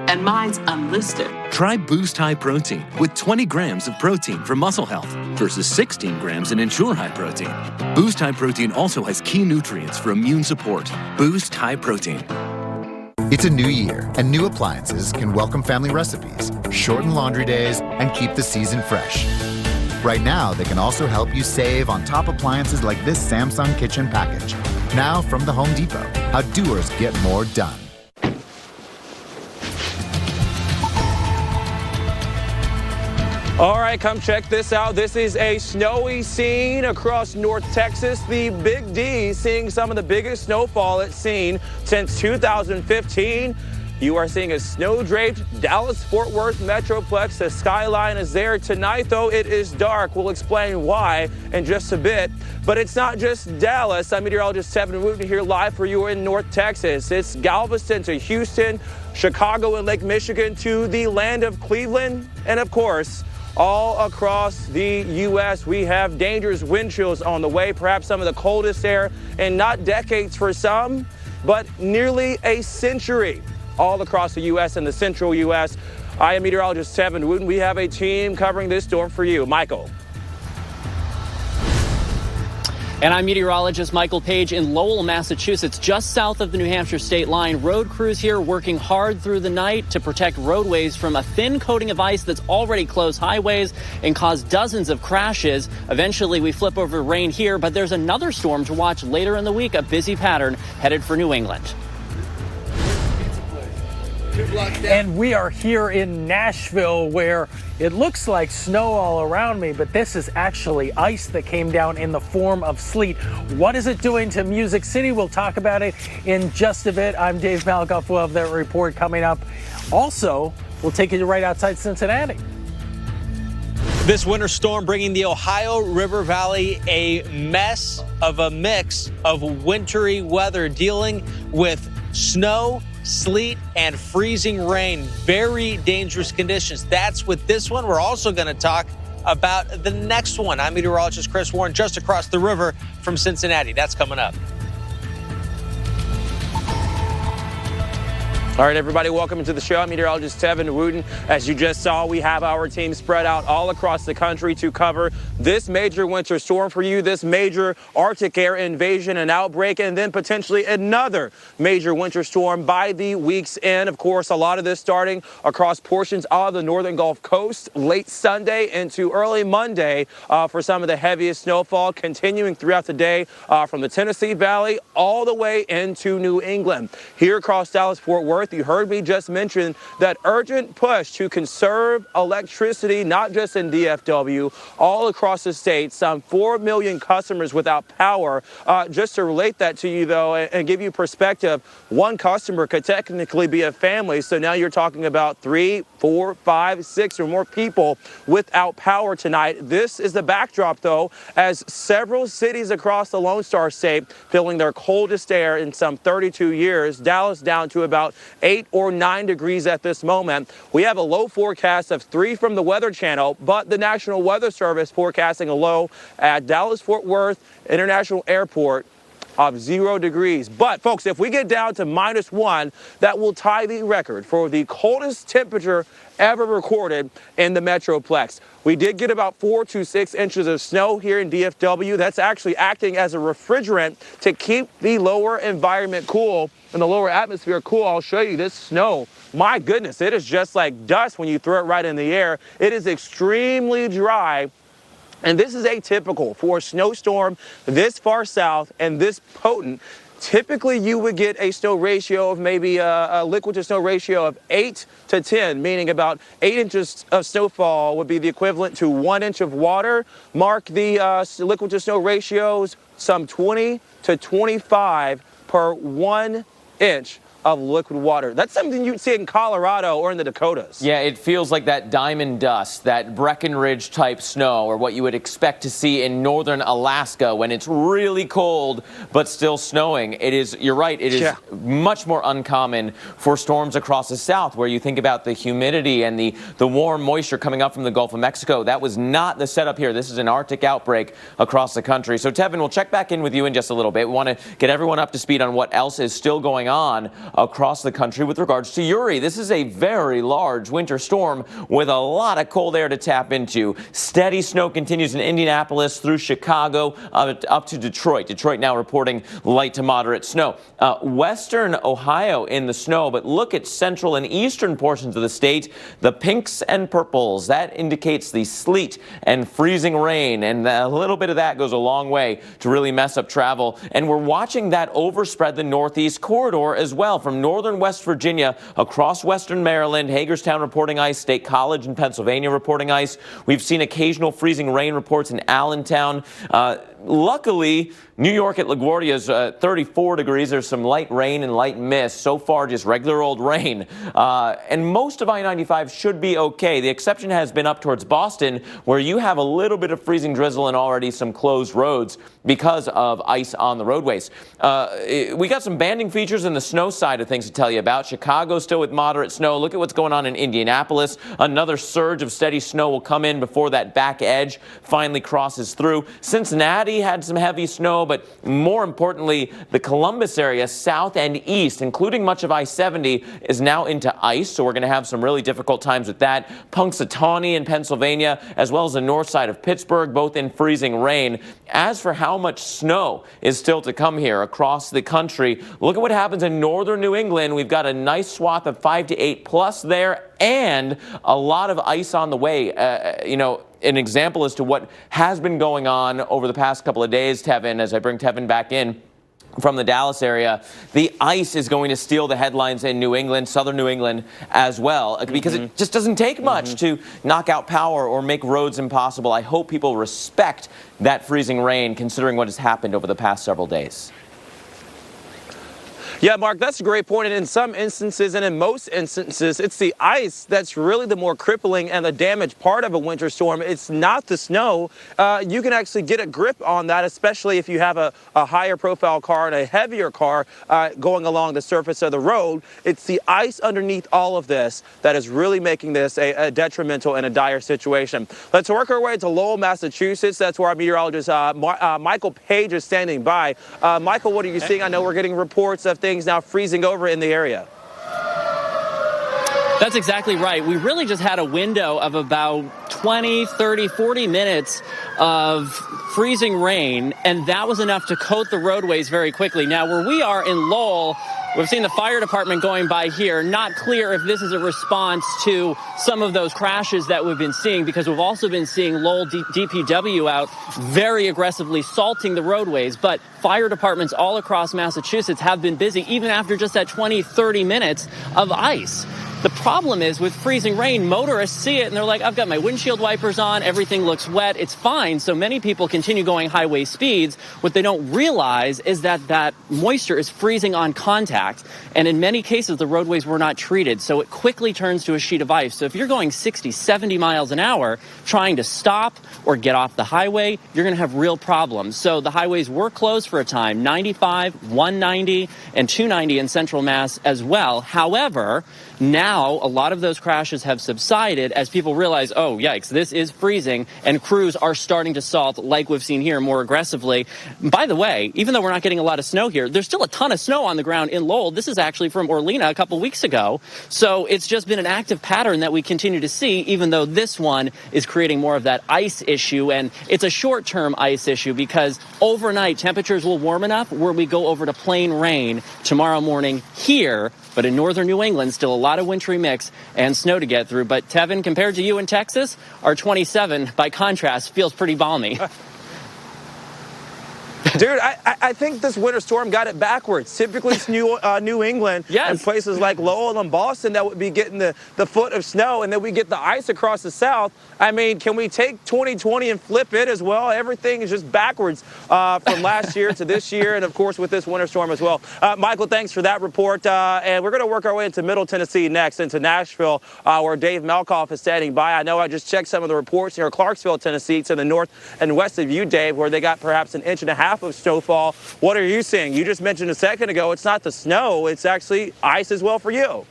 and mine's unlisted. Try Boost High Protein with 20 grams of protein for muscle health versus 16 grams in Ensure High Protein. Boost High Protein also has key nutrients for immune support. Boost High Protein. It's a new year, and new appliances can welcome family recipes, shorten laundry days, and keep the season fresh. Right now, they can also help you save on top appliances like this Samsung kitchen package. Now from the Home Depot, how doers get more done. All right, come check this out. This is a snowy scene across North Texas. The Big D seeing some of the biggest snowfall it's seen since 2015. You are seeing a snow-draped Dallas-Fort Worth Metroplex. The skyline is there tonight, though it is dark. We'll explain why in just a bit. But it's not just Dallas. I'm meteorologist Tevin Wooten here live for you in North Texas. It's Galveston to Houston, Chicago and Lake Michigan to the land of Cleveland, and of course, all across the U.S. we have dangerous wind chills on the way, perhaps some of the coldest air in not decades for some, but nearly a century. All across the U.S. and the central U.S. I am meteorologist Tevin Wooten. We have a team covering this storm for you. Michael. And I'm meteorologist Michael Page in Lowell, Massachusetts, just south of the New Hampshire state line. Road crews here working hard through the night to protect roadways from a thin coating of ice that's already closed highways and caused dozens of crashes. Eventually, we flip over rain here, but there's another storm to watch later in the week, a busy pattern headed for New England. And we are here in Nashville, where it looks like snow all around me, but this is actually ice that came down in the form of sleet. What is it doing to Music City? We'll talk about it in just a bit. I'm Dave Malkoff. We'll have that report coming up. Also, we'll take you right outside Cincinnati. This winter storm bringing the Ohio River Valley a mess of a mix of wintry weather, dealing with snow, sleet, and freezing rain. Very dangerous conditions. That's with this one. We're also going to talk about the next one. I'm meteorologist Chris Warren, just across the river from Cincinnati. That's coming up. All right, everybody, welcome to the show. I'm meteorologist Tevin Wooten. As you just saw, we have our team spread out all across the country to cover this major winter storm for you, this major Arctic air invasion and outbreak, and then potentially another major winter storm by the week's end. Of course, a lot of this starting across portions of the northern Gulf Coast late Sunday into early Monday for some of the heaviest snowfall, continuing throughout the day from the Tennessee Valley all the way into New England. Here across Dallas-Fort Worth, you heard me just mention that urgent push to conserve electricity, not just in DFW, all across the state. Some 4 million customers without power. Just to relate that to you, though, and give you perspective, one customer could technically be a family. So now you're talking about 3, 4, 5, 6 or more people without power tonight. This is the backdrop, though, as several cities across the Lone Star State feeling their coldest air in some 32 years. Dallas down to about 8 or 9 degrees at this moment. We have a low forecast of 3 from the Weather Channel, but the National Weather Service forecasting a low at Dallas-Fort Worth International Airport of 0 degrees. But folks, if we get down to -1, that will tie the record for the coldest temperature ever recorded in the Metroplex. We did get about 4 to 6 inches of snow here in DFW. That's actually acting as a refrigerant to keep the lower environment cool and the lower atmosphere cool. I'll show you this snow. My goodness, it is just like dust when you throw it right in the air. It is extremely dry. And this is atypical for a snowstorm this far south and this potent. Typically, you would get a snow ratio of maybe a liquid to snow ratio of 8 to 10, meaning about 8 inches of snowfall would be the equivalent to 1 inch of water. Mark the liquid to snow ratios, some 20 to 25 per 1 inch of liquid water. That's something you'd see in Colorado or in the Dakotas. Yeah, it feels like that diamond dust, that Breckenridge type snow, or what you would expect to see in northern Alaska when it's really cold but still snowing. It is, you're right, it is much more uncommon for storms across the south, where you think about the humidity and the warm moisture coming up from the Gulf of Mexico. That was not the setup here. This is an Arctic outbreak across the country. So Tevin, we'll check back in with you in just a little bit. We want to get everyone up to speed on what else is still going on across the country with regards to Uri. This is a very large winter storm with a lot of cold air to tap into. Steady snow continues in Indianapolis through Chicago up to Detroit. Detroit now reporting light to moderate snow. Western Ohio in the snow, but look at central and eastern portions of the state. The pinks and purples, that indicates the sleet and freezing rain, and a little bit of that goes a long way to really mess up travel. And we're watching that overspread the northeast corridor as well, from northern West Virginia across western Maryland. Hagerstown reporting ice, State College in Pennsylvania reporting ice. We've seen occasional freezing rain reports in Allentown. Luckily, New York at LaGuardia is 34 degrees. There's some light rain and light mist. So far, just regular old rain. And most of I-95 should be okay. The exception has been up towards Boston, where you have a little bit of freezing drizzle and already some closed roads because of ice on the roadways. We got some banding features in the snow side of things to tell you about. Chicago still with moderate snow. Look at what's going on in Indianapolis. Another surge of steady snow will come in before that back edge finally crosses through. Cincinnati had some heavy snow, but more importantly, the Columbus area, south and east, including much of I-70, is now into ice, so we're going to have some really difficult times with that. Punxsutawney in Pennsylvania, as well as the north side of Pittsburgh, both in freezing rain. As for how much snow is still to come here across the country, look at what happens in northern New England. We've got a nice swath of 5 to 8 plus there, and a lot of ice on the way. An example as to what has been going on over the past couple of days, Tevin, as I bring Tevin back in from the Dallas area, the ice is going to steal the headlines in New England, southern New England as well, because it just doesn't take much to knock out power or make roads impossible. I hope people respect that freezing rain, considering what has happened over the past several days. Yeah, Mark, that's a great point. And in some instances, and in most instances, it's the ice that's really the more crippling and the damage part of a winter storm. It's not the snow. You can actually get a grip on that, especially if you have a higher profile car and a heavier car going along the surface of the road. It's the ice underneath all of this that is really making this a detrimental and a dire situation. Let's work our way to Lowell, Massachusetts. That's where our meteorologist Michael Page is standing by. Michael, what are you seeing? I know we're getting reports of things now freezing over in the area. That's exactly right. We really just had a window of about 20, 30, 40 minutes of freezing rain, and that was enough to coat the roadways very quickly. Now, where we are in Lowell, we've seen the fire department going by here. Not clear if this is a response to some of those crashes that we've been seeing, because we've also been seeing Lowell DPW out very aggressively salting the roadways. But fire departments all across Massachusetts have been busy, even after just that 20, 30 minutes of ice. The problem is with freezing rain, motorists see it and they're like, I've got my windshield wipers on, everything looks wet, it's fine. So many people continue going highway speeds. What they don't realize is that moisture is freezing on contact. And in many cases, the roadways were not treated. So it quickly turns to a sheet of ice. So if you're going 60, 70 miles an hour trying to stop or get off the highway, you're going to have real problems. So the highways were closed for a time, 95, 190, and 290 in Central Mass as well. However, now, a lot of those crashes have subsided as people realize, oh, yikes, this is freezing, and crews are starting to salt like we've seen here more aggressively. By the way, even though we're not getting a lot of snow here, there's still a ton of snow on the ground in Lowell. This is actually from Orleana a couple weeks ago. So it's just been an active pattern that we continue to see, even though this one is creating more of that ice issue. And it's a short-term ice issue because overnight temperatures will warm enough where we go over to plain rain tomorrow morning here. But in northern New England, still a lot of wintry mix and snow to get through. But Tevin, compared to you in Texas, our 27, by contrast, feels pretty balmy. Dude, I think this winter storm got it backwards. Typically, it's New England and places like Lowell and Boston that would be getting the foot of snow, and then we get the ice across the south. I mean, can we take 2020 and flip it as well? Everything is just backwards from last year to this year, and of course with this winter storm as well. Michael, thanks for that report. And we're going to work our way into Middle Tennessee next, into Nashville, where Dave Malkoff is standing by. I know I just checked some of the reports here in Clarksville, Tennessee, to the north and west of you, Dave, where they got perhaps 1.5 inches of snowfall. What are you seeing? You just mentioned a second ago, it's not the snow, it's actually ice as well for you.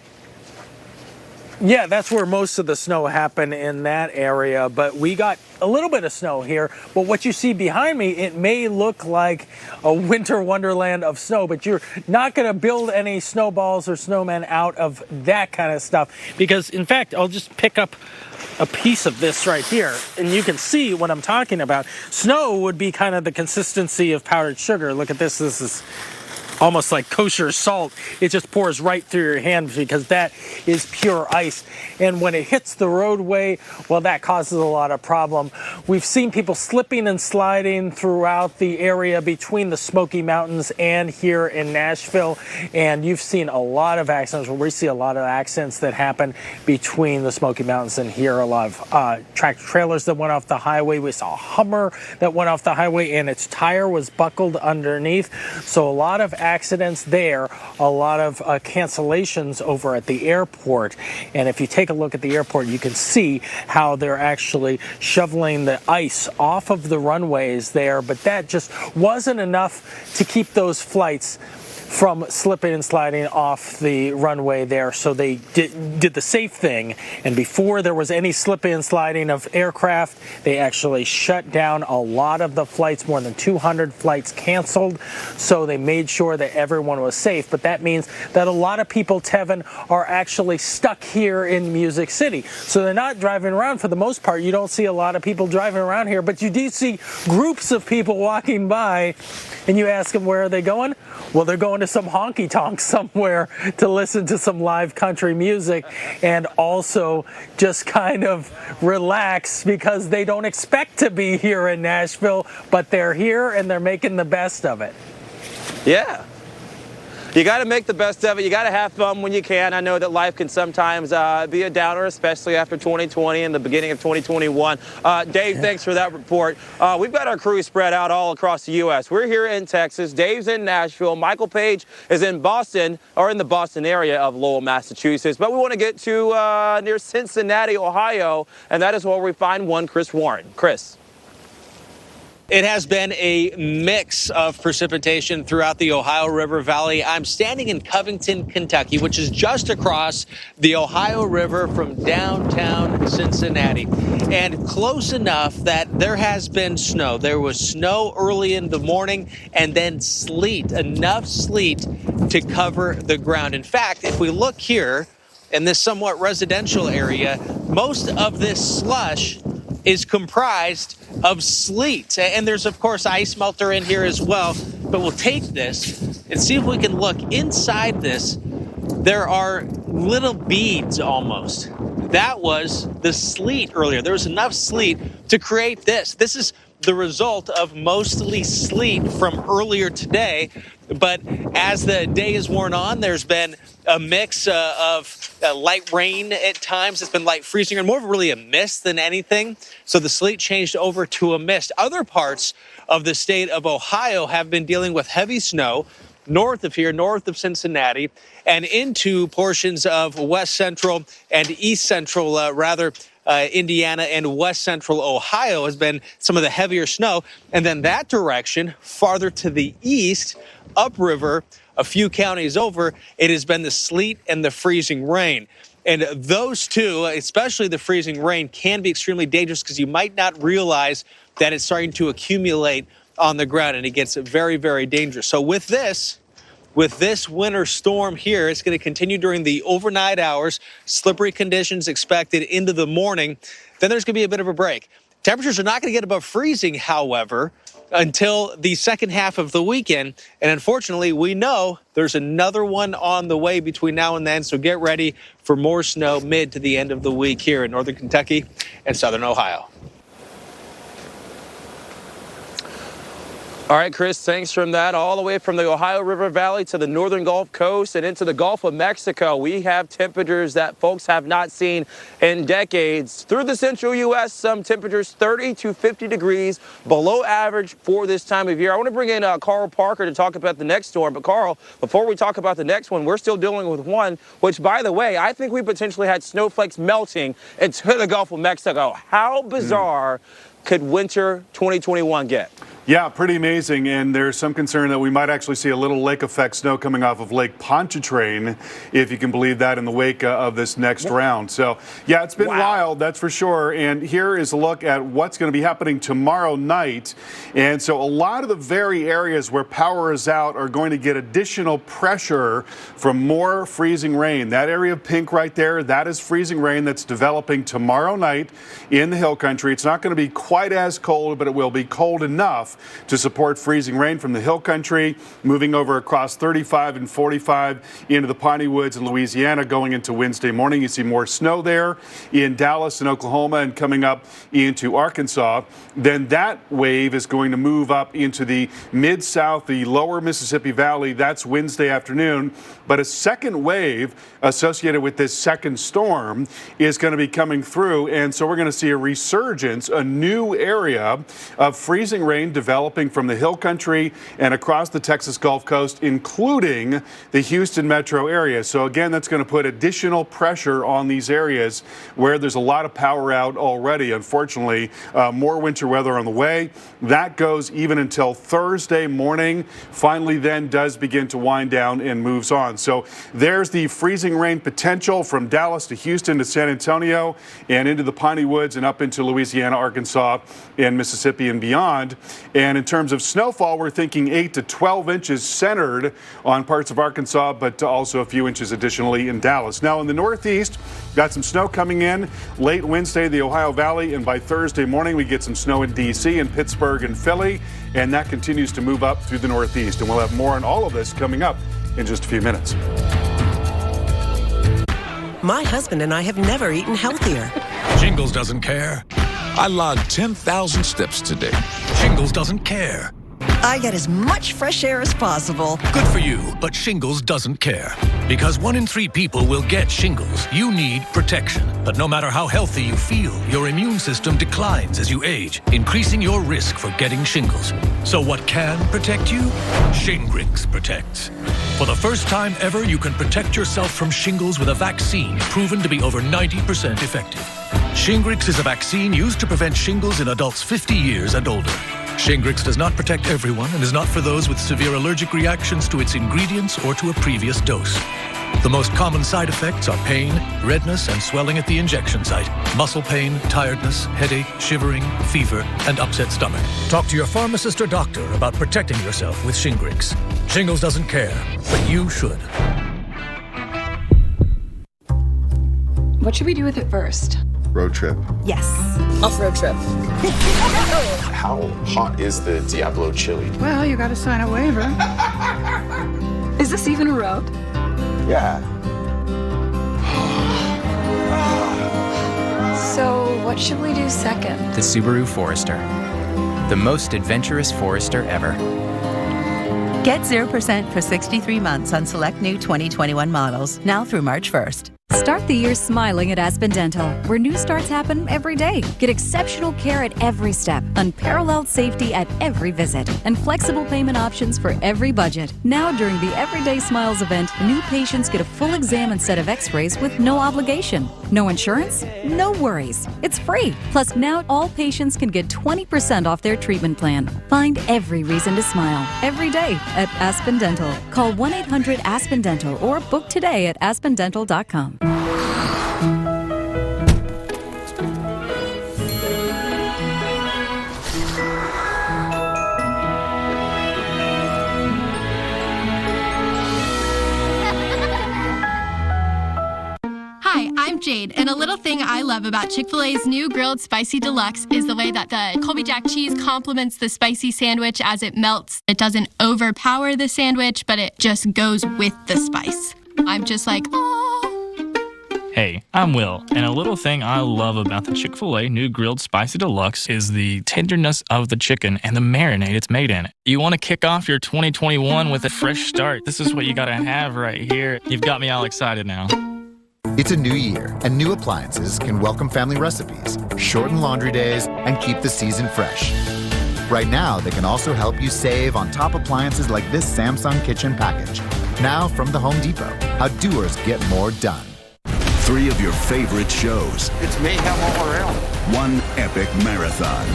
Yeah, that's where most of the snow happened, in that area, but we got a little bit of snow here. But what you see behind me, it may look like a winter wonderland of snow, but you're not going to build any snowballs or snowmen out of that kind of stuff, because in fact, I'll just pick up a piece of this right here, and you can see what I'm talking about. Snow would be kind of the consistency of powdered sugar. Look at this. This is almost like kosher salt. It just pours right through your hand because that is pure ice. And when it hits the roadway, well, that causes a lot of problem. We've seen people slipping and sliding throughout the area between the Smoky Mountains and here in Nashville. And you've seen a lot of accidents, where we see a lot of accidents that happen between the Smoky Mountains and here. A lot of tractor trailers that went off the highway. We saw a Hummer that went off the highway and its tire was buckled underneath. So a lot of accidents there, a lot of cancellations over at the airport. And if you take a look at the airport, you can see how they're actually shoveling the ice off of the runways there, but that just wasn't enough to keep those flights from slipping and sliding off the runway there. So they did the safe thing, and before there was any slipping and sliding of aircraft, they actually shut down a lot of the flights. More than 200 flights canceled, so they made sure that everyone was safe. But that means that a lot of people, Tevin, are actually stuck here in Music City. So they're not driving around. For the most part, you don't see a lot of people driving around here, but you do see groups of people walking by, and you ask them, where are they going? Well, they're going to some honky-tonk somewhere to listen to some live country music and also just kind of relax, because they don't expect to be here in Nashville, but they're here and they're making the best of it. Yeah. You got to make the best of it. You got to have fun when you can. I know that life can sometimes be a downer, especially after 2020 and the beginning of 2021. Dave, thanks for that report. We've got our crew spread out all across the U.S. We're here in Texas. Dave's in Nashville. Michael Page is in Boston, or in the Boston area of Lowell, Massachusetts. But we want to get to near Cincinnati, Ohio, and that is where we find one Chris Warren. Chris. It has been a mix of precipitation throughout the Ohio River Valley. I'm standing in Covington, Kentucky, which is just across the Ohio River from downtown Cincinnati, and close enough that there has been snow. There was snow early in the morning and then sleet, enough sleet to cover the ground. In fact, if we look here in this somewhat residential area, most of this slush is comprised of sleet. And there's, of course, ice melter in here as well. But we'll take this and see if we can look inside this. There are little beads almost. That was the sleet earlier. There was enough sleet to create this. This is the result of mostly sleet from earlier today. But as the day has worn on, there's been a mix of light rain at times. It's been light freezing, and more of really a mist than anything. So the sleet changed over to a mist. Other parts of the state of Ohio have been dealing with heavy snow north of here, north of Cincinnati, and into portions of west central and east central, Indiana and west central Ohio has been some of the heavier snow. And then that direction, farther to the east, upriver, a few counties over, it has been the sleet and the freezing rain. And those two, especially the freezing rain, can be extremely dangerous because you might not realize that it's starting to accumulate on the ground, and it gets very, very dangerous. So with this winter storm here, it's going to continue during the overnight hours, slippery conditions expected into the morning. Then there's going to be a bit of a break. Temperatures are not going to get above freezing, however, until the second half of the weekend. And unfortunately, we know there's another one on the way between now and then. So get ready for more snow mid to the end of the week here in northern Kentucky and southern Ohio. All right, Chris, thanks from that. All the way from the Ohio River Valley to the northern Gulf Coast and into the Gulf of Mexico, we have temperatures that folks have not seen in decades. Through the central U.S., some temperatures 30 to 50 degrees below average for this time of year. I want to bring in Carl Parker to talk about the next storm. But, Carl, before we talk about the next one, we're still dealing with one, which, by the way, I think we potentially had snowflakes melting into the Gulf of Mexico. How bizarre could winter 2021 get? Yeah, pretty amazing. And there's some concern that we might actually see a little lake effect snow coming off of Lake Pontchartrain, if you can believe that, in the wake of this next round. So, yeah, it's been wild, that's for sure. And here is a look at what's going to be happening tomorrow night. And so a lot of the very areas where power is out are going to get additional pressure from more freezing rain. That area of pink right there, that is freezing rain that's developing tomorrow night in the hill country. It's not going to be quite as cold, but it will be cold enough to support freezing rain from the hill country, moving over across 35 and 45 into the Piney Woods in Louisiana going into Wednesday morning. You see more snow there in Dallas and Oklahoma and coming up into Arkansas. Then that wave is going to move up into the mid-south, the lower Mississippi Valley. That's Wednesday afternoon. But a second wave associated with this second storm is going to be coming through. And so we're going to see a resurgence, a new area of freezing rain developing from the hill country and across the Texas Gulf Coast, including the Houston metro area. So again, that's going to put additional pressure on these areas where there's a lot of power out already. Unfortunately, more winter weather on the way. That goes even until Thursday morning. Finally, then does begin to wind down and moves on. So there's the freezing rain potential from Dallas to Houston to San Antonio and into the Piney Woods and up into Louisiana, Arkansas, and Mississippi and beyond. And in terms of snowfall, we're thinking 8 to 12 inches centered on parts of Arkansas, but also a few inches additionally in Dallas. Now in the Northeast, got some snow coming in late Wednesday, the Ohio Valley, and by Thursday morning, we get some snow in D.C. and Pittsburgh and Philly, and that continues to move up through the Northeast. And we'll have more on all of this coming up in just a few minutes. My husband and I have never eaten healthier. Shingles doesn't care. I logged 10,000 steps today. Shingles doesn't care. I get as much fresh air as possible. Good for you, but Shingles doesn't care. Because 1 in 3 people will get shingles. You need protection. But no matter how healthy you feel, your immune system declines as you age, increasing your risk for getting shingles. So what can protect you? Shingrix protects. For the first time ever, you can protect yourself from shingles with a vaccine proven to be over 90% effective. Shingrix is a vaccine used to prevent shingles in adults 50 years and older. Shingrix does not protect everyone and is not for those with severe allergic reactions to its ingredients or to a previous dose. The most common side effects are pain, redness, and swelling at the injection site, muscle pain, tiredness, headache, shivering, fever, and upset stomach. Talk to your pharmacist or doctor about protecting yourself with Shingrix. Shingles doesn't care, but you should. What should we do with it first? Road trip. Yes. Off-road trip. How hot is the Diablo chili? Well, you gotta sign a waiver. Is this even a road? Yeah. So, what should we do second? The Subaru Forester. The most adventurous Forester ever. Get 0% for 63 months on select new 2021 models, now through March 1st. Start the year smiling at Aspen Dental, where new starts happen every day. Get exceptional care at every step, unparalleled safety at every visit, and flexible payment options for every budget. Now, during the Everyday Smiles event, new patients get a full exam and set of x-rays with no obligation. No insurance? No worries. It's free. Plus, now all patients can get 20% off their treatment plan. Find every reason to smile every day at Aspen Dental. Call 1-800-ASPEN-DENTAL or book today at aspendental.com. Hi, I'm Jade, and a little thing I love about Chick-fil-A's new Grilled Spicy Deluxe is the way that the Colby Jack cheese complements the spicy sandwich as it melts. It doesn't overpower the sandwich, but it just goes with the spice. I'm just like, oh. Hey, I'm Will, and a little thing I love about the Chick-fil-A new Grilled Spicy Deluxe is the tenderness of the chicken and the marinade it's made in. You want to kick off your 2021 with a fresh start. This is what you gotta have right here. You've got me all excited now. It's a new year, and new appliances can welcome family recipes, shorten laundry days, and keep the season fresh. Right now, they can also help you save on top appliances like this Samsung kitchen package. Now from the Home Depot, how doers get more done. 3 of your favorite shows. It's mayhem all around. 1 epic marathon.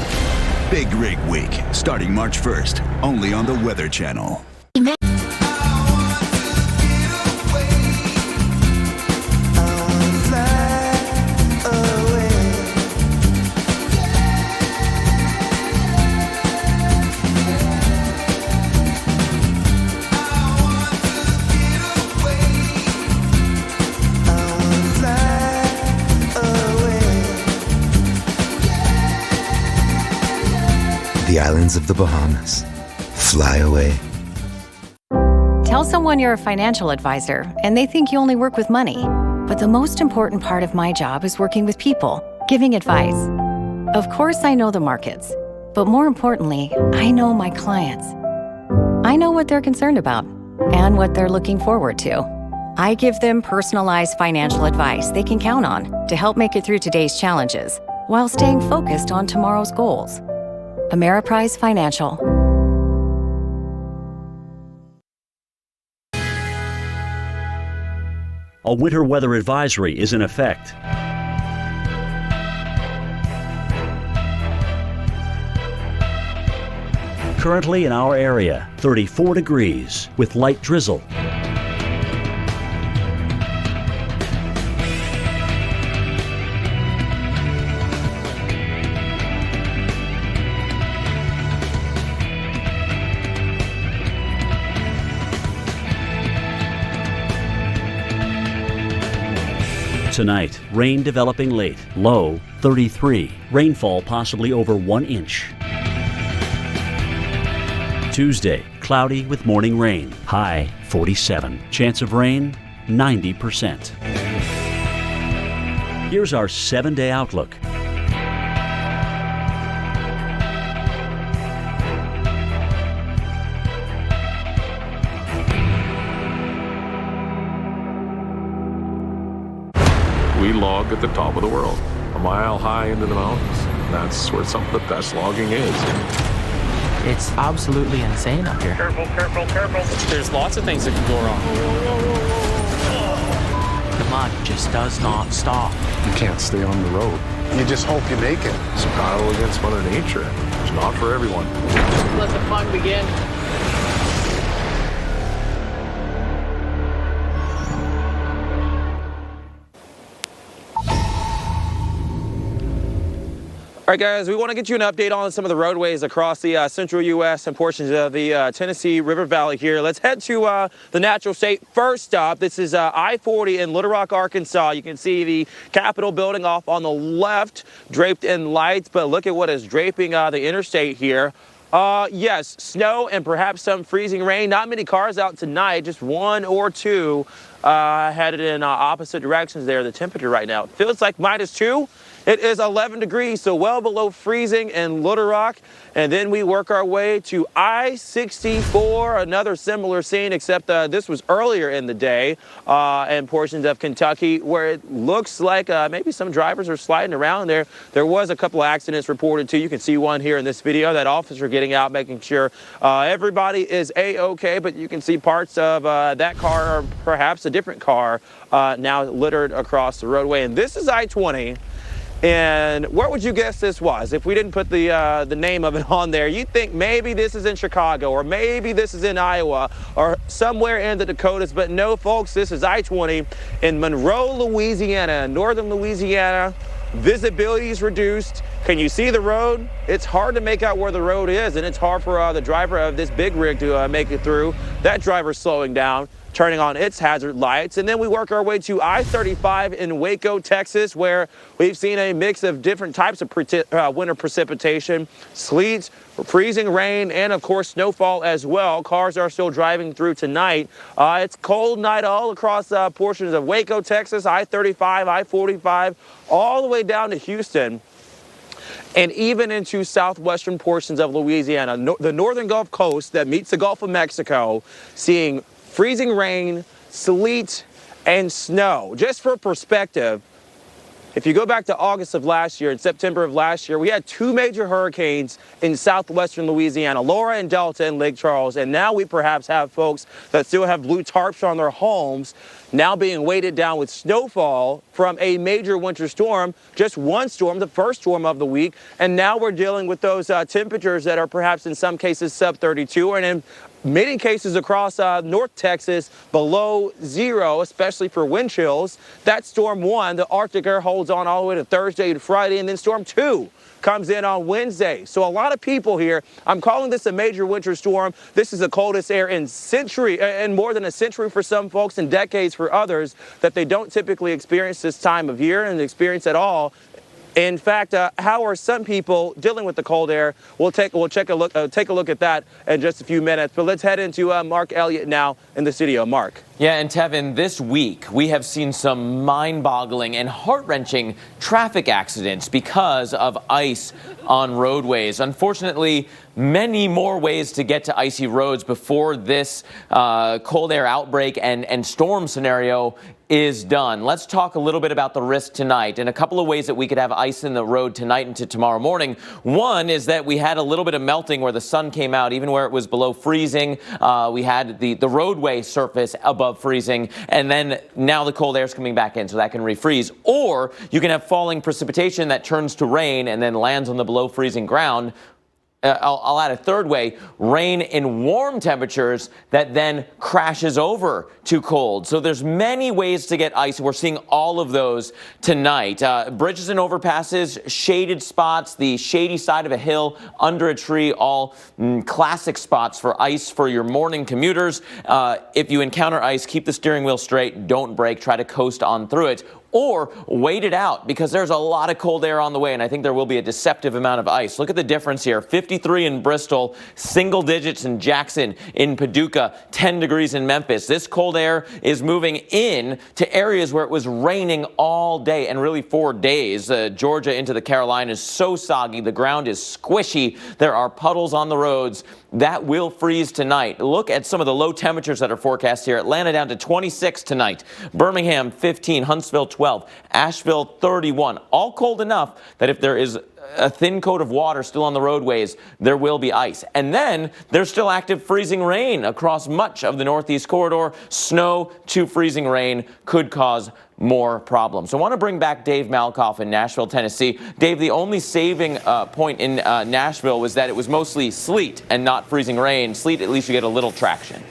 Big Rig Week, starting March 1st, only on the Weather Channel. The islands of the Bahamas. Fly away. Tell someone you're a financial advisor and they think you only work with money. But the most important part of my job is working with people, giving advice. Of course, I know the markets, but more importantly, I know my clients. I know what they're concerned about and what they're looking forward to. I give them personalized financial advice they can count on to help make it through today's challenges while staying focused on tomorrow's goals. Ameriprise Financial. A winter weather advisory is in effect. Currently in our area, 34 degrees with light drizzle. Tonight, rain developing late, low 33. Rainfall possibly over 1 inch. Tuesday, cloudy with morning rain, high 47. Chance of rain, 90%. Here's our 7-day outlook. We log at the top of the world, a mile high into the mountains. That's where some of the best logging is. It's absolutely insane up here. Careful, careful, careful. There's lots of things that can go wrong. The mud just does not stop. You can't stay on the road. You just hope you make it. It's a battle against Mother Nature. It's not for everyone. Let the fun begin. All right, guys, we want to get you an update on some of the roadways across the central U.S. and portions of the Tennessee River Valley here. Let's head to the natural state. First up, this is I-40 in Little Rock, Arkansas. You can see the Capitol building off on the left, draped in lights, but look at what is draping the interstate here. Yes, snow and perhaps some freezing rain. Not many cars out tonight, just one or two headed in opposite directions there. The temperature right now feels like -2. It is 11 degrees, so well below freezing in Little Rock. And then we work our way to I-64, another similar scene, except this was earlier in the day in portions of Kentucky, where it looks like maybe some drivers are sliding around there. There was a couple of accidents reported too. You can see one here in this video. That officer getting out, making sure everybody is A-okay, but you can see parts of that car or perhaps a different car now littered across the roadway. And this is I-20. And where would you guess this was? If we didn't put the name of it on there, you'd think maybe this is in Chicago, or maybe this is in Iowa, or somewhere in the Dakotas. But no, folks, this is I-20 in Monroe, Louisiana, northern Louisiana. Visibility is reduced. Can you see the road? It's hard to make out where the road is, and it's hard for the driver of this big rig to make it through. That driver's slowing down, turning on its hazard lights. And then we work our way to I-35 in Waco, Texas, where we've seen a mix of different types of winter precipitation, sleet, freezing rain, and of course snowfall as well. Cars are still driving through tonight. It's cold night all across portions of Waco, Texas, I-35, I-45, all the way down to Houston, and even into southwestern portions of Louisiana. The northern Gulf Coast that meets the Gulf of Mexico, seeing freezing rain, sleet, and snow. Just for perspective, If you go back to August of last year and September of last year, we had 2 major hurricanes in southwestern Louisiana, Laura and Delta and Lake Charles. And now we perhaps have folks that still have blue tarps on their homes now being weighted down with snowfall from a major winter storm, just one storm, the first storm of the week. And now we're dealing with those temperatures that are perhaps in some cases sub 32 and in many cases across North Texas below zero, especially for wind chills. That's Storm 1. The Arctic air holds on all the way to Thursday and Friday, and then Storm 2 comes in on Wednesday. So a lot of people here, I'm calling this a major winter storm. This is the coldest air in more than a century for some folks and decades for others, that they don't typically experience this time of year and experience at all. In fact, how are some people dealing with the cold air? We'll take a look at that in just a few minutes. But let's head into Mark Elliott now in the studio. Mark. Yeah, and Tevin, this week we have seen some mind-boggling and heart-wrenching traffic accidents because of ice on roadways. Unfortunately, many more ways to get to icy roads before this cold air outbreak and storm scenario is done. Let's talk a little bit about the risk tonight and a couple of ways that we could have ice in the road tonight into tomorrow morning. One is that we had a little bit of melting where the sun came out, even where it was below freezing. We had the roadway surface above freezing, and then now the cold air is coming back in, so that can refreeze. Or you can have falling precipitation that turns to rain and then lands on the below freezing ground. I'll add a third way, rain in warm temperatures that then crashes over to cold. So there's many ways to get ice. We're seeing all of those tonight. Bridges and overpasses, shaded spots, the shady side of a hill, under a tree, all classic spots for ice for your morning commuters. If you encounter ice, keep the steering wheel straight, don't brake, try to coast on through it. Or wait it out, because there's a lot of cold air on the way, and I think there will be a deceptive amount of ice. Look at the difference here. 53 in Bristol, single digits in Jackson, in Paducah, 10 degrees in Memphis. This cold air is moving in to areas where it was raining all day, and really 4 days. Georgia into the Carolinas, so soggy. The ground is squishy. There are puddles on the roads. That will freeze tonight. Look at some of the low temperatures that are forecast here. Atlanta down to 26 tonight. Birmingham 15, Huntsville 12, Asheville 31. All cold enough that if there is a thin coat of water still on the roadways, there will be ice. And then there's still active freezing rain across much of the Northeast corridor. Snow to freezing rain could cause more problems. So I want to bring back Dave Malkoff in Nashville, Tennessee. Dave, the only saving point in Nashville was that it was mostly sleet and not freezing rain. Sleet, at least you get a little traction.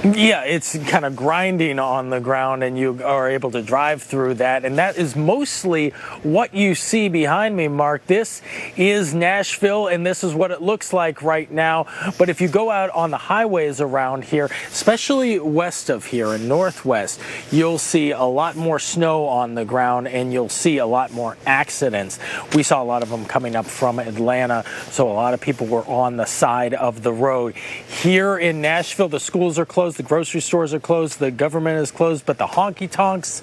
Yeah, it's kind of grinding on the ground, and you are able to drive through that. And that is mostly what you see behind me, Mark. This is Nashville, and this is what it looks like right now. But if you go out on the highways around here, especially west of here and northwest, you'll see a lot more snow on the ground, and you'll see a lot more accidents. We saw a lot of them coming up from Atlanta, so a lot of people were on the side of the road. Here in Nashville, the schools are closed. The grocery stores are closed, the government is closed, but the honky-tonks,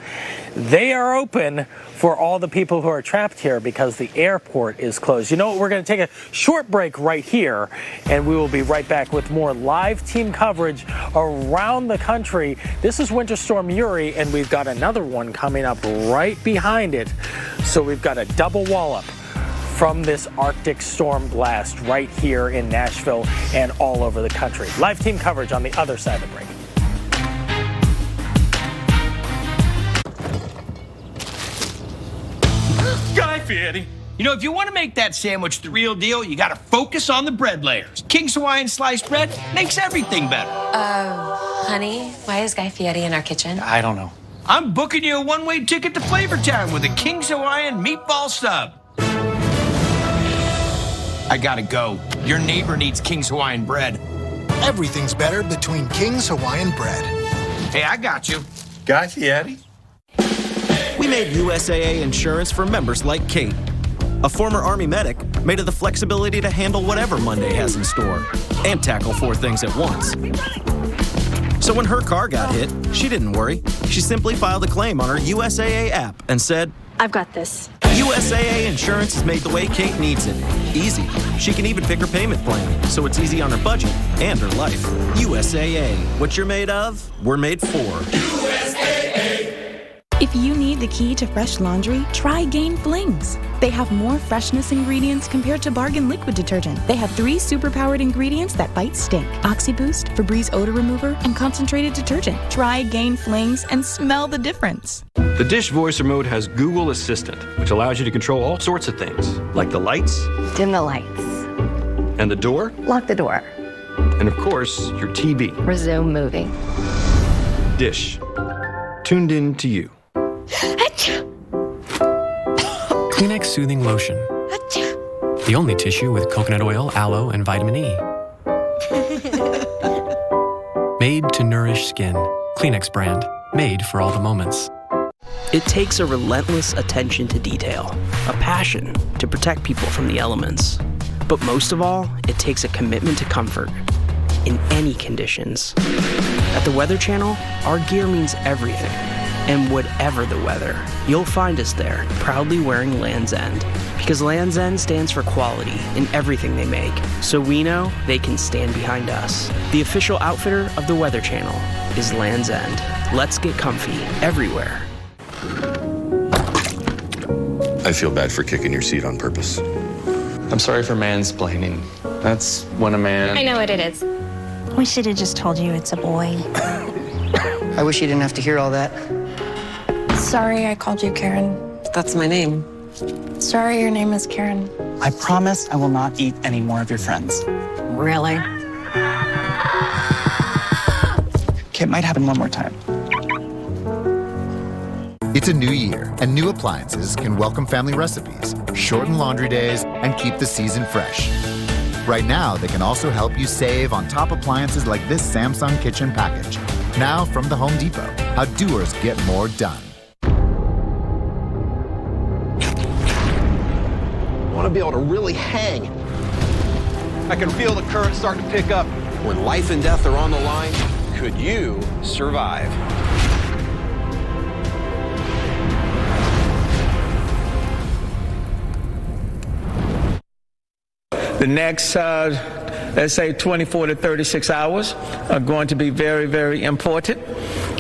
they are open for all the people who are trapped here because the airport is closed. You know what? We're going to take a short break right here, and we will be right back with more live team coverage around the country. This is Winter Storm Uri, and we've got another one coming up right behind it. So we've got a double wallop from this Arctic storm blast right here in Nashville and all over the country. Live team coverage on the other side of the break. Guy Fieri. You know, if you want to make that sandwich the real deal, you got to focus on the bread layers. King's Hawaiian sliced bread makes everything better. Honey, why is Guy Fieri in our kitchen? I don't know. I'm booking you a one-way ticket to Flavortown with a King's Hawaiian meatball sub. I gotta go. Your neighbor needs King's Hawaiian bread. Everything's better between King's Hawaiian bread. Hey, I got you. Guy Fieri. We made USAA insurance for members like Kate, a former Army medic made of the flexibility to handle whatever Monday has in store and tackle 4 things at once. So when her car got hit, she didn't worry. She simply filed a claim on her USAA app and said, I've got this. USAA insurance is made the way Kate needs it. Easy. She can even pick her payment plan, so it's easy on her budget and her life. USAA. What you're made of, we're made for. USAA. If you need the key to fresh laundry, try Gain Flings. They have more freshness ingredients compared to Bargain liquid detergent. They have 3 superpowered ingredients that fight stink: OxiBoost, Febreze odor remover, and concentrated detergent. Try Gain Flings and smell the difference. The Dish Voice Remote has Google Assistant, which allows you to control all sorts of things, like the lights, Dim the lights. and the door, Lock the door. and of course, your TV. Resume movie. Dish. Tuned in to you. Kleenex Soothing Lotion. The only tissue with coconut oil, aloe, and vitamin E. Made to nourish skin. Kleenex brand. Made for all the moments. It takes a relentless attention to detail, a passion to protect people from the elements. But most of all, it takes a commitment to comfort in any conditions. At the Weather Channel, our gear means everything. And whatever the weather, you'll find us there, proudly wearing Land's End. Because Land's End stands for quality in everything they make, so we know they can stand behind us. The official outfitter of the Weather Channel is Land's End. Let's get comfy everywhere. I feel bad for kicking your seat on purpose. I'm sorry for mansplaining. That's when a man... I know what it is. We should have just told you it's a boy. I wish you didn't have to hear all that. Sorry I called you Karen. That's my name. Sorry your name is Karen. I promise I will not eat any more of your friends. Really? Okay, it might happen one more time. It's a new year, and new appliances can welcome family recipes, shorten laundry days, and keep the season fresh. Right now, they can also help you save on top appliances like this Samsung kitchen package. Now from the Home Depot, how doers get more done. I want to be able to really hang. I can feel the current starting to pick up. When life and death are on the line, could you survive? The next, let's say 24 to 36 hours are going to be very, very important.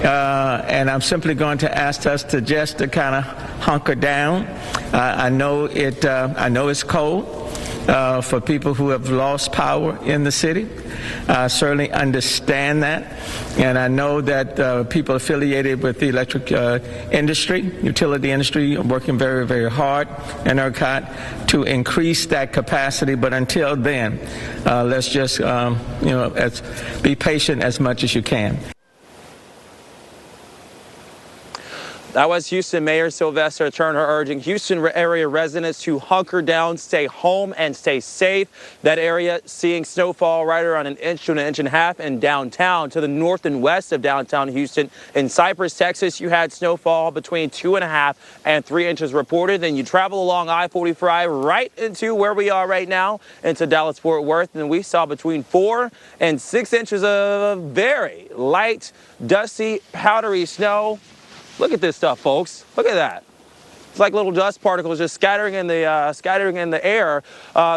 And I'm simply going to ask us to just to kind of hunker down. I know it's cold for people who have lost power in the city. I certainly understand that. And I know that people affiliated with the electric industry, utility industry, are working very, very hard in ERCOT to increase that capacity. But until then, let's just, be patient as much as you can. That was Houston Mayor Sylvester Turner urging Houston area residents to hunker down, stay home, and stay safe. That area seeing snowfall right around 1 inch to 1.5 inches in downtown. To the north and west of downtown Houston, in Cypress, Texas, you had snowfall between 2.5 and 3 inches reported. Then you travel along I-45 right into where we are right now, into Dallas-Fort Worth, and we saw between 4 and 6 inches of very light, dusty, powdery snow. Look at this stuff, folks. Look at that. It's like little dust particles just scattering in the air.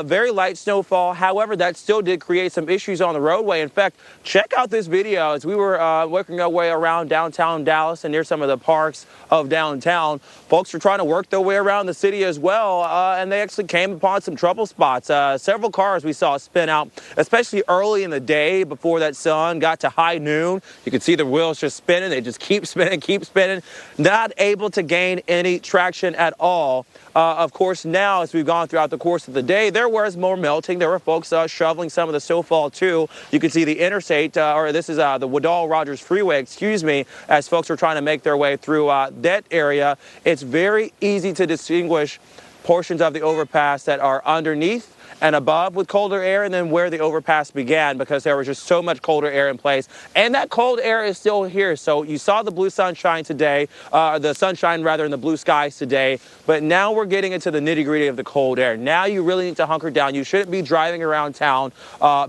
Very light snowfall. However, that still did create some issues on the roadway. In fact, check out this video as we were working our way around downtown Dallas and near some of the parks of downtown. Folks were trying to work their way around the city as well, and they actually came upon some trouble spots. Several cars we saw spin out, especially early in the day before that sun got to high noon. You could see the wheels just spinning. They just keep spinning, not able to gain any traction at all. Of course, now as we've gone throughout the course of the day, there was more melting. There were folks shoveling some of the snowfall too. You can see the interstate, or this is the Woodall-Rogers Freeway, excuse me, as folks are trying to make their way through that area. It's very easy to distinguish portions of the overpass that are underneath and above with colder air, and then where the overpass began, because there was just so much colder air in place. And that cold air is still here. So you saw the blue sunshine today, the sunshine rather in the blue skies today, but now we're getting into the nitty-gritty of the cold air. Now you really need to hunker down. You shouldn't be driving around town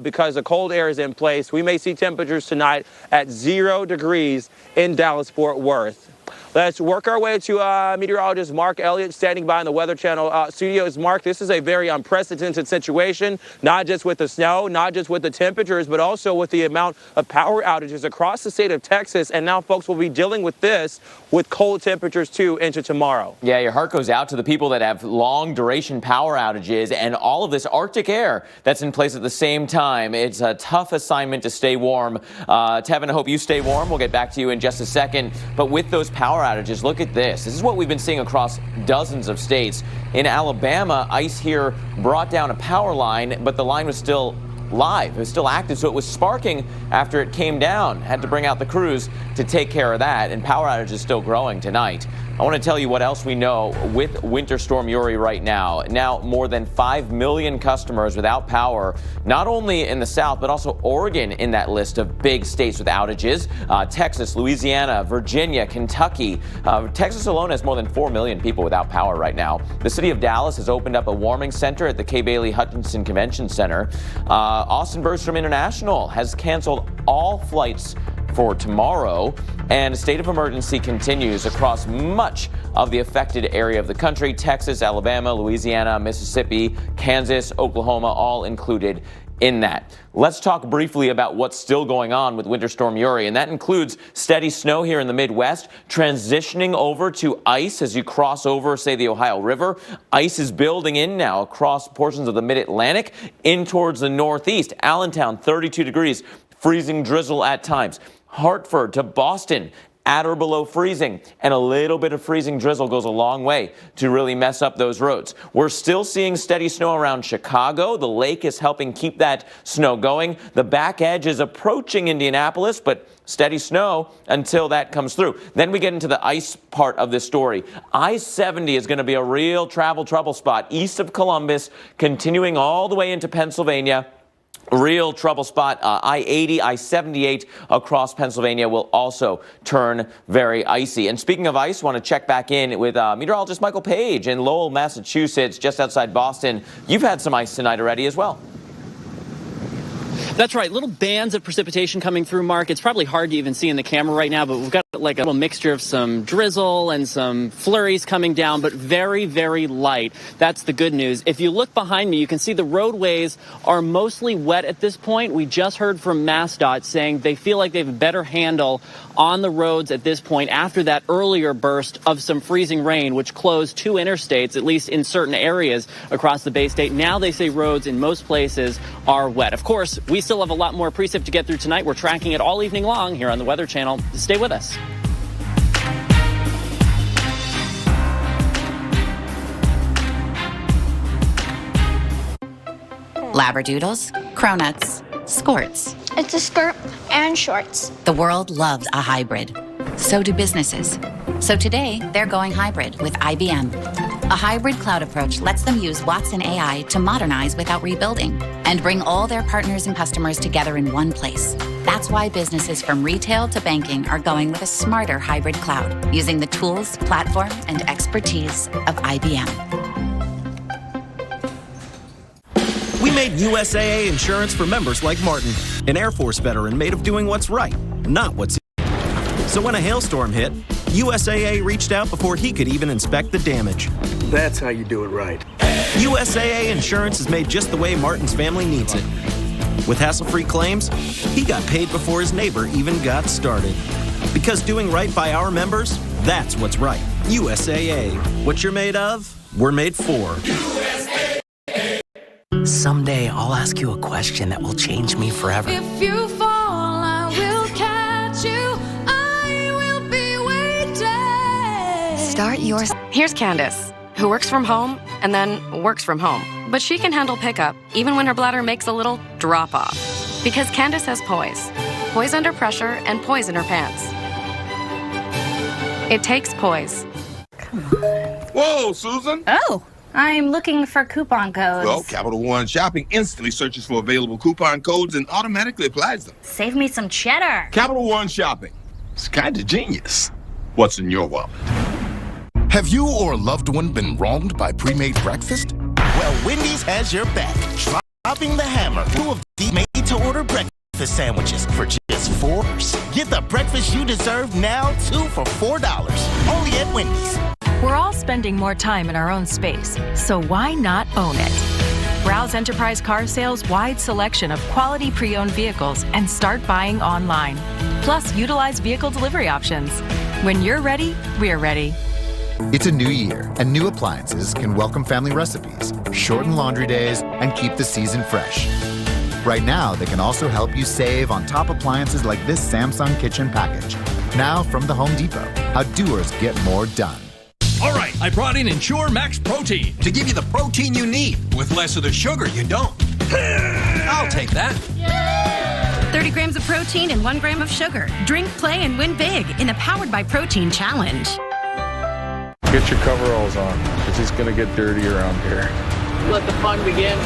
because the cold air is in place. We may see temperatures tonight at 0 degrees in Dallas-Fort Worth. Let's work our way to meteorologist Mark Elliott standing by in the Weather Channel studios. Mark, this is a very unprecedented situation, not just with the snow, not just with the temperatures, but also with the amount of power outages across the state of Texas. And now folks will be dealing with this with cold temperatures too into tomorrow. Yeah, your heart goes out to the people that have long duration power outages and all of this Arctic air that's in place at the same time. It's a tough assignment to stay warm. Tevin, I hope you stay warm. We'll get back to you in just a second. But with those power outages, look at this. This is what we've been seeing across dozens of states. In Alabama, ice here brought down a power line, but the line was still live. It was still active, so it was sparking after it came down. Had to bring out the crews to take care of that, and power outage is still growing tonight. I want to tell you what else we know with Winter Storm Uri right now. Now more than 5 million customers without power, not only in the south, but also Oregon in that list of big states with outages. Texas, Louisiana, Virginia, Kentucky. Texas alone has more than 4 million people without power right now. The city of Dallas has opened up a warming center at the Kay Bailey Hutchinson Convention Center. Austin Bergstrom International has canceled all flights for tomorrow, and a state of emergency continues across much of the affected area of the country. Texas, Alabama, Louisiana, Mississippi, Kansas, Oklahoma, all included in that. Let's talk briefly about what's still going on with Winter Storm Uri, and that includes steady snow here in the Midwest, transitioning over to ice as you cross over, say, the Ohio River. Ice is building in now across portions of the Mid-Atlantic in towards the Northeast. Allentown, 32 degrees, freezing drizzle at times. Hartford to Boston, at or below freezing, and a little bit of freezing drizzle goes a long way to really mess up those roads. We're still seeing steady snow around Chicago. The lake is helping keep that snow going. The back edge is approaching Indianapolis, but steady snow until that comes through. Then we get into the ice part of this story. I-70 is going to be a real travel trouble spot east of Columbus, continuing all the way into Pennsylvania. Real trouble spot. I-80, I-78 across Pennsylvania will also turn very icy. And speaking of ice, want to check back in with meteorologist Michael Page in Lowell, Massachusetts, just outside Boston. You've had some ice tonight already as well. That's right. Little bands of precipitation coming through, Mark. It's probably hard to even see in the camera right now, but we've got like a little mixture of some drizzle and some flurries coming down, but very, very light. That's the good news. If you look behind me, you can see the roadways are mostly wet at this point. We just heard from MassDOT saying they feel like they have a better handle on the roads at this point after that earlier burst of some freezing rain, which closed 2 interstates, at least in certain areas across the Bay State. Now they say roads in most places are wet. Of course, we still have a lot more precip to get through tonight. We're tracking it all evening long here on the Weather Channel. Stay with us. Labradoodles, cronuts, skorts. It's a skirt and shorts. The world loves a hybrid. So do businesses. So today, they're going hybrid with IBM. A hybrid cloud approach lets them use Watson AI to modernize without rebuilding and bring all their partners and customers together in one place. That's why businesses from retail to banking are going with a smarter hybrid cloud using the tools, platform, and expertise of IBM. We made USAA insurance for members like Martin, an Air Force veteran made of doing what's right, not what's easy. So when a hailstorm hit, USAA reached out before he could even inspect the damage. That's how you do it right. USAA insurance is made just the way Martin's family needs it. With hassle-free claims, he got paid before his neighbor even got started. Because doing right by our members, that's what's right. USAA. What you're made of, we're made for. Someday I'll ask you a question that will change me forever. If you fall, I will catch you. I will be waiting. Start yours. Here's Candace, who works from home and then works from home. But she can handle pickup even when her bladder makes a little drop off. Because Candace has poise. Poise under pressure and poise in her pants. It takes poise. Come on. Whoa, Susan. Oh. I'm looking for coupon codes. Well, Capital One Shopping instantly searches for available coupon codes and automatically applies them. Save me some cheddar. Capital One Shopping. It's kind of genius. What's in your wallet? Have you or a loved one been wronged by pre-made breakfast? Well, Wendy's has your back. Dropping the hammer. Two of the made-to-order breakfast breakfast sandwiches for just $4. Get the breakfast you deserve now, 2 for $4. Only at Wendy's. We're all spending more time in our own space, so why not own it? Browse Enterprise Car Sales' wide selection of quality pre-owned vehicles and start buying online. Plus, utilize vehicle delivery options. When you're ready, we're ready. It's a new year, and new appliances can welcome family recipes, shorten laundry days, and keep the season fresh. Right now, they can also help you save on top appliances like this Samsung kitchen package. Now from the Home Depot, how doers get more done. All right, I brought in Ensure Max Protein to give you the protein you need with less of the sugar you don't. I'll take that. 30 grams of protein and 1 gram of sugar. Drink, play, and win big in the Powered by Protein Challenge. Get your coveralls on, because it's going to get dirty around here. Let the fun begin.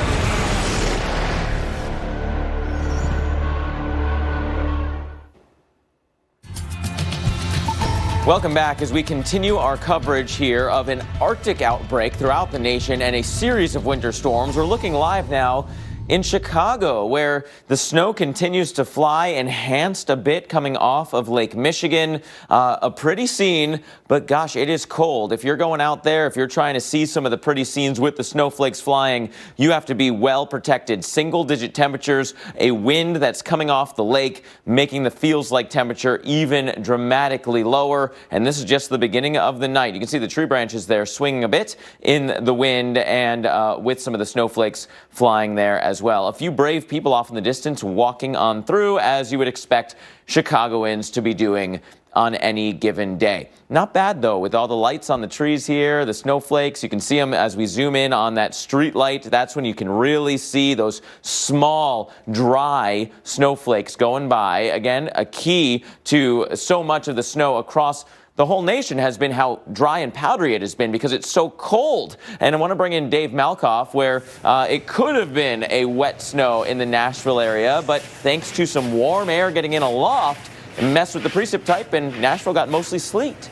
Welcome back as we continue our coverage here of an Arctic outbreak throughout the nation and a series of winter storms. We're looking live now in Chicago, where the snow continues to fly, enhanced a bit coming off of Lake Michigan. A pretty scene, but gosh, it is cold. If you're going out there, if you're trying to see some of the pretty scenes with the snowflakes flying, you have to be well protected. Single-digit temperatures, a wind that's coming off the lake, making the feels-like temperature even dramatically lower. And this is just the beginning of the night. You can see the tree branches there swinging a bit in the wind, and with some of the snowflakes flying there as well. A few brave people off in the distance walking on through, as you would expect Chicagoans to be doing on any given day. Not bad though, with all the lights on the trees here, the snowflakes. You can see them as we zoom in on that street light. That's when you can really see those small, dry snowflakes going by. Again, a key to so much of the snow across the whole nation has been how dry and powdery it has been because it's so cold. And I want to bring in Dave Malkoff, where it could have been a wet snow in the Nashville area, but thanks to some warm air getting in aloft, it messed with the precip type, and Nashville got mostly sleet.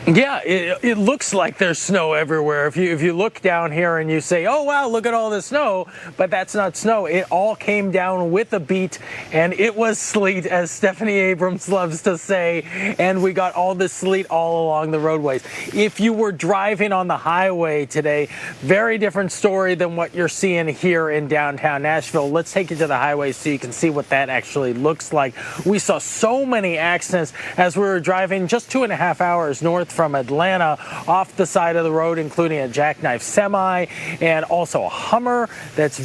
Yeah, it looks like there's snow everywhere. If you look down here and you say, oh, wow, look at all the snow, but that's not snow. It all came down with a beat, and it was sleet, as Stephanie Abrams loves to say, and we got all this sleet all along the roadways. If you were driving on the highway today, very different story than what you're seeing here in downtown Nashville. Let's take you to the highway so you can see what that actually looks like. We saw so many accidents as we were driving just 2.5 hours north from Atlanta off the side of the road, including a jackknife semi and also a Hummer that's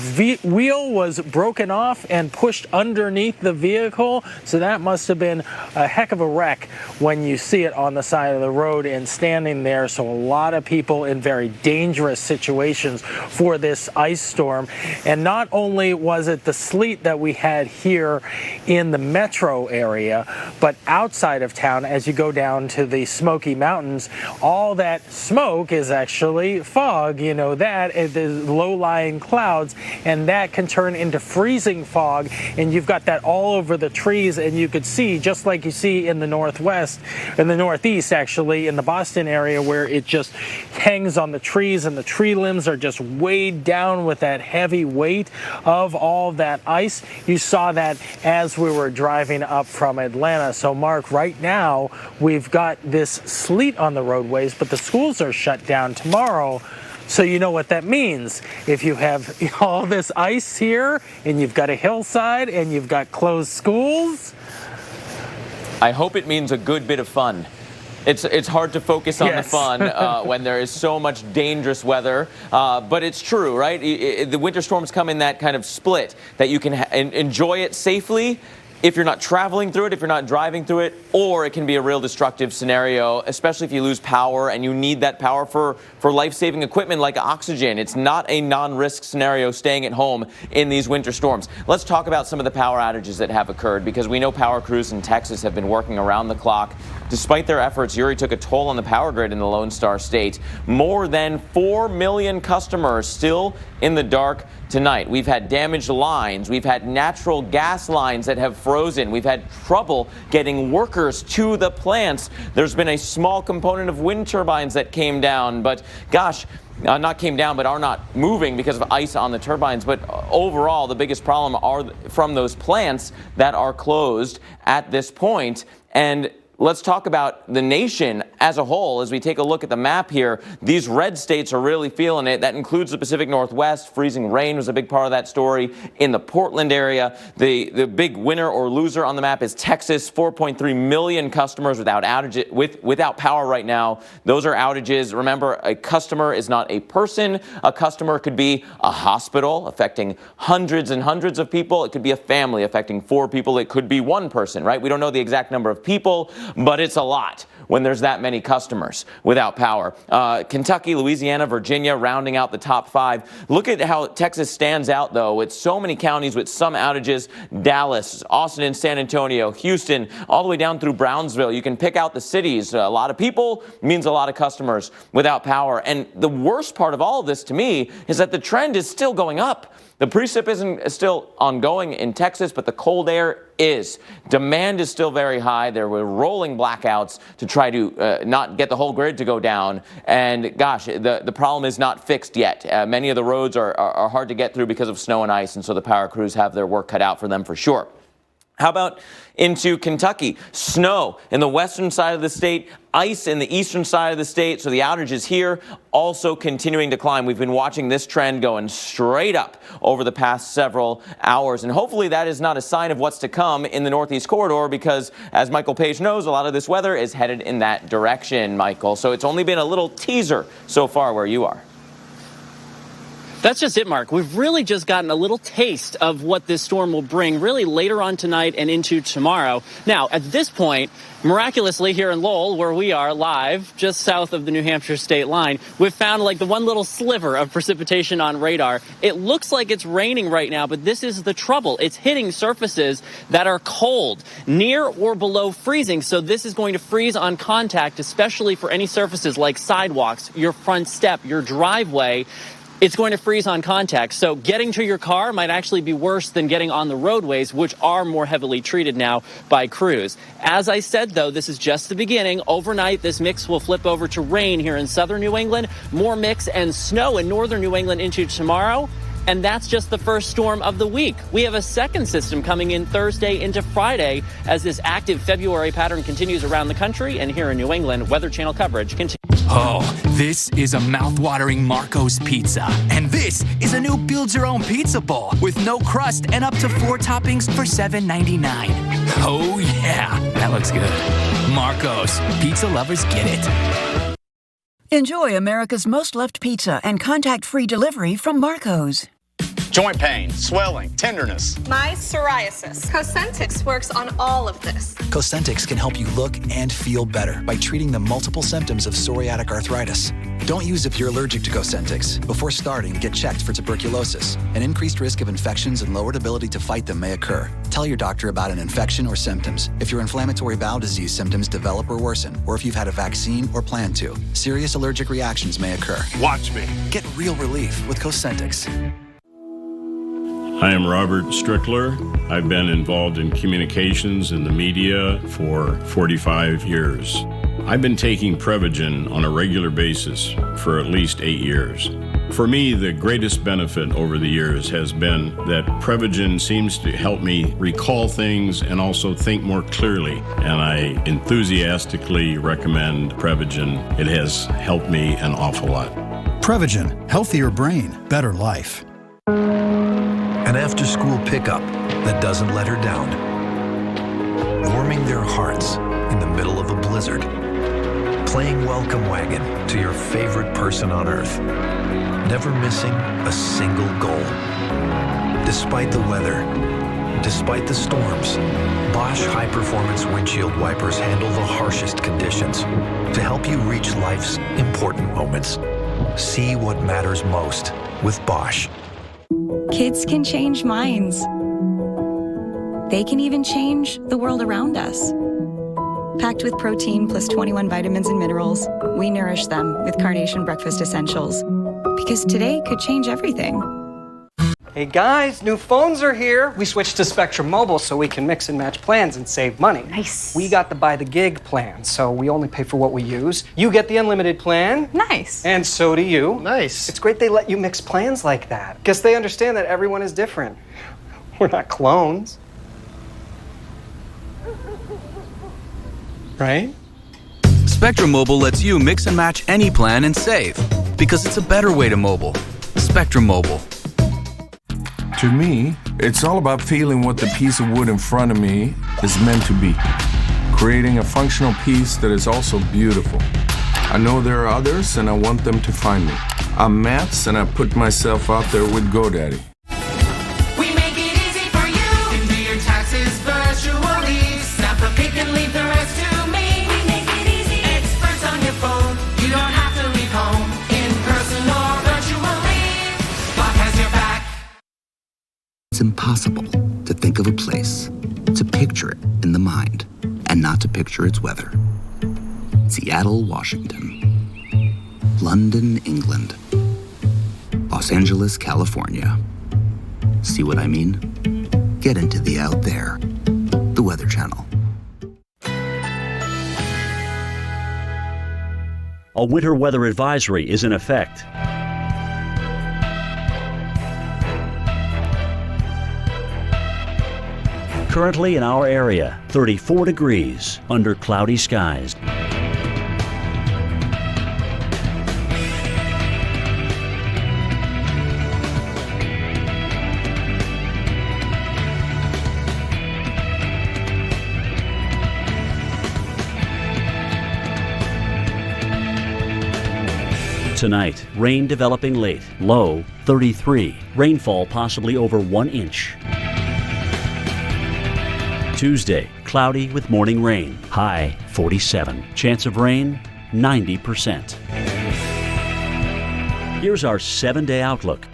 wheel was broken off and pushed underneath the vehicle. So that must have been a heck of a wreck when you see it on the side of the road and standing there. So a lot of people in very dangerous situations for this ice storm. And not only was it the sleet that we had here in the metro area, but outside of town, as you go down to the Smoky Mountains, all that smoke is actually fog. You know that it is low-lying clouds, and that can turn into freezing fog, and you've got that all over the trees, and you could see, just like you see in the northwest, in the northeast actually, in the Boston area, where it just hangs on the trees and the tree limbs are just weighed down with that heavy weight of all that ice. You saw that as we were driving up from Atlanta. So Mark, right now we've got this sleet on the roadways, but the schools are shut down tomorrow. So you know what that means. If you have all this ice here and you've got a hillside and you've got closed schools. I hope it means a good bit of fun. It's hard to focus on the fun when there is so much dangerous weather, but it's true, right? The winter storms come in that kind of split that you can enjoy it safely if you're not traveling through it, if you're not driving through it, or it can be a real destructive scenario, especially if you lose power and you need that power for life-saving equipment like oxygen. It's not a non-risk scenario staying at home in these winter storms. Let's talk about some of the power outages that have occurred, because we know power crews in Texas have been working around the clock despite their efforts, Uri took a toll on the power grid in the Lone Star State. More than 4 million customers still in the dark tonight. We've had damaged lines. We've had natural gas lines that have frozen. We've had trouble getting workers to the plants. There's been a small component of wind turbines that came down, but gosh, not came down, but are not moving because of ice on the turbines. But overall, the biggest problem are from those plants that are closed at this point. And let's talk about the nation as a whole. As we take a look at the map here, these red states are really feeling it. That includes the Pacific Northwest. Freezing rain was a big part of that story in the Portland area. The big winner or loser on the map is Texas. 4.3 million customers without outages, without power right now. Those are outages. Remember, a customer is not a person. A customer could be a hospital affecting hundreds and hundreds of people. It could be a family affecting 4 people. It could be 1 person, right? We don't know the exact number of people, but it's a lot when there's that many customers without power. Kentucky, Louisiana, Virginia rounding out the top 5. Look at how Texas stands out, though, with so many counties with some outages. Dallas, Austin and San Antonio, Houston, all the way down through Brownsville. You can pick out the cities. A lot of people means a lot of customers without power. And the worst part of all of this to me is that the trend is still going up. The precip isn't still ongoing in Texas, but the cold air is. Demand is still very high. There were rolling blackouts to try to not get the whole grid to go down. And gosh, the problem is not fixed yet. Many of the roads are hard to get through because of snow and ice, and so the power crews have their work cut out for them for sure. How about into Kentucky? Snow in the western side of the state, ice in the eastern side of the state. So the outages here also continuing to climb. We've been watching this trend going straight up over the past several hours. And hopefully that is not a sign of what's to come in the Northeast Corridor, because as Michael Page knows, a lot of this weather is headed in that direction, Michael. So it's only been a little teaser so far where you are. That's just it, Mark. We've really just gotten a little taste of what this storm will bring really later on tonight and into tomorrow. Now, at this point, miraculously here in Lowell, where we are live, just south of the New Hampshire state line, we've found like the one little sliver of precipitation on radar. It looks like it's raining right now, but this is the trouble. It's hitting surfaces that are cold, near or below freezing. So this is going to freeze on contact, especially for any surfaces like sidewalks, your front step, your driveway. It's going to freeze on contact, so getting to your car might actually be worse than getting on the roadways, which are more heavily treated now by crews. As I said, though, this is just the beginning. Overnight, this mix will flip over to rain here in southern New England, more mix and snow in northern New England into tomorrow. And that's just the first storm of the week. We have a second system coming in Thursday into Friday as this active February pattern continues around the country. And here in New England, Weather Channel coverage continues. Oh, this is a mouth-watering Marco's Pizza. And this is a new build-your-own pizza bowl with no crust and up to 4 toppings for $7.99. Oh, yeah, that looks good. Marco's. Pizza lovers get it. Enjoy America's most loved pizza and contact-free delivery from Marco's. Joint pain, swelling, tenderness. My psoriasis. Cosentyx works on all of this. Cosentyx can help you look and feel better by treating the multiple symptoms of psoriatic arthritis. Don't use if you're allergic to Cosentyx. Before starting, get checked for tuberculosis. An increased risk of infections and lowered ability to fight them may occur. Tell your doctor about an infection or symptoms. If your inflammatory bowel disease symptoms develop or worsen, or if you've had a vaccine or plan to, serious allergic reactions may occur. Watch me. Get real relief with Cosentyx. I am Robert Strickler. I've been involved in communications in the media for 45 years. I've been taking Prevagen on a regular basis for at least 8 years. For me, the greatest benefit over the years has been that Prevagen seems to help me recall things and also think more clearly. And I enthusiastically recommend Prevagen. It has helped me an awful lot. Prevagen, healthier brain, better life. An after-school pickup that doesn't let her down. Warming their hearts in the middle of a blizzard. Playing welcome wagon to your favorite person on earth. Never missing a single goal. Despite the weather, despite the storms, Bosch high-performance windshield wipers handle the harshest conditions to help you reach life's important moments. See what matters most with Bosch. Kids can change minds. They can even change the world around us. Packed with protein plus 21 vitamins and minerals, we nourish them with Carnation Breakfast Essentials. Because today could change everything. Hey guys, new phones are here. We switched to Spectrum Mobile so we can mix and match plans and save money. Nice. We got the by the gig plan, so we only pay for what we use. You get the unlimited plan. Nice. And so do you. Nice. It's great they let you mix plans like that. Guess they understand that everyone is different. We're not clones. Right? Spectrum Mobile lets you mix and match any plan and save. Because it's a better way to mobile. Spectrum Mobile. To me, it's all about feeling what the piece of wood in front of me is meant to be. Creating a functional piece that is also beautiful. I know there are others and I want them to find me. I'm Mats and I put myself out there with GoDaddy. We make it easy for you. You can do your taxes virtually. Snap a pic and leave the rest to me. We make it easy. Experts on your phone. You don't have to leave home. In person or virtually. Bob has your back. It's impossible to think of a place, to picture it in the mind, and not to picture its weather. Seattle, Washington. London, England. Los Angeles, California. See what I mean? Get into the out there. The Weather Channel. A winter weather advisory is in effect. Currently in our area, 34 degrees under cloudy skies. Tonight, rain developing late, low 33, rainfall possibly over 1 inch. Tuesday, cloudy with morning rain, high 47. Chance of rain, 90%. Here's our 7-day outlook.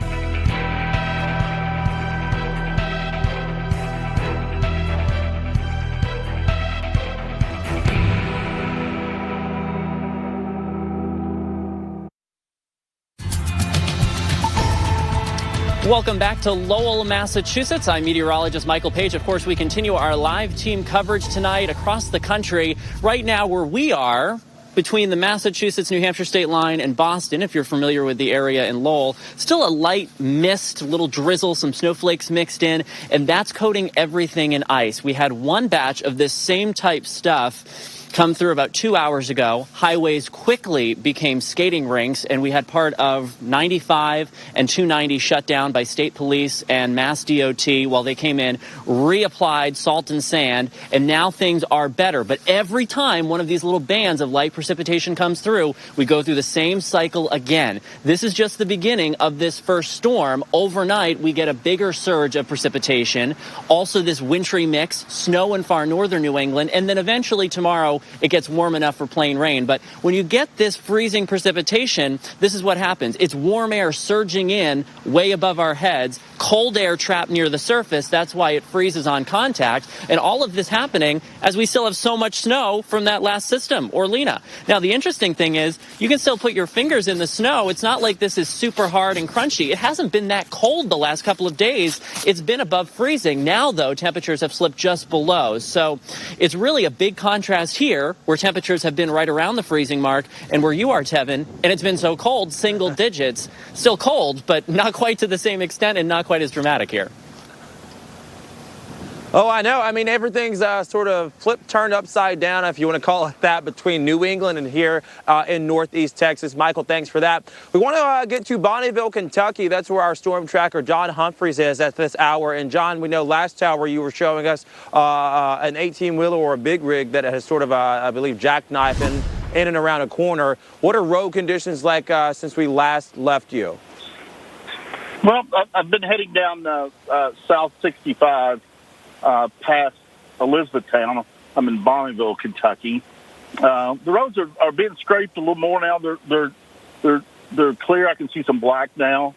Welcome back to Lowell, Massachusetts. I'm meteorologist Michael Page. Of course, we continue our live team coverage tonight across the country. Right now, where we are, between the Massachusetts-New Hampshire state line and Boston, if you're familiar with the area in Lowell, still a light mist, a little drizzle, some snowflakes mixed in, and that's coating everything in ice. We had one batch of this same type stuff come through about 2 hours ago. Highways quickly became skating rinks, and we had part of 95 and 290 shut down by state police and Mass DOT while they came in, reapplied salt and sand, and now things are better. But every time one of these little bands of light precipitation comes through, we go through the same cycle again. This is just the beginning of this first storm. Overnight, we get a bigger surge of precipitation. Also this wintry mix, snow in far northern New England, and then eventually tomorrow, it gets warm enough for plain rain. But when you get this freezing precipitation, this is what happens. It's warm air surging in way above our heads, cold air trapped near the surface. That's why it freezes on contact. And all of this happening as we still have so much snow from that last system, Orlena. Now, the interesting thing is you can still put your fingers in the snow. It's not like this is super hard and crunchy. It hasn't been that cold the last couple of days. It's been above freezing. Now, though, temperatures have slipped just below. So it's really a big contrast here, where temperatures have been right around the freezing mark, and where you are, Tevin, and it's been so cold, single digits. Still cold, but not quite to the same extent and not quite as dramatic here. Oh, I know. I mean, everything's sort of turned upside down, if you want to call it that, between New England and here in Northeast Texas. Michael, thanks for that. We want to get to Bonneville, Kentucky. That's where our storm tracker, John Humphreys, is at this hour. And, John, we know last hour you were showing us an 18-wheeler or a big rig that has sort of, I believe, jackknifing in and around a corner. What are road conditions like since we last left you? Well, I've been heading down South 65. Past Elizabethtown. I'm in Bonneville, Kentucky. The roads are being scraped a little more now. They're clear. I can see some black now,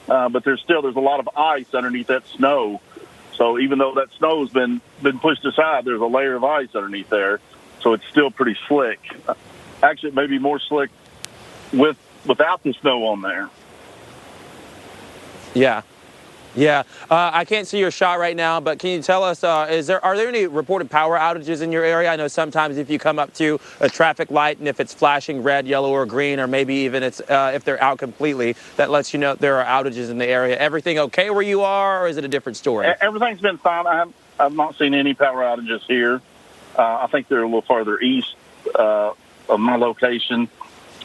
but there's a lot of ice underneath that snow. So even though that snow has been pushed aside, there's a layer of ice underneath there. so it's still pretty slick. Actually, it may be more slick without the snow on there. Yeah. Yeah, I can't see your shot right now, but can you tell us, are there any reported power outages in your area? I know sometimes if you come up to a traffic light and if it's flashing red, yellow, or green, or maybe even if they're out completely, that lets you know there are outages in the area. Everything okay where you are, or is it a different story? Everything's been fine. I've not seen any power outages here. I think they're a little farther east of my location.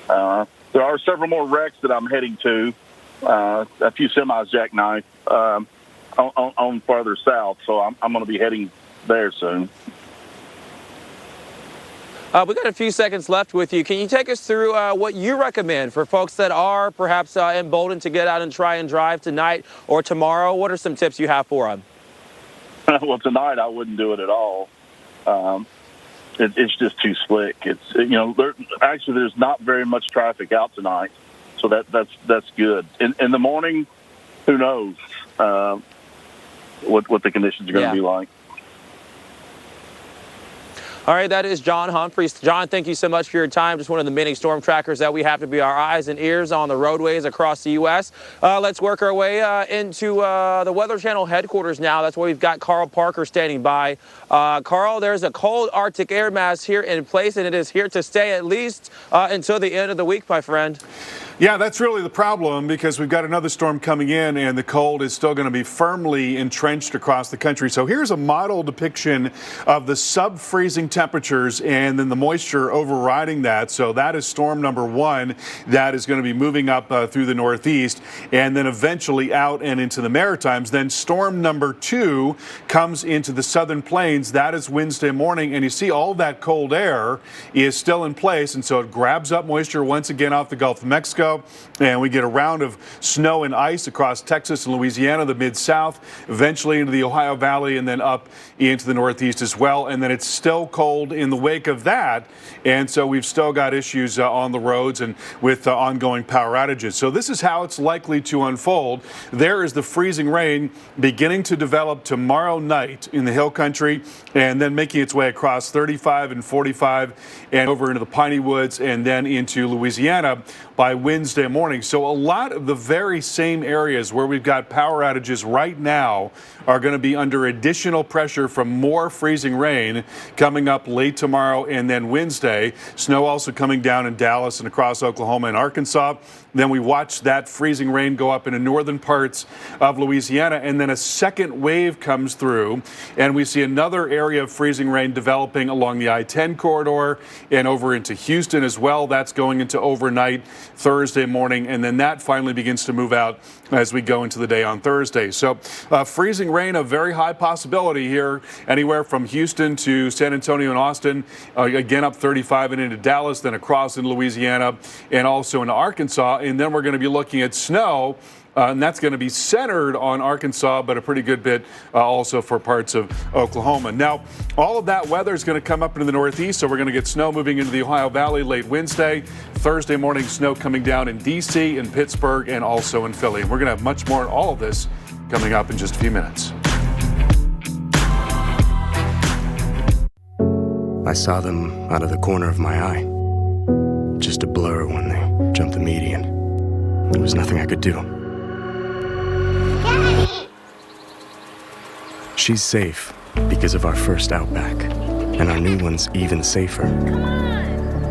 There are several more wrecks that I'm heading to. A few semis jackknife on farther south, so I'm going to be heading there soon. We got a few seconds left with you. Can you take us through what you recommend for folks that are perhaps emboldened to get out and try and drive tonight or tomorrow? What are some tips you have for them? Well, tonight I wouldn't do it at all. It's just too slick. There's not very much traffic out tonight. So that's good. In the morning, who knows what the conditions are going to be like. All right, that is John Humphreys. John, thank you so much for your time. Just one of the many storm trackers that we have to be our eyes and ears on the roadways across the U.S. Let's work our way into the Weather Channel headquarters now. That's where we've got Carl Parker standing by. Carl, there's a cold Arctic air mass here in place, and it is here to stay at least until the end of the week, my friend. Yeah, that's really the problem, because we've got another storm coming in and the cold is still going to be firmly entrenched across the country. So here's a model depiction of the sub-freezing temperatures and then the moisture overriding that. So that is storm number 1 that is going to be moving up through the Northeast and then eventually out and into the Maritimes. Then storm number 2 comes into the southern plains. That is Wednesday morning, and you see all that cold air is still in place, and so it grabs up moisture once again off the Gulf of Mexico. And we get a round of snow and ice across Texas and Louisiana, the Mid-South, eventually into the Ohio Valley, and then up into the Northeast as well. And then it's still cold in the wake of that. And so we've still got issues on the roads and with ongoing power outages. So this is how it's likely to unfold. There is the freezing rain beginning to develop tomorrow night in the Hill Country, and then making its way across 35 and 45 and over into the Piney Woods and then into Louisiana by Wednesday morning. So a lot of the very same areas where we've got power outages right now are going to be under additional pressure from more freezing rain coming up late tomorrow and then Wednesday. Snow also coming down in Dallas and across Oklahoma and Arkansas. Then we watch that freezing rain go up into northern parts of Louisiana, and then a second wave comes through, and we see another area of freezing rain developing along the I-10 corridor and over into Houston as well. That's going into overnight Thursday morning, and then that finally begins to move out as we go into the day on Thursday. So freezing rain, a very high possibility here, anywhere from Houston to San Antonio and Austin, again up 35 and into Dallas, then across in Louisiana and also into Arkansas. And then we're going to be looking at snow, and that's going to be centered on Arkansas, but a pretty good bit also for parts of Oklahoma. Now, all of that weather is going to come up into the Northeast, so we're going to get snow moving into the Ohio Valley late Wednesday. Thursday morning, snow coming down in D.C., in Pittsburgh, and also in Philly. And we're going to have much more on all of this coming up in just a few minutes. I saw them out of the corner of my eye. Just a blur when they jumped the median. There was nothing I could do. She's safe because of our first Outback, and our new one's even safer.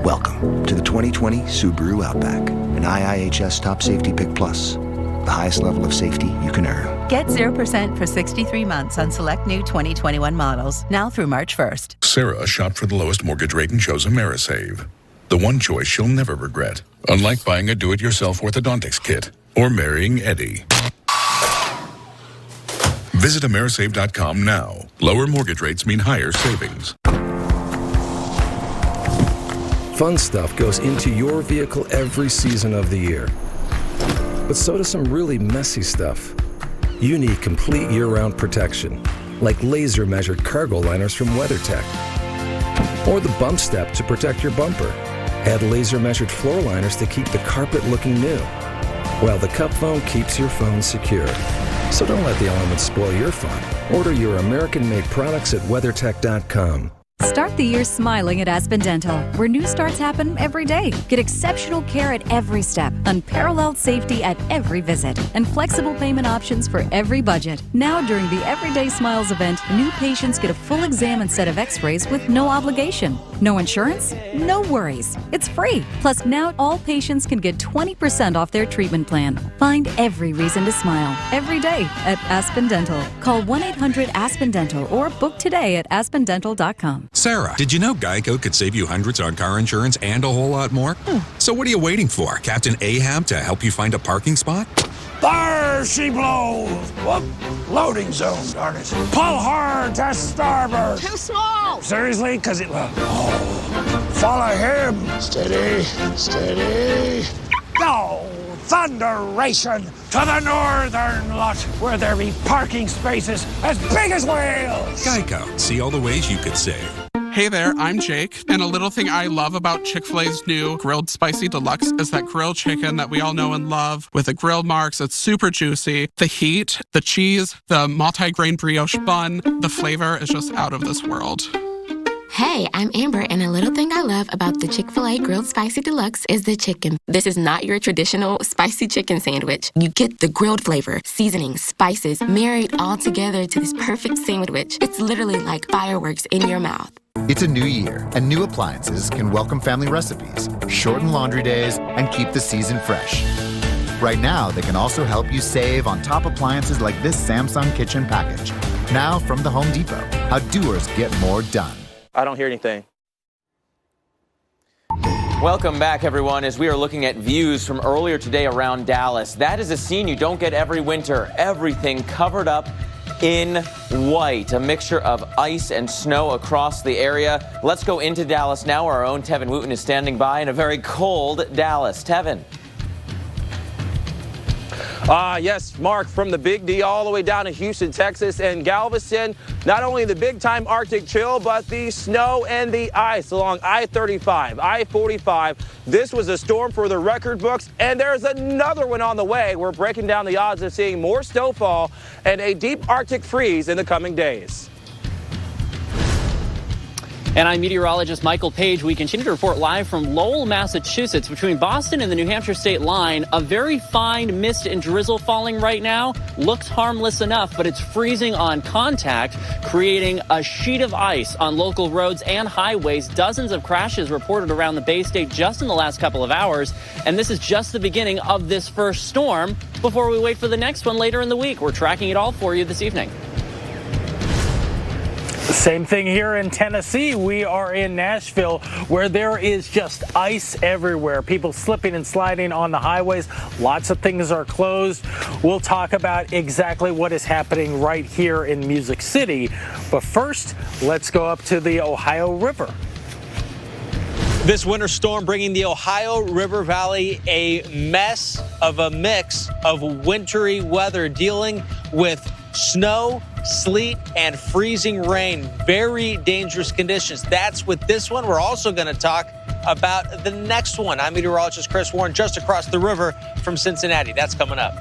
Welcome to the 2020 Subaru Outback, an IIHS Top Safety Pick Plus, the highest level of safety you can earn. Get 0% for 63 months on select new 2021 models, now through March 1st. Sarah shopped for the lowest mortgage rate and chose AmeriSave, the one choice she'll never regret, unlike buying a do-it-yourself orthodontics kit or marrying Eddie. Visit AmeriSave.com now. Lower mortgage rates mean higher savings. Fun stuff goes into your vehicle every season of the year. But so does some really messy stuff. You need complete year-round protection, like laser-measured cargo liners from WeatherTech. Or the bump step to protect your bumper. Add laser-measured floor liners to keep the carpet looking new, while the cup phone keeps your phone secure. So don't let the elements spoil your fun. Order your American-made products at WeatherTech.com. Start the year smiling at Aspen Dental, where new starts happen every day. Get exceptional care at every step, unparalleled safety at every visit, and flexible payment options for every budget. Now, during the Everyday Smiles event, new patients get a full exam and set of x-rays with no obligation. No insurance? No worries. It's free. Plus, now all patients can get 20% off their treatment plan. Find every reason to smile every day at Aspen Dental. Call 1-800-ASPEN-DENTAL or book today at aspendental.com. Sarah, did you know Geico could save you hundreds on car insurance and a whole lot more? So what are you waiting for? Captain Ahab to help you find a parking spot? There she blows! Whoop. Loading zone, darn it. Pull hard to starboard! Too small! Seriously? Because it... follow him! Steady, steady. Go! Thunderation to the northern lot, where there be parking spaces as big as whales! Geico. See all the ways you could save. Hey there, I'm Jake, and a little thing I love about Chick-fil-A's new Grilled Spicy Deluxe is that grilled chicken that we all know and love with the grilled marks. It's super juicy. The heat, the cheese, the multi-grain brioche bun, the flavor is just out of this world. Hey, I'm Amber, and a little thing I love about the Chick-fil-A Grilled Spicy Deluxe is the chicken. This is not your traditional spicy chicken sandwich. You get the grilled flavor, seasoning, spices, married all together to this perfect sandwich. It's literally like fireworks in your mouth. It's a new year, and new appliances can welcome family recipes, shorten laundry days, and keep the season fresh. Right now, they can also help you save on top appliances like this Samsung kitchen package. Now from the Home Depot, how doers get more done. I don't hear anything. Welcome back, everyone, as we are looking at views from earlier today around Dallas. That is a scene you don't get every winter. Everything covered up in white, a mixture of ice and snow across the area. Let's go into Dallas now. Our own Tevin Wooten is standing by in a very cold Dallas. Tevin. Yes, Mark, from the Big D all the way down to Houston, Texas, and Galveston. Not only the big-time Arctic chill, but the snow and the ice along I-35, I-45. This was a storm for the record books, and there's another one on the way. We're breaking down the odds of seeing more snowfall and a deep Arctic freeze in the coming days. And I'm meteorologist Michael Page. We continue to report live from Lowell, Massachusetts, between Boston and the New Hampshire state line. A very fine mist and drizzle falling right now. Looks harmless enough, but it's freezing on contact, creating a sheet of ice on local roads and highways. Dozens of crashes reported around the Bay State just in the last couple of hours. And this is just the beginning of this first storm before we wait for the next one later in the week. We're tracking it all for you this evening. Same thing here in Tennessee. We are in Nashville, where there is just ice everywhere. People slipping and sliding on the highways. Lots of things are closed. We'll talk about exactly what is happening right here in Music City. But first, let's go up to the Ohio River. This winter storm bringing the Ohio River Valley a mess of a mix of wintry weather, dealing with snow, sleet, and freezing rain. Very dangerous conditions. That's with this one. We're also going to talk about the next one. I'm meteorologist Chris Warren, just across the river from Cincinnati. That's coming up.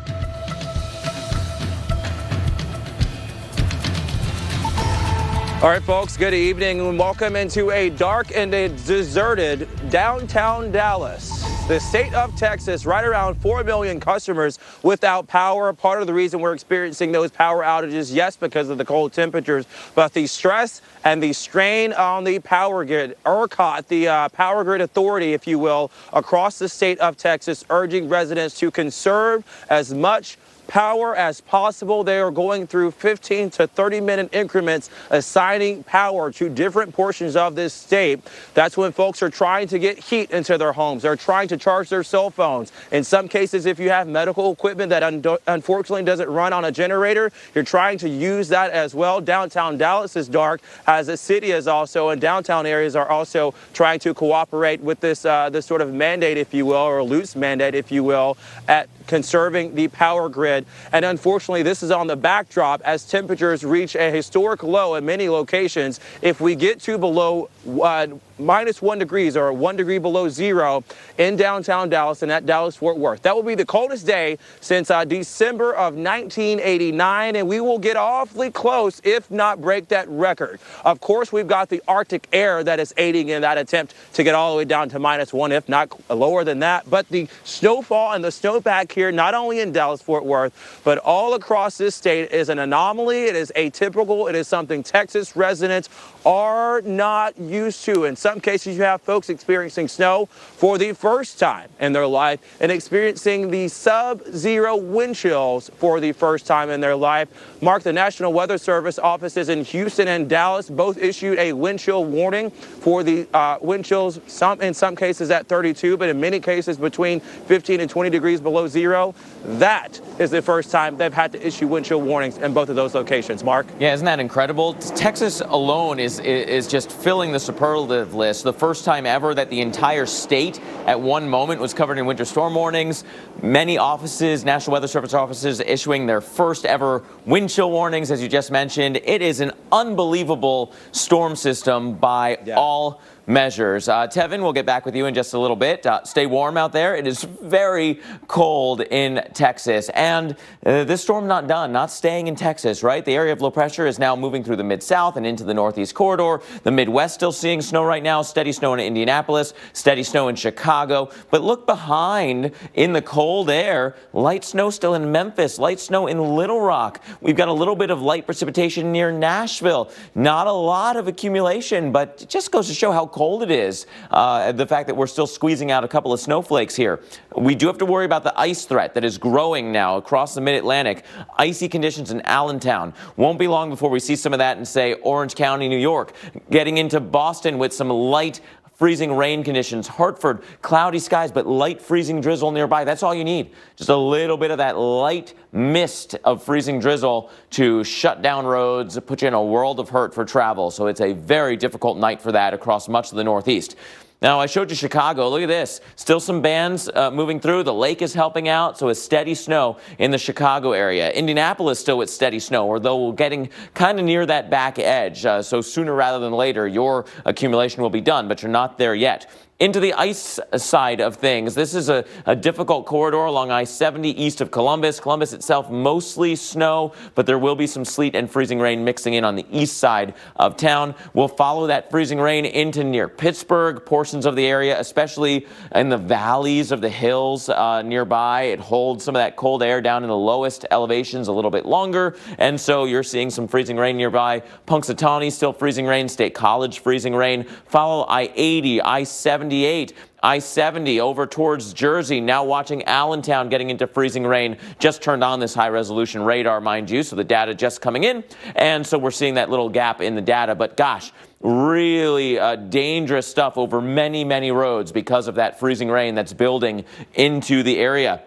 All right, folks, good evening and welcome into a dark and a deserted downtown Dallas. The state of Texas, right around 4 million customers without power. Part of the reason we're experiencing those power outages, yes, because of the cold temperatures, but the stress and the strain on the power grid. ERCOT, the Power Grid Authority, if you will, across the state of Texas, urging residents to conserve as much power as possible. They are going through 15 to 30-minute increments, assigning power to different portions of this state. That's when folks are trying to get heat into their homes. They're trying to charge their cell phones. In some cases, if you have medical equipment that unfortunately doesn't run on a generator, you're trying to use that as well. Downtown Dallas is dark, as the city is also, and downtown areas are also trying to cooperate with this this sort of mandate, if you will, or loose mandate, if you will, at conserving the power grid. grid. And unfortunately, this is on the backdrop as temperatures reach a historic low in many locations. If we get to below -1 degrees or 1 degree below zero in downtown Dallas and at Dallas-Fort Worth, that will be the coldest day since December of 1989, and we will get awfully close, if not break that record. Of course, we've got the Arctic air that is aiding in that attempt to get all the way down to -1, if not lower than that. But the snowfall and the snowpack here, not only in Dallas-Fort Worth, but all across this state, is an anomaly. It is atypical. It is something Texas residents are not used to. In some cases, you have folks experiencing snow for the first time in their life and experiencing the sub-zero wind chills for the first time in their life. Mark, the National Weather Service offices in Houston and Dallas both issued a wind chill warning for the wind chills, in some cases at 32, but in many cases between 15 and 20 degrees below zero. That is the first time they've had to issue wind chill warnings in both of those locations. Mark? Yeah, isn't that incredible? Texas alone is just filling the superlative list. The first time ever that the entire state at one moment was covered in winter storm warnings. Many offices, National Weather Service offices, issuing their first ever wind chill warnings, as you just mentioned. It is an unbelievable storm system by all measures. Tevin, we'll get back with you in just a little bit. Stay warm out there. It is very cold in Texas. And this storm not done, not staying in Texas, right? The area of low pressure is now moving through the Mid-South and into the Northeast corridor. The Midwest still seeing snow right now. Steady snow in Indianapolis, steady snow in Chicago. But look behind in the cold air. Light snow still in Memphis, light snow in Little Rock. We've got a little bit of light precipitation near Nashville. Not a lot of accumulation, but it just goes to show how cold it is. The fact that we're still squeezing out a couple of snowflakes here. We do have to worry about the ice threat that is growing now across the Mid-Atlantic. Icy conditions in Allentown. Won't be long before we see some of that in, say, Orange County, New York. Getting into Boston with some light freezing rain conditions. Hartford, cloudy skies, but light freezing drizzle nearby. That's all you need. Just a little bit of that light mist of freezing drizzle to shut down roads, put you in a world of hurt for travel. So it's a very difficult night for that across much of the Northeast. Now, I showed you Chicago. Look at this. Still some bands moving through. The lake is helping out, so it's steady snow in the Chicago area. Indianapolis still with steady snow, although we're getting kind of near that back edge. So sooner rather than later, your accumulation will be done, but you're not there yet. Into the ice side of things, this is a difficult corridor along I-70 east of Columbus. Columbus itself, mostly snow, but there will be some sleet and freezing rain mixing in on the east side of town. We'll follow that freezing rain into near Pittsburgh, portions of the area, especially in the valleys of the hills nearby. It holds some of that cold air down in the lowest elevations a little bit longer, and so you're seeing some freezing rain nearby. Punxsutawney, still freezing rain. State College, freezing rain. Follow I-80, I-78, I-70 over towards Jersey. Now watching Allentown getting into freezing rain. Just turned on this high-resolution radar, mind you, so the data just coming in. And so we're seeing that little gap in the data. But gosh, really dangerous stuff over many, many roads because of that freezing rain that's building into the area.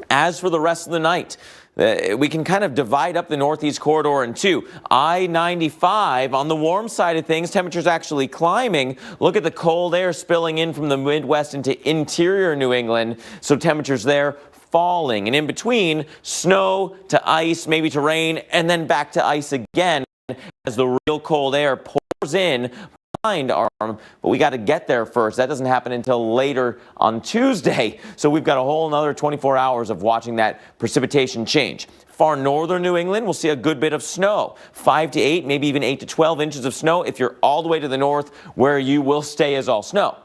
As for the rest of the night, we can kind of divide up the Northeast corridor in two. I-95 on the warm side of things, temperatures actually climbing. Look at the cold air spilling in from the Midwest into interior New England. So temperatures there falling. And in between, snow to ice, maybe to rain, and then back to ice again as the real cold air pours in behind our arm, but we got to get there first. That doesn't happen until later on Tuesday. So we've got a whole another 24 hours of watching that precipitation change. Far northern New England, we'll see a good bit of snow. 5 to 8, maybe even 8 to 12 inches of snow if you're all the way to the north, where you will stay as all snow.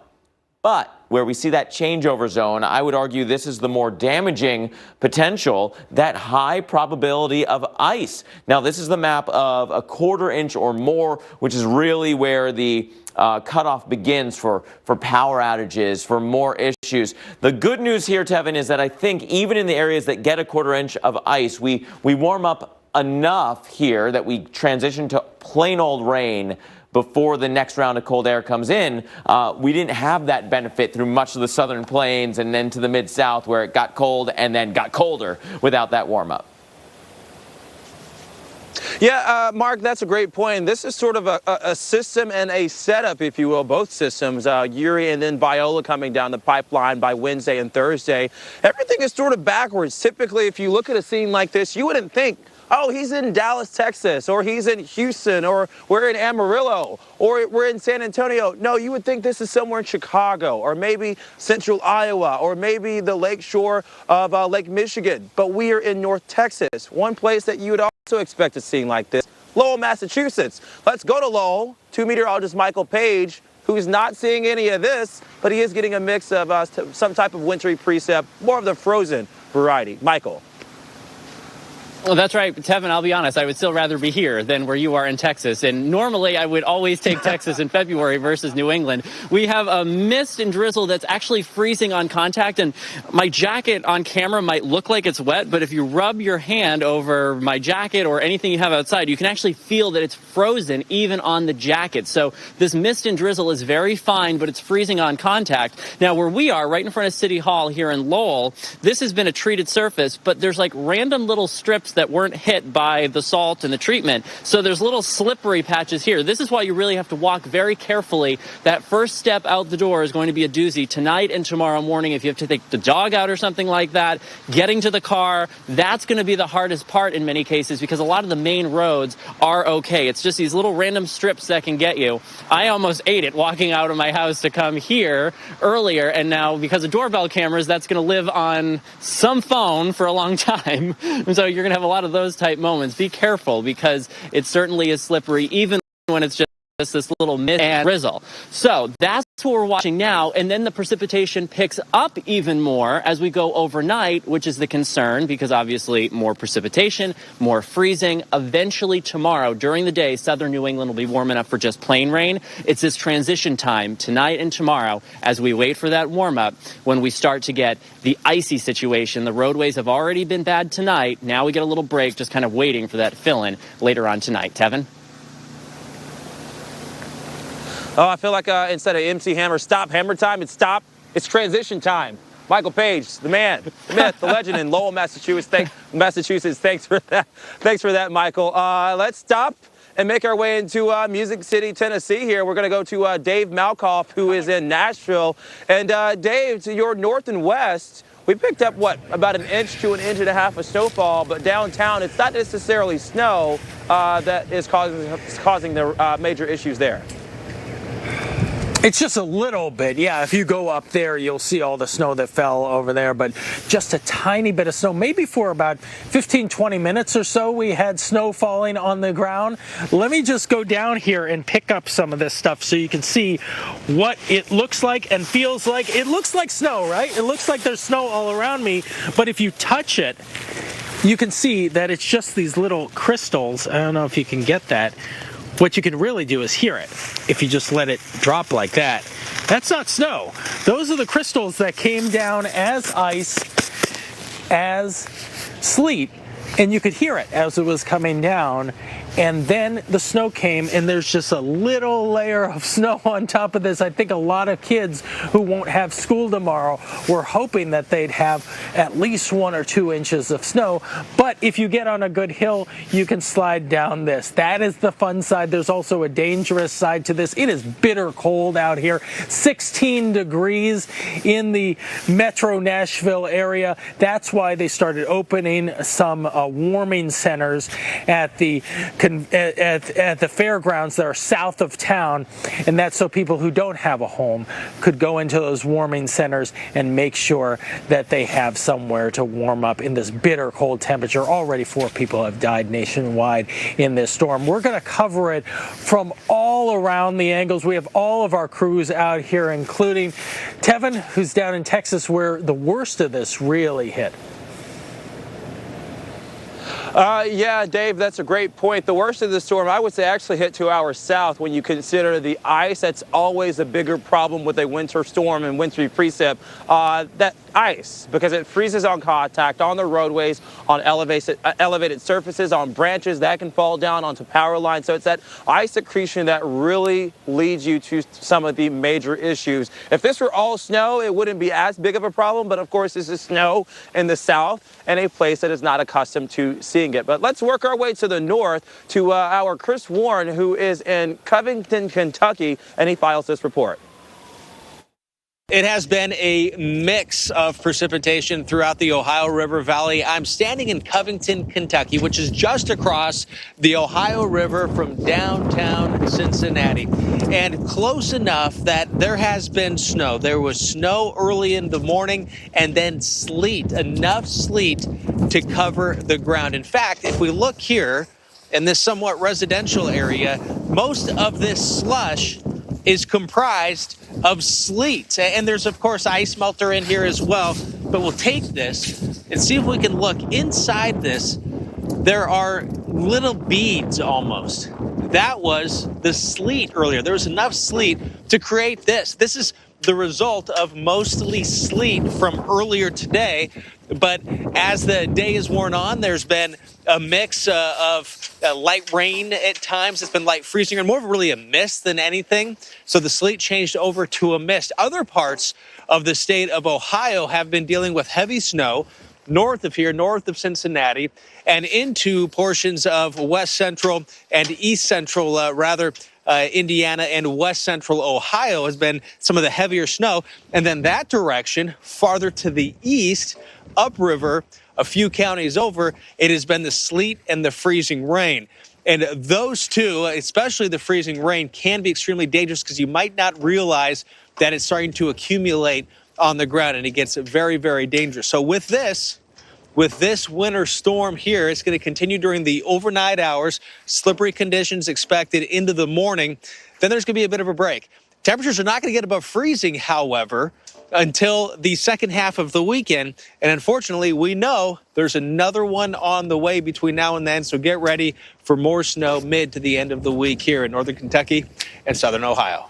But where we see that changeover zone, I would argue this is the more damaging potential, that high probability of ice. Now, this is the map of a 1/4 inch or more, which is really where the cutoff begins for power outages, for more issues. The good news here, Tevin, is that I think even in the areas that get a 1/4 inch of ice, we warm up enough here that we transition to plain old rain before the next round of cold air comes in. We didn't have that benefit through much of the southern plains and then to the Mid-South where it got cold and then got colder without that warm up. Yeah, Mark, that's a great point. This is sort of a system and a setup, if you will, both systems, Uri and then Viola coming down the pipeline by Wednesday and Thursday. Everything is sort of backwards. Typically, if you look at a scene like this, you wouldn't think, oh, he's in Dallas, Texas, or he's in Houston, or we're in Amarillo, or we're in San Antonio. No, you would think this is somewhere in Chicago, or maybe central Iowa, or maybe the lake shore of Lake Michigan. But we are in North Texas, one place that you would also expect a scene like this, Lowell, Massachusetts. Let's go to Lowell, to meteorologist Michael Page, who's not seeing any of this, but he is getting a mix of some type of wintry precip, more of the frozen variety. Michael. Well, that's right, Tevin, I'll be honest, I would still rather be here than where you are in Texas. And normally I would always take Texas in February versus New England. We have a mist and drizzle that's actually freezing on contact, and my jacket on camera might look like it's wet, but if you rub your hand over my jacket or anything you have outside, you can actually feel that it's frozen even on the jacket. So this mist and drizzle is very fine, but it's freezing on contact. Now, where we are, right in front of City Hall here in Lowell, this has been a treated surface, but there's like random little strips that weren't hit by the salt and the treatment. So there's little slippery patches here. This is why you really have to walk very carefully. That first step out the door is going to be a doozy tonight and tomorrow morning. If you have to take the dog out or something like that, getting to the car, that's going to be the hardest part in many cases because a lot of the main roads are okay. It's just these little random strips that can get you. I almost ate it walking out of my house to come here earlier, and now because of doorbell cameras, that's going to live on some phone for a long time. And so you're going to have a lot of those type moments. Be careful because it certainly is slippery even when it's just this little mist and drizzle. So that's what we're watching now, and then the precipitation picks up even more as we go overnight, which is the concern because obviously more precipitation, more freezing. Eventually tomorrow during the day, southern New England will be warm enough for just plain rain. It's this transition time tonight and tomorrow as we wait for that warm up when we start to get the icy situation. The roadways have already been bad tonight. Now we get a little break, just kind of waiting for that fill-in later on tonight. Tevin? Oh, I feel like instead of MC Hammer, stop Hammer time, it's stop. It's transition time. Michael Page, the man, the myth, the legend in Lowell, Massachusetts. Thanks for that. Thanks for that, Michael. Let's stop and make our way into Music City, Tennessee here. We're going to go to Dave Malkoff, who is in Nashville. And Dave, to your north and west, we picked up, what, about 1 inch to 1.5 inches of snowfall, but downtown it's not necessarily snow that is causing the major issues there. It's just a little bit, yeah. If you go up there, you'll see all the snow that fell over there, but just a tiny bit of snow. Maybe for about 15, 20 minutes or so, we had snow falling on the ground. Let me just go down here and pick up some of this stuff so you can see what it looks like and feels like. It looks like snow, right? It looks like there's snow all around me, but if you touch it, you can see that it's just these little crystals. I don't know if you can get that. What you can really do is hear it if you just let it drop like that. That's not snow. Those are the crystals that came down as ice, as sleet, and you could hear it as it was coming down. And then the snow came, and there's just a little layer of snow on top of this. I think a lot of kids who won't have school tomorrow were hoping that they'd have at least 1 or 2 inches of snow. But if you get on a good hill, you can slide down this. That is the fun side. There's also a dangerous side to this. It is bitter cold out here. 16 degrees in the metro Nashville area. That's why they started opening some warming centers at the fairgrounds that are south of town, and that's so people who don't have a home could go into those warming centers and make sure that they have somewhere to warm up in this bitter cold temperature. Already 4 people have died nationwide in this storm. We're going to cover it from all around the angles. We have all of our crews out here, including Tevin, who's down in Texas where the worst of this really hit. Yeah, Dave, that's a great point. The worst of the storm, I would say, actually hit 2 hours south when you consider the ice. That's always a bigger problem with a winter storm and wintry precip. That ice, because it freezes on contact, on the roadways, on elevated surfaces, on branches that can fall down onto power lines. So it's that ice accretion that really leads you to some of the major issues. If this were all snow, it wouldn't be as big of a problem. But of course, this is snow in the south and a place that is not accustomed to seeing seeing it. But let's work our way to the north to our Chris Warren, who is in Covington, Kentucky, and he files this report. It has been a mix of precipitation throughout the Ohio River Valley. I'm standing in Covington, Kentucky, which is just across the Ohio River from downtown Cincinnati, and close enough that there has been snow. There was snow early in the morning and then sleet, enough sleet to cover the ground. In fact, if we look here in this somewhat residential area, most of this slush is comprised of sleet. And there's, of course, ice melter in here as well. But we'll take this and see if we can look inside this. There are little beads almost. That was the sleet earlier. There was enough sleet to create this. This is the result of mostly sleet from earlier today. But as the day has worn on, there's been a mix of light rain at times. It's been light freezing and more of really a mist than anything. So the sleet changed over to a mist. Other parts of the state of Ohio have been dealing with heavy snow north of here, north of Cincinnati, and into portions of west central and east central, Indiana and west central Ohio has been some of the heavier snow. And then that direction, farther to the east, upriver, a few counties over, it has been the sleet and the freezing rain. And those two, especially the freezing rain, can be extremely dangerous because you might not realize that it's starting to accumulate on the ground, and it gets very, very dangerous. So with this winter storm here, it's going to continue during the overnight hours, slippery conditions expected into the morning. Then there's going to be a bit of a break. Temperatures are not going to get above freezing, however, until the second half of the weekend. And unfortunately, we know there's another one on the way between now and then. So get ready for more snow mid to the end of the week here in northern Kentucky and southern Ohio.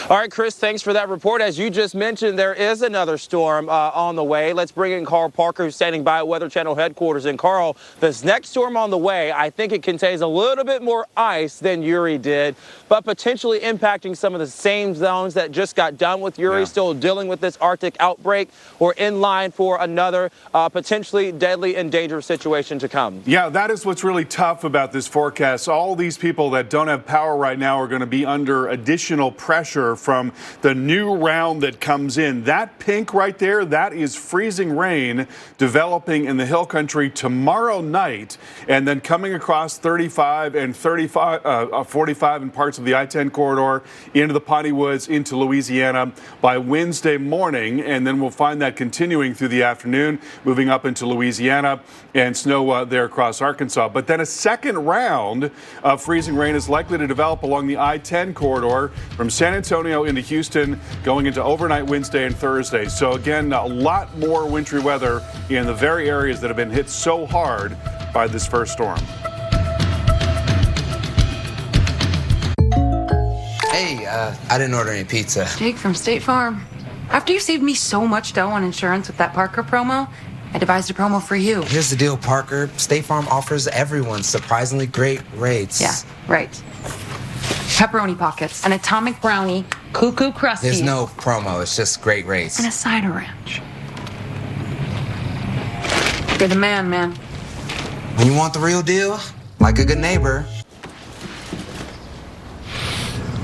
All right, Chris, thanks for that report. As you just mentioned, there is another storm on the way. Let's bring in Carl Parker, who's standing by at Weather Channel headquarters. And Carl, this next storm on the way, I think it contains a little bit more ice than Uri did, but potentially impacting some of the same zones that just got done with Uri, still dealing with this Arctic outbreak, or in line for another potentially deadly and dangerous situation to come. Yeah, that is what's really tough about this forecast. All these people that don't have power right now are going to be under additional pressure from the new round that comes in. That pink right there, that is freezing rain developing in the hill country tomorrow night, and then coming across 35 and 45 in parts of the I-10 corridor into the Piney Woods into Louisiana by Wednesday morning, and then we'll find that continuing through the afternoon, moving up into Louisiana, and snow there across Arkansas. But then a second round of freezing rain is likely to develop along the I-10 corridor from San Antonio into Houston, going into overnight Wednesday and Thursday. So again, a lot more wintry weather in the very areas that have been hit so hard by this first storm. Hey, I didn't order any pizza. Jake from State Farm. After you saved me so much dough on insurance with that Parker promo, I devised a promo for you. Here's the deal, Parker. State Farm offers everyone surprisingly great rates. Yeah, right. Pepperoni pockets, an atomic brownie, cuckoo crusty. There's no promo, it's just great rates. And a cider ranch. You're the man. When you want the real deal, like a good neighbor.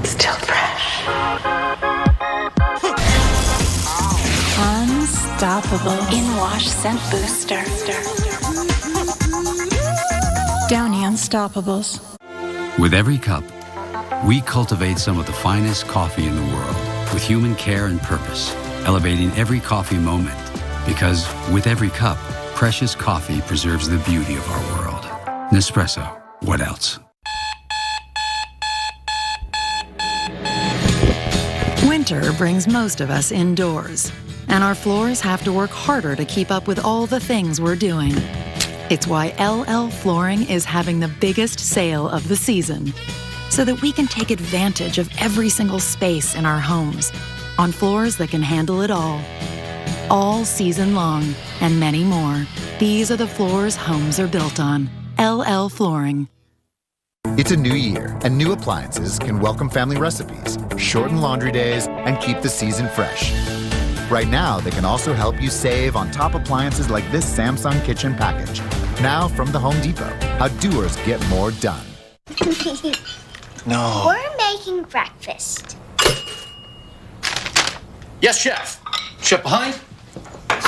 Still fresh. Unstoppable. In-wash scent booster. Downy Unstoppables. With every cup, we cultivate some of the finest coffee in the world with human care and purpose, elevating every coffee moment. Because with every cup, precious coffee preserves the beauty of our world. Nespresso, what else? Winter brings most of us indoors, and our floors have to work harder to keep up with all the things we're doing. It's why LL Flooring is having the biggest sale of the season, so that we can take advantage of every single space in our homes on floors that can handle it all season long, and many more. These are the floors homes are built on. LL Flooring. It's a new year, and new appliances can welcome family recipes, shorten laundry days, and keep the season fresh. Right now, they can also help you save on top appliances like this Samsung kitchen package. Now from the Home Depot, how doers get more done. No. We're making breakfast. Yes, chef. Chef behind?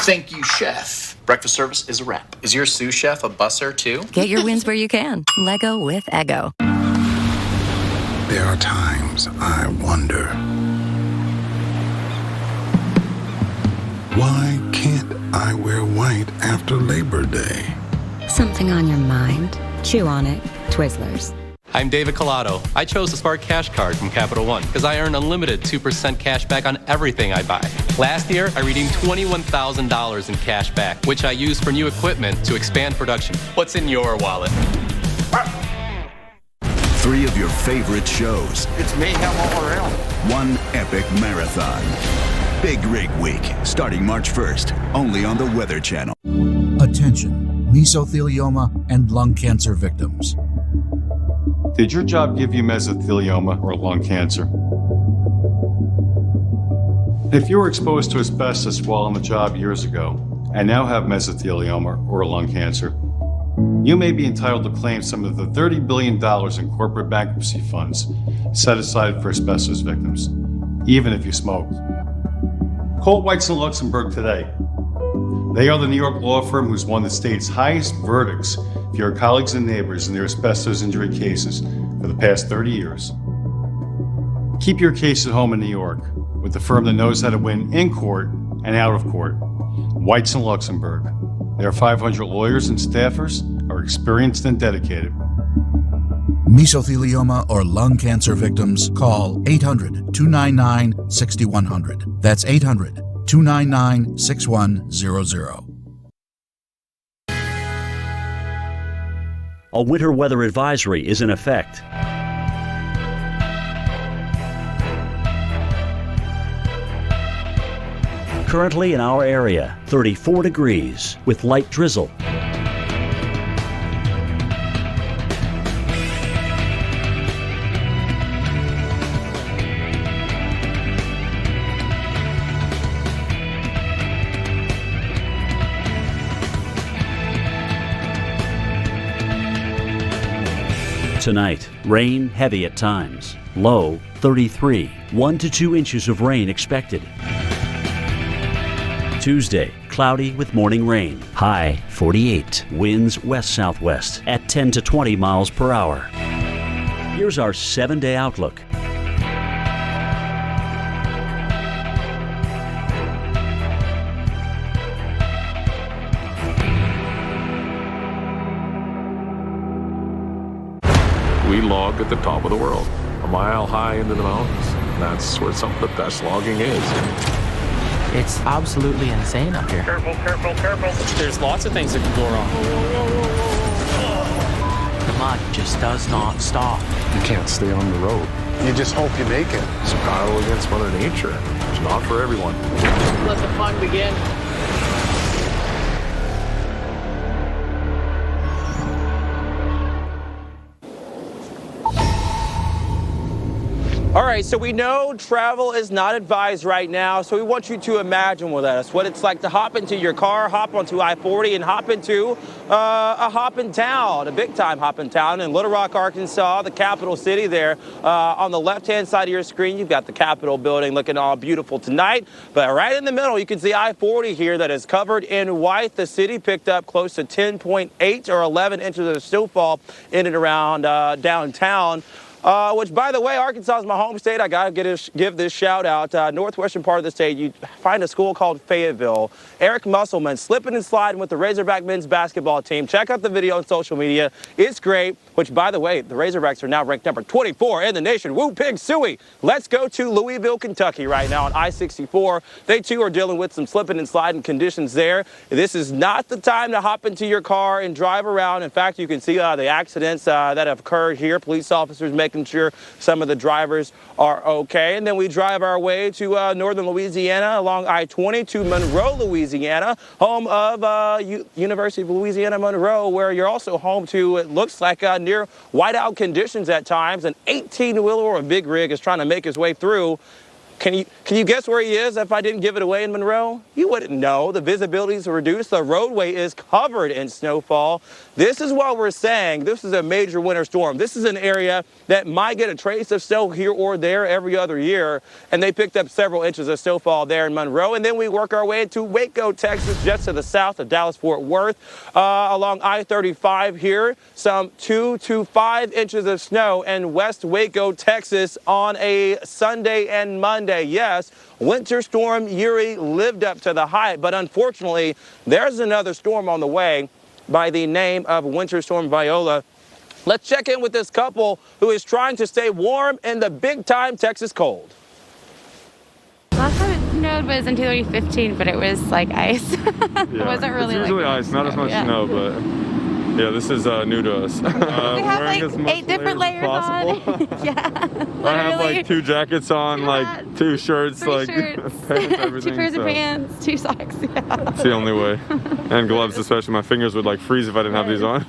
Thank you, chef. Breakfast service is a wrap. Is your sous chef a busser too? Get your wins where you can. Lego with Eggo. There are times I wonder, why can't I wear white after Labor Day? Something on your mind? Chew on it. Twizzlers. I'm David Collado. I chose the Smart Cash Card from Capital One because I earn unlimited 2% cash back on everything I buy. Last year, I redeemed $21,000 in cash back, which I used for new equipment to expand production. What's in your wallet? 3 of your favorite shows. It's mayhem all around. 1 epic marathon. Big Rig Week, starting March 1st, only on the Weather Channel. Attention, mesothelioma and lung cancer victims. Did your job give you mesothelioma or lung cancer? If you were exposed to asbestos while on the job years ago and now have mesothelioma or lung cancer, you may be entitled to claim some of the $30 billion in corporate bankruptcy funds set aside for asbestos victims, even if you smoked. Call Whites & Luxembourg today. They are the New York law firm who's won the state's highest verdicts for your colleagues and neighbors in their asbestos injury cases for the past 30 years. Keep your case at home in New York with the firm that knows how to win in court and out of court, Whites & Luxembourg. Their 500 lawyers and staffers are experienced and dedicated. Mesothelioma or lung cancer victims, call 800-299-6100. That's 800-299-6100. A winter weather advisory is in effect. Currently in our area, 34 degrees with light drizzle. Tonight, rain heavy at times. Low 33, 1 to 2 inches of rain expected. Tuesday, cloudy with morning rain. High 48. Winds west-southwest at 10 to 20 miles per hour. Here's our 7-day outlook. We log at the top of the world, a mile high into the mountains. That's where some of the best logging is. It's absolutely insane up here. Careful, careful, careful. There's lots of things that can go wrong. The mud just does not stop. You can't stay on the road. You just hope you make it. It's a battle against Mother Nature. It's not for everyone. Let the fun begin. All right, so we know travel is not advised right now, so we want you to imagine with us what it's like to hop into your car, hop onto I-40, and hop into a hoppin' town, a big-time hoppin' town in Little Rock, Arkansas, the capital city there. On the left-hand side of your screen, you've got the Capitol building looking all beautiful tonight, but right in the middle, you can see I-40 here that is covered in white. The city picked up close to 10.8 or 11 inches of snowfall in and around downtown. Which, by the way, Arkansas is my home state. I got to give this shout out. Northwestern part of the state, you find a school called Fayetteville. Eric Musselman slipping and sliding with the Razorback men's basketball team. Check out the video on social media. It's great. Which, by the way, the Razorbacks are now ranked number 24 in the nation. Woo pig suey. Let's go to Louisville, Kentucky right now on I-64. They, too, are dealing with some slipping and sliding conditions there. This is not the time to hop into your car and drive around. In fact, you can see the accidents that have occurred here. Police officers making sure some of the drivers are okay. And then we drive our way to northern Louisiana along I-20 to Monroe, Louisiana, home of University of Louisiana Monroe, where you're also home to, it looks like, near whiteout conditions at times. An 18-wheeler or a big rig is trying to make his way through. Can you guess where he is if I didn't give it away in Monroe? You wouldn't know. The visibility is reduced. The roadway is covered in snowfall. This is what we're saying. This is a major winter storm. This is an area that might get a trace of snow here or there every other year. And they picked up several inches of snowfall there in Monroe. And then we work our way into Waco, Texas, just to the south of Dallas-Fort Worth, along I-35 here. Some 2 to 5 inches of snow in West Waco, Texas on a Sunday and Monday. Yes, Winter Storm Uri lived up to the hype, but unfortunately, there's another storm on the way by the name of Winter Storm Viola. Let's check in with this couple who is trying to stay warm in the big-time Texas cold. Last time it snowed was in 2015, but it was like ice. It wasn't really it's usually like ice, not as much snow, but yeah, this is new to us. we have like 8 different layers on. Yeah. I have like 2 jackets on, like 2 shirts, 3 like shirts, everything. 2 pairs of pants, 2 socks. Yeah. It's the only way. And gloves, especially. My fingers would like freeze if I didn't have these on.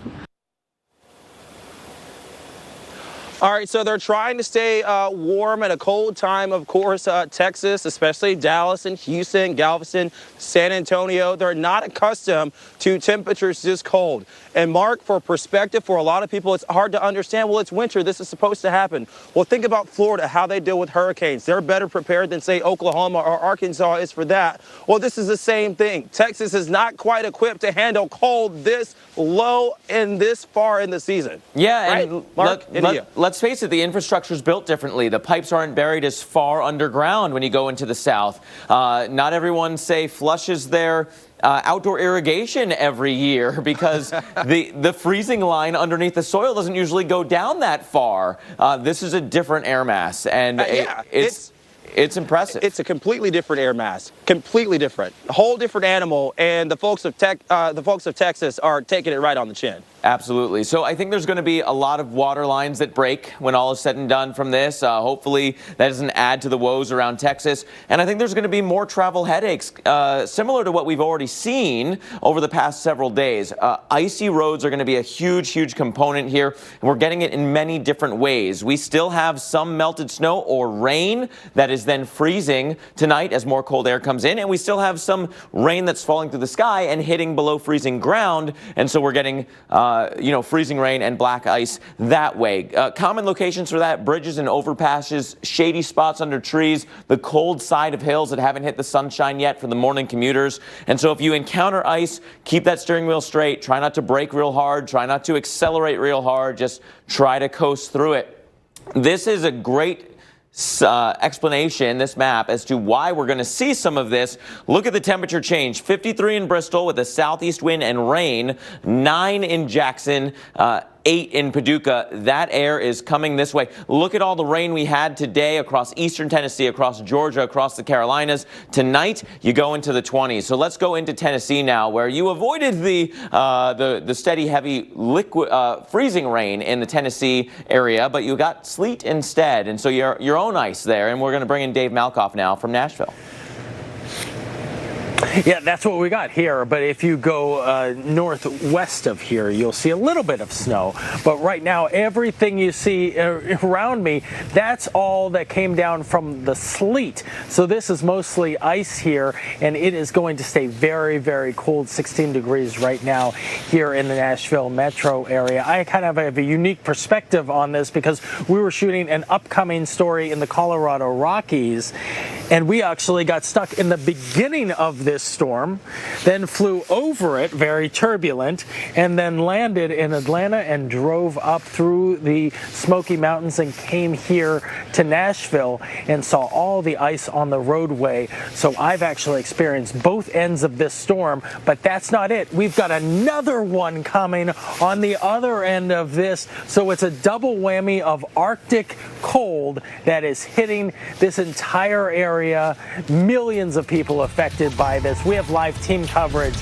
All right, so they're trying to stay warm at a cold time, of course, Texas, especially Dallas and Houston, Galveston, San Antonio. They're not accustomed to temperatures this cold. And Mark, for perspective, for a lot of people, it's hard to understand. Well, it's winter. This is supposed to happen. Well, think about Florida, how they deal with hurricanes. They're better prepared than, say, Oklahoma or Arkansas is for that. Well, this is the same thing. Texas is not quite equipped to handle cold this low and this far in the season. Yeah, right? and Mark, let's face it, the infrastructure is built differently. The pipes aren't buried as far underground when you go into the south. Not everyone, say, flushes their outdoor irrigation every year because the freezing line underneath the soil doesn't usually go down that far. This is a different air mass, and it's impressive. It's a completely different air mass, completely different, a whole different animal, and the folks of Texas are taking it right on the chin. Absolutely. So I think there's going to be a lot of water lines that break when all is said and done from this. Hopefully that doesn't add to the woes around Texas. And I think there's going to be more travel headaches, similar to what we've already seen over the past several days. Icy roads are going to be a huge, huge component here. And we're getting it in many different ways. We still have some melted snow or rain that is then freezing tonight as more cold air comes in. And we still have some rain that's falling through the sky and hitting below freezing ground. And so we're getting freezing rain and black ice that way. Common locations for that: bridges and overpasses, shady spots under trees, the cold side of hills that haven't hit the sunshine yet for the morning commuters. And so if you encounter ice, keep that steering wheel straight. Try not to brake real hard. Try not to accelerate real hard. Just try to coast through it. This is a great explanation, this map, as to why we're going to see some of this. Look at the temperature change. 53 in Bristol with a southeast wind and rain. 9 in Jackson. 8 in Paducah. That air is coming this way. Look at all the rain we had today across eastern Tennessee, across Georgia, across the Carolinas. Tonight, you go into the 20s. So let's go into Tennessee now, where you avoided the steady, heavy liquid freezing rain in the Tennessee area, but you got sleet instead. And so your own ice there. And we're going to bring in Dave Malkoff now from Nashville. Yeah, that's what we got here. But if you go northwest of here, you'll see a little bit of snow. But right now, everything you see around me, that's all that came down from the sleet. So this is mostly ice here, and it is going to stay very, very cold. 16 degrees right now here in the Nashville metro area. I kind of have a unique perspective on this because we were shooting an upcoming story in the Colorado Rockies, and we actually got stuck in the beginning of this storm, then flew over it, very turbulent, and then landed in Atlanta and drove up through the Smoky Mountains and came here to Nashville and saw all the ice on the roadway. So I've actually experienced both ends of this storm, but that's not it. We've got another one coming on the other end of this. So it's a double whammy of Arctic cold that is hitting this entire area. Millions of people affected by this. We have live team coverage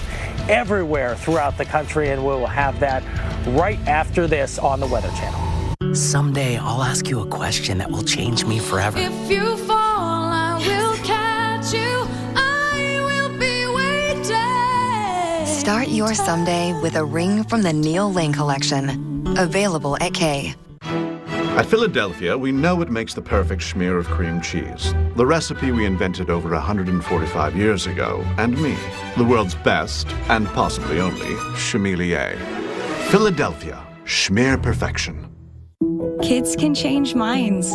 everywhere throughout the country, and we'll have that right after this on the Weather Channel. Someday I'll ask you a question that will change me forever. If you fall, I will catch you. I will be waiting. Start your someday with a ring from the Neil Lane Collection. Available at Kay. At Philadelphia, we know what makes the perfect schmear of cream cheese. The recipe we invented over 145 years ago, and me, the world's best, and possibly only, schmelier. Philadelphia, schmear perfection. Kids can change minds.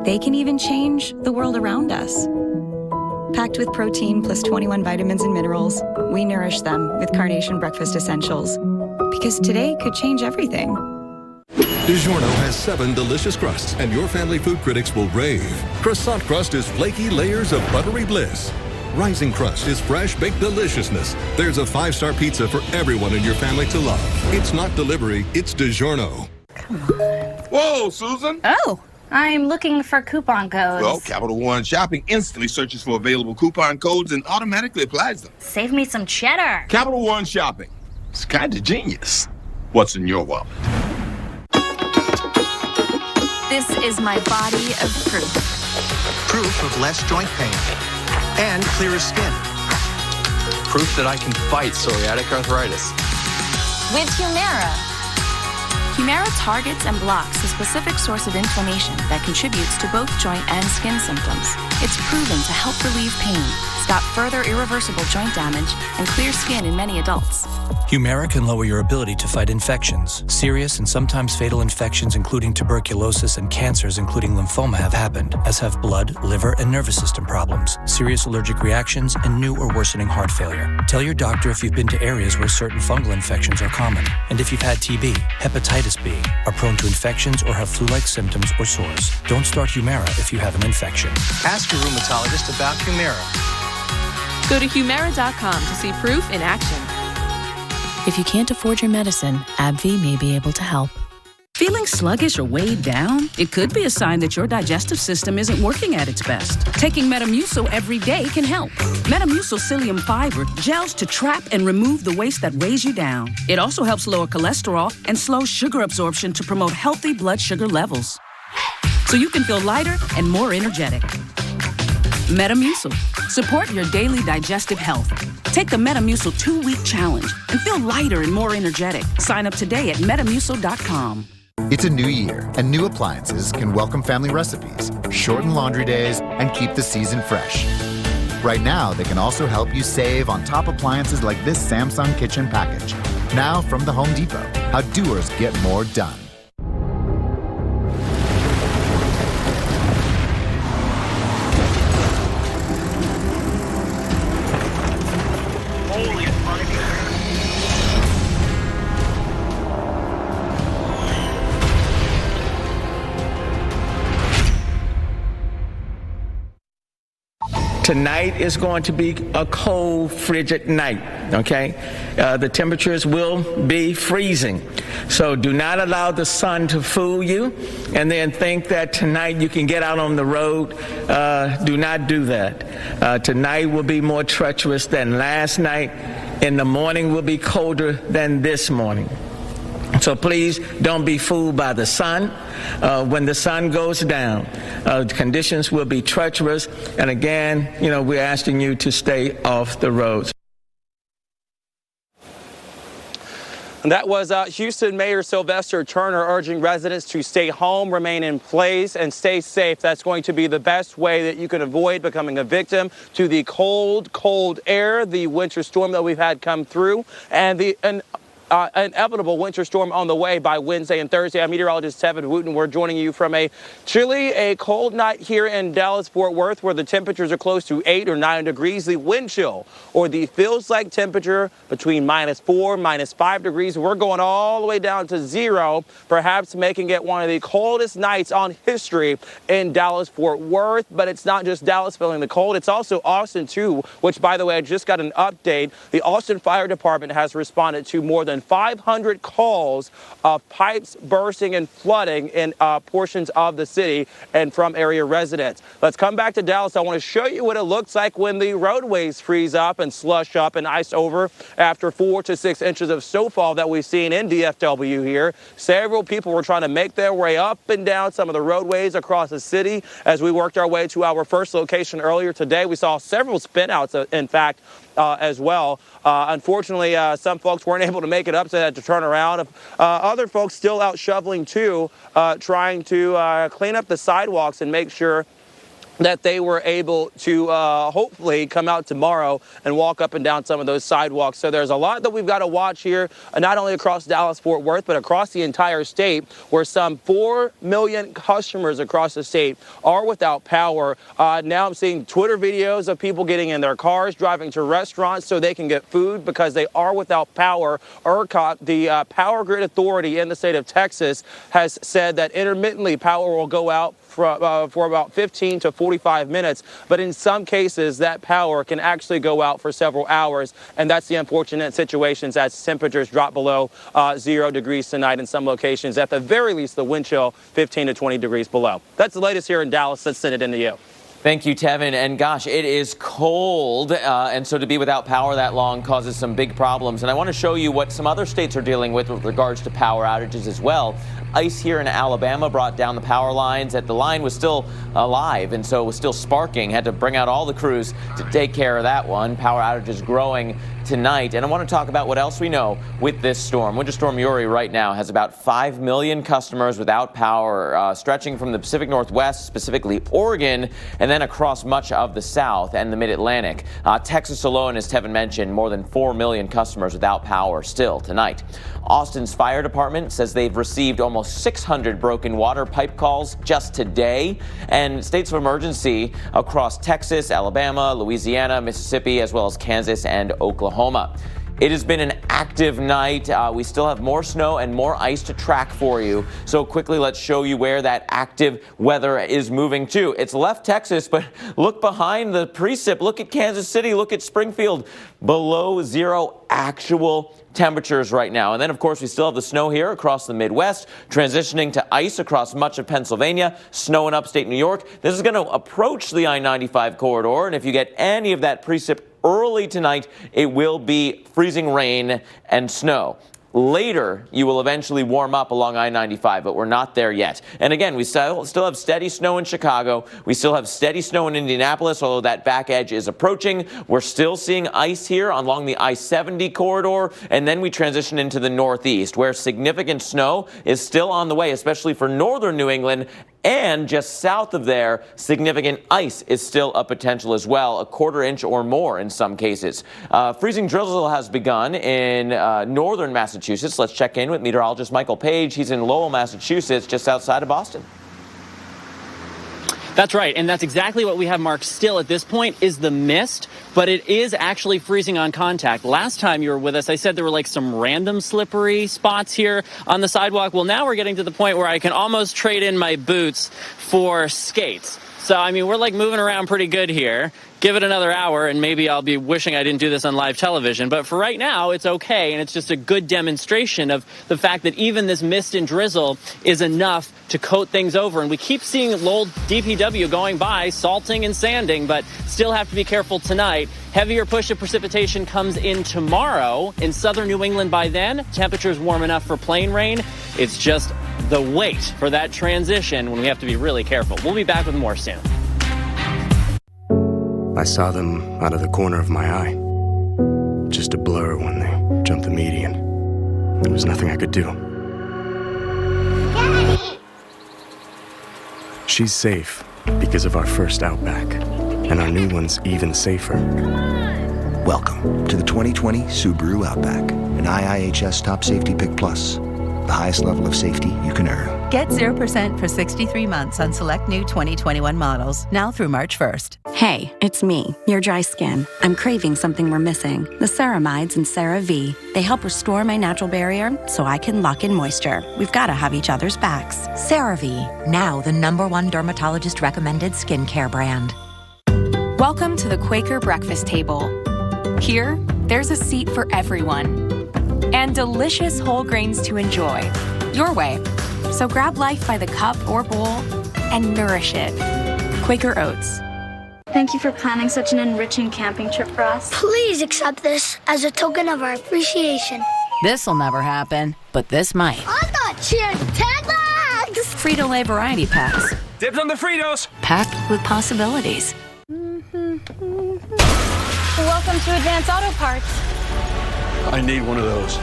They can even change the world around us. Packed with protein plus 21 vitamins and minerals, we nourish them with Carnation Breakfast Essentials. Because today could change everything. DiGiorno has 7 delicious crusts, and your family food critics will rave. Croissant crust is flaky layers of buttery bliss. Rising crust is fresh baked deliciousness. There's a 5-star pizza for everyone in your family to love. It's not delivery, it's DiGiorno. Whoa, Susan. Oh, I'm looking for coupon codes. Well, Capital One Shopping instantly searches for available coupon codes and automatically applies them. Save me some cheddar. Capital One Shopping. It's kind of genius. What's in your wallet? This is my body of proof. Proof of less joint pain and clearer skin. Proof that I can fight psoriatic arthritis. With Humira. Humira targets and blocks a specific source of inflammation that contributes to both joint and skin symptoms. It's proven to help relieve pain, stop further irreversible joint damage, and clear skin in many adults. Humira can lower your ability to fight infections. Serious and sometimes fatal infections, including tuberculosis and cancers, including lymphoma, have happened, as have blood, liver, and nervous system problems, serious allergic reactions, and new or worsening heart failure. Tell your doctor if you've been to areas where certain fungal infections are common, and if you've had TB, hepatitis B, are prone to infections, or have flu-like symptoms or sores. Don't start Humira if you have an infection. Ask your rheumatologist about Humira. Go to Humira.com to see proof in action. If you can't afford your medicine, AbbVie may be able to help. Feeling sluggish or weighed down? It could be a sign that your digestive system isn't working at its best. Taking Metamucil every day can help. Metamucil psyllium fiber gels to trap and remove the waste that weighs you down. It also helps lower cholesterol and slows sugar absorption to promote healthy blood sugar levels, so you can feel lighter and more energetic. Metamucil. Support your daily digestive health. Take the Metamucil 2-week challenge and feel lighter and more energetic. Sign up today at Metamucil.com. It's a new year, and new appliances can welcome family recipes, shorten laundry days, and keep the season fresh. Right now, they can also help you save on top appliances like this Samsung kitchen package. Now from the Home Depot, how doers get more done. Tonight is going to be a cold, frigid night, okay? The temperatures will be freezing. So do not allow the sun to fool you and then think that tonight you can get out on the road. Do not do that. Tonight will be more treacherous than last night. In the morning will be colder than this morning. So please don't be fooled by the sun. When the sun goes down, conditions will be treacherous. And again, we're asking you to stay off the roads. And that was Houston Mayor Sylvester Turner urging residents to stay home, remain in place, and stay safe. That's going to be the best way that you can avoid becoming a victim to the cold, cold air, the winter storm that we've had come through, and the inevitable winter storm on the way by Wednesday and Thursday. I'm meteorologist Tevin Wooten. We're joining you from a cold night here in Dallas-Fort Worth, where the temperatures are close to 8 or 9 degrees. The wind chill, or the feels-like temperature, between -4, -5 degrees. We're going all the way down to 0, perhaps making it one of the coldest nights on history in Dallas-Fort Worth. But it's not just Dallas feeling the cold. It's also Austin, too, which, by the way, I just got an update. The Austin Fire Department has responded to more than 500 calls of pipes bursting and flooding in portions of the city and from area residents. Let's come back to Dallas. I want to show you what it looks like when the roadways freeze up and slush up and ice over after 4 to 6 inches of snowfall that we've seen in DFW here. Several people were trying to make their way up and down some of the roadways across the city as we worked our way to our first location earlier today. We saw several spinouts, in fact, as well. Unfortunately, some folks weren't able to make it it up, so they had to turn around. Other folks still out shoveling too, trying to clean up the sidewalks and make sure that they were able to hopefully come out tomorrow and walk up and down some of those sidewalks. So there's a lot that we've got to watch here, not only across Dallas-Fort Worth, but across the entire state, where some 4 million customers across the state are without power. Now I'm seeing Twitter videos of people getting in their cars, driving to restaurants so they can get food because they are without power. ERCOT, the Power Grid Authority in the state of Texas, has said that intermittently power will go out for about 15 to 45 minutes, but in some cases that power can actually go out for several hours, and that's the unfortunate situations as temperatures drop below 0 degrees tonight in some locations. At the very least, the wind chill 15 to 20 degrees below. That's the latest here in Dallas. Let's send it into you. Thank you, Tevin. And gosh, it is cold, and so to be without power that long causes some big problems. And I want to show you what some other states are dealing with regards to power outages as well. Ice here in Alabama brought down the power lines. The line was still alive, and so it was still sparking. Had to bring out all the crews to take care of that one. Power outages growing tonight. And I want to talk about what else we know with this storm. Winter Storm Uri right now has about 5 million customers without power, stretching from the Pacific Northwest, specifically Oregon, and then across much of the South and the Mid-Atlantic. Texas alone, as Tevin mentioned, more than 4 million customers without power still tonight. Austin's fire department says they've received almost 600 broken water pipe calls just today, and states of emergency across Texas, Alabama, Louisiana, Mississippi, as well as Kansas and Oklahoma. It has been an active night. We still have more snow and more ice to track for you. So quickly, let's show you where that active weather is moving to. It's left Texas, but look behind the precip. Look at Kansas City. Look at Springfield. Below zero actual temperatures right now. And then, of course, we still have the snow here across the Midwest, transitioning to ice across much of Pennsylvania, snow in upstate New York. This is going to approach the I-95 corridor, and if you get any of that precip early tonight, it will be freezing rain and snow. Later, you will eventually warm up along I-95, but we're not there yet. And again, we still have steady snow in Chicago. We still have steady snow in Indianapolis, although that back edge is approaching. We're still seeing ice here along the I-70 corridor, and then we transition into the Northeast, where significant snow is still on the way, especially for northern New England. And just south of there, significant ice is still a potential as well, a quarter inch or more in some cases. Freezing drizzle has begun in northern Massachusetts. Let's check in with meteorologist Michael Page. He's in Lowell, Massachusetts, just outside of Boston. That's right, and that's exactly what we have marked still at this point is the mist, but it is actually freezing on contact. Last time you were with us, I said there were like some random slippery spots here on the sidewalk. Well, now we're getting to the point where I can almost trade in my boots for skates. So, I mean, we're like moving around pretty good here. Give it another hour and maybe I'll be wishing I didn't do this on live television. But for right now, it's okay. And it's just a good demonstration of the fact that even this mist and drizzle is enough to coat things over. And we keep seeing Lowell DPW going by, salting and sanding, but still have to be careful tonight. Heavier push of precipitation comes in tomorrow in southern New England by then. Temperatures warm enough for plain rain. It's just the wait for that transition when we have to be really careful. We'll be back with more soon. I saw them out of the corner of my eye. Just a blur when they jumped the median. There was nothing I could do. Daddy! She's safe because of our first Outback, and our new one's even safer. Welcome to the 2020 Subaru Outback, an IIHS Top Safety Pick Plus. The highest level of safety you can earn. Get 0% for 63 months on select new 2021 models, now through March 1st. Hey, it's me, your dry skin. I'm craving something we're missing. The ceramides in CeraVe. They help restore my natural barrier so I can lock in moisture. We've got to have each other's backs. CeraVe, now the #1 dermatologist-recommended skincare brand. Welcome to the Quaker Breakfast Table. Here, there's a seat for everyone. And delicious whole grains to enjoy, your way. So grab life by the cup or bowl and nourish it. Quaker Oats. Thank you for planning such an enriching camping trip for us. Please accept this as a token of our appreciation. This'll never happen, but this might. I'm not cheering taglines! Frito-Lay variety packs. Dibs on the Fritos! Packed with possibilities. Welcome to Advance Auto Parts. I need one of those.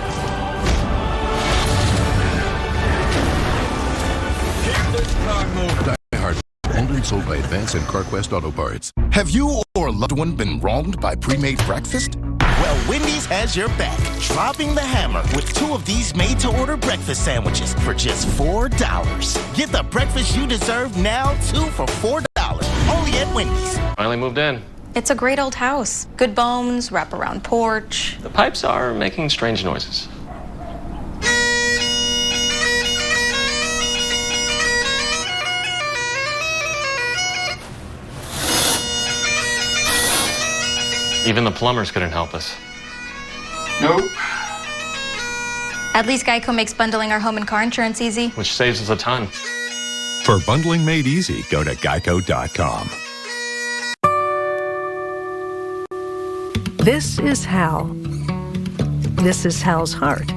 Die-Hard, owned and sold by Advance and CarQuest Auto Parts. Have you or a loved one been wronged by pre-made breakfast? Well, Wendy's has your back, dropping the hammer with 2 of these made-to-order breakfast sandwiches for just $4. Get the breakfast you deserve now, 2 for $4, only at Wendy's. Finally moved in. It's a great old house. Good bones, wraparound porch. The pipes are making strange noises. Even the plumbers couldn't help us. Nope. At least Geico makes bundling our home and car insurance easy. Which saves us a ton. For bundling made easy, go to geico.com. This is Hal. This is Hal's heart.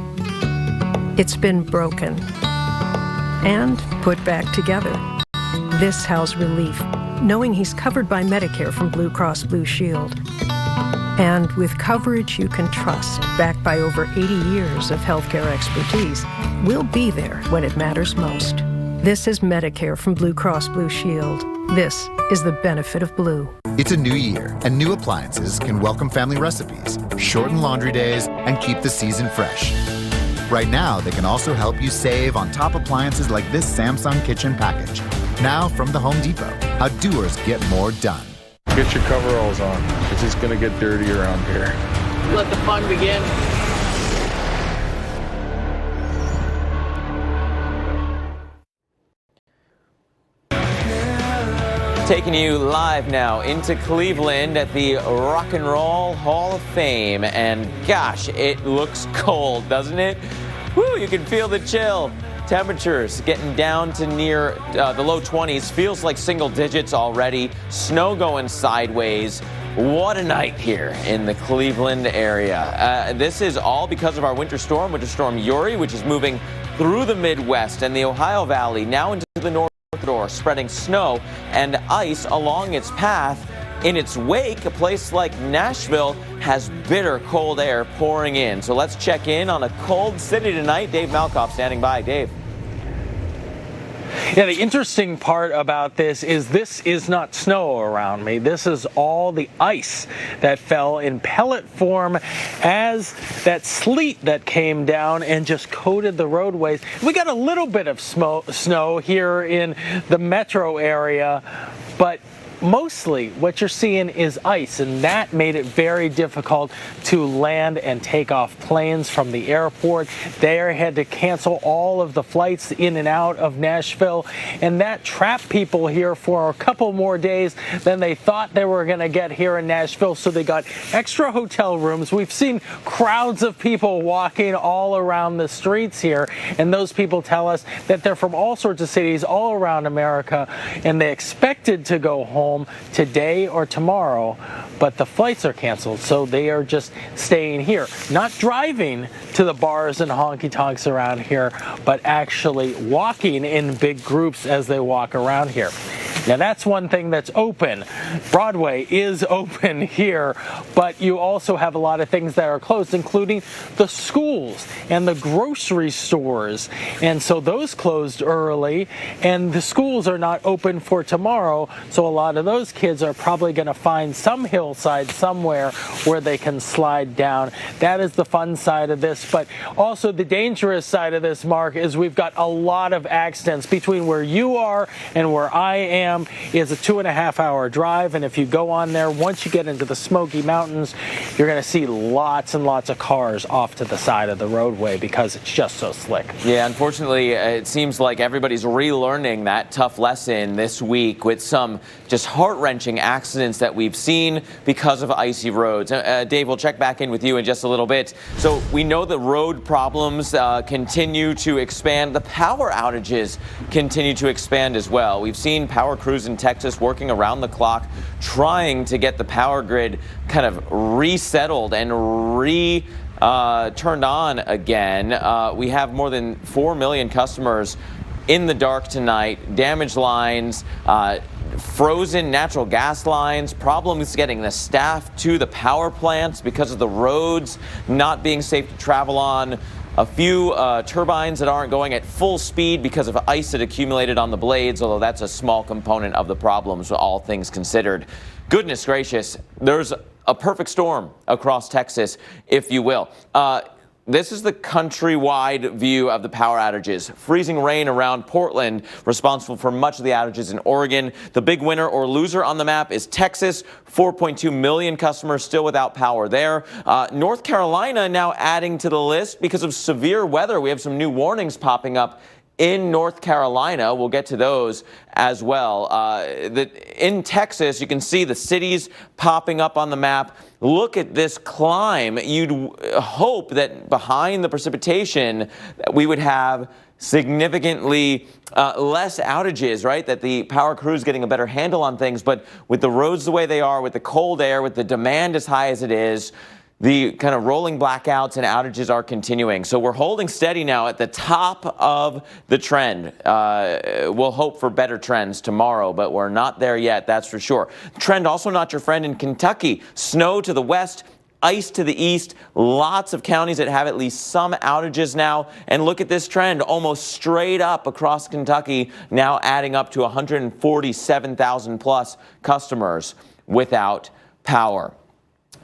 It's been broken and put back together. This Hal's relief, knowing he's covered by Medicare from Blue Cross Blue Shield. And with coverage you can trust, backed by over 80 years of healthcare expertise, we'll be there when it matters most. This is Medicare from Blue Cross Blue Shield. This is the benefit of Blue. It's a new year, and new appliances can welcome family recipes, shorten laundry days, and keep the season fresh. Right now, they can also help you save on top appliances like this Samsung kitchen package. Now from the Home Depot, how doers get more done. Get your coveralls on, because it's going to get dirty around here. Let the fun begin. Taking you live now into Cleveland at the Rock and Roll Hall of Fame. And gosh, it looks cold, doesn't it? Woo, you can feel the chill. Temperatures getting down to near the low 20s. Feels like single digits already. Snow going sideways. What a night here in the Cleveland area. This is all because of our Winter Storm Uri, which is moving through the Midwest and the Ohio Valley, now into the North Shore, spreading snow and ice along its path. In its wake, a place like Nashville has bitter cold air pouring in. So let's check in on a cold city tonight. Dave Malkoff standing by. Dave. Yeah, the interesting part about this is not snow around me. This is all the ice that fell in pellet form as that sleet that came down and just coated the roadways. We got a little bit of snow here in the metro area, but mostly what you're seeing is ice, and that made it very difficult to land and take off planes from the airport. They had to cancel all of the flights in and out of Nashville, and that trapped people here for a couple more days than they thought they were going to get here in Nashville, so they got extra hotel rooms. We've seen crowds of people walking all around the streets here, and those people tell us that they're from all sorts of cities all around America, and they expected to go home today or tomorrow, but the flights are canceled, so they are just staying here. Not driving to the bars and honky-tonks around here, but actually walking in big groups as they walk around here. Now that's one thing that's open. Broadway is open here, but you also have a lot of things that are closed, including the schools and the grocery stores. And so those closed early, and the schools are not open for tomorrow, so a lot of those kids are probably going to find some hillside somewhere where they can slide down. That is the fun side of this, but also the dangerous side of this, Mark, is we've got a lot of accidents between where you are and where I am. Is a 2.5-hour drive, and if you go on there, once you get into the Smoky Mountains, you're going to see lots and lots of cars off to the side of the roadway because it's just so slick. Yeah, unfortunately, it seems like everybody's relearning that tough lesson this week with some just heart-wrenching accidents that we've seen because of icy roads. Dave, we'll check back in with you in just a little bit. So we know the road problems continue to expand. The power outages continue to expand as well. We've seen power crews in Texas working around the clock, trying to get the power grid kind of resettled and turned on again. We have more than 4 million customers in the dark tonight, damaged lines, frozen natural gas lines, problems getting the staff to the power plants because of the roads not being safe to travel on. a few turbines that aren't going at full speed because of ice that accumulated on the blades, although that's a small component of the problems, all things considered. Goodness gracious, there's a perfect storm across Texas, if you will. This is the countrywide view of the power outages. Freezing rain around Portland, responsible for much of the outages in Oregon. The big winner or loser on the map is Texas. 4.2 million customers still without power there. North Carolina now adding to the list because of severe weather. We have some new warnings popping up in North Carolina. We'll get to those as well. In Texas, you can see the cities popping up on the map. Look at this climb. You'd hope that behind the precipitation that we would have significantly less outages, right? That the power crew is getting a better handle on things. But with the roads the way they are, with the cold air, with the demand as high as it is, the kind of rolling blackouts and outages are continuing. So we're holding steady now at the top of the trend. We'll hope for better trends tomorrow, but we're not there yet, that's for sure. Trend also not your friend in Kentucky. Snow to the west, ice to the east. Lots of counties that have at least some outages now. And look at this trend, almost straight up across Kentucky, now adding up to 147,000 plus customers without power.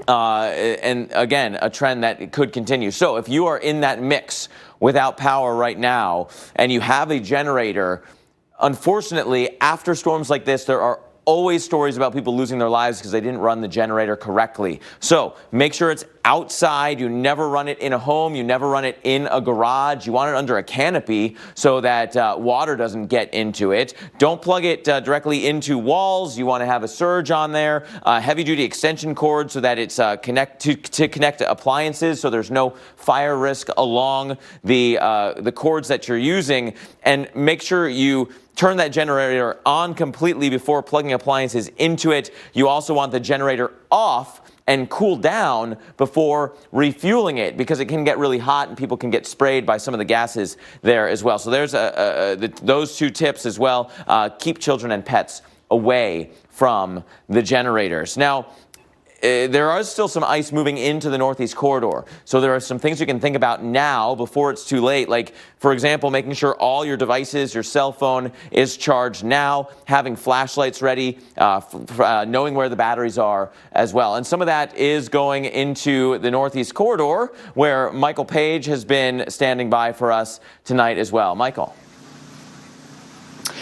And again, a trend that could continue. So if you are in that mix without power right now and you have a generator, unfortunately, after storms like this, there are always stories about people losing their lives because they didn't run the generator correctly. So make sure it's outside. You never run it in a home. You never run it in a garage. You want it under a canopy so that water doesn't get into it. Don't plug it directly into walls. You want to have a surge on there, heavy-duty extension cord so that it's connect to appliances so there's no fire risk along the cords that you're using. And make sure you turn that generator on completely before plugging appliances into it. You also want the generator off and cool down before refueling it because it can get really hot and people can get sprayed by some of the gases there as well. So there's those two tips as well. Keep children and pets away from the generators. Now, there is still some ice moving into the Northeast corridor. So there are some things you can think about now before it's too late. Like, for example, making sure all your devices, your cell phone is charged now, having flashlights ready, knowing where the batteries are as well. And some of that is going into the Northeast corridor where Michael Page has been standing by for us tonight as well. Michael.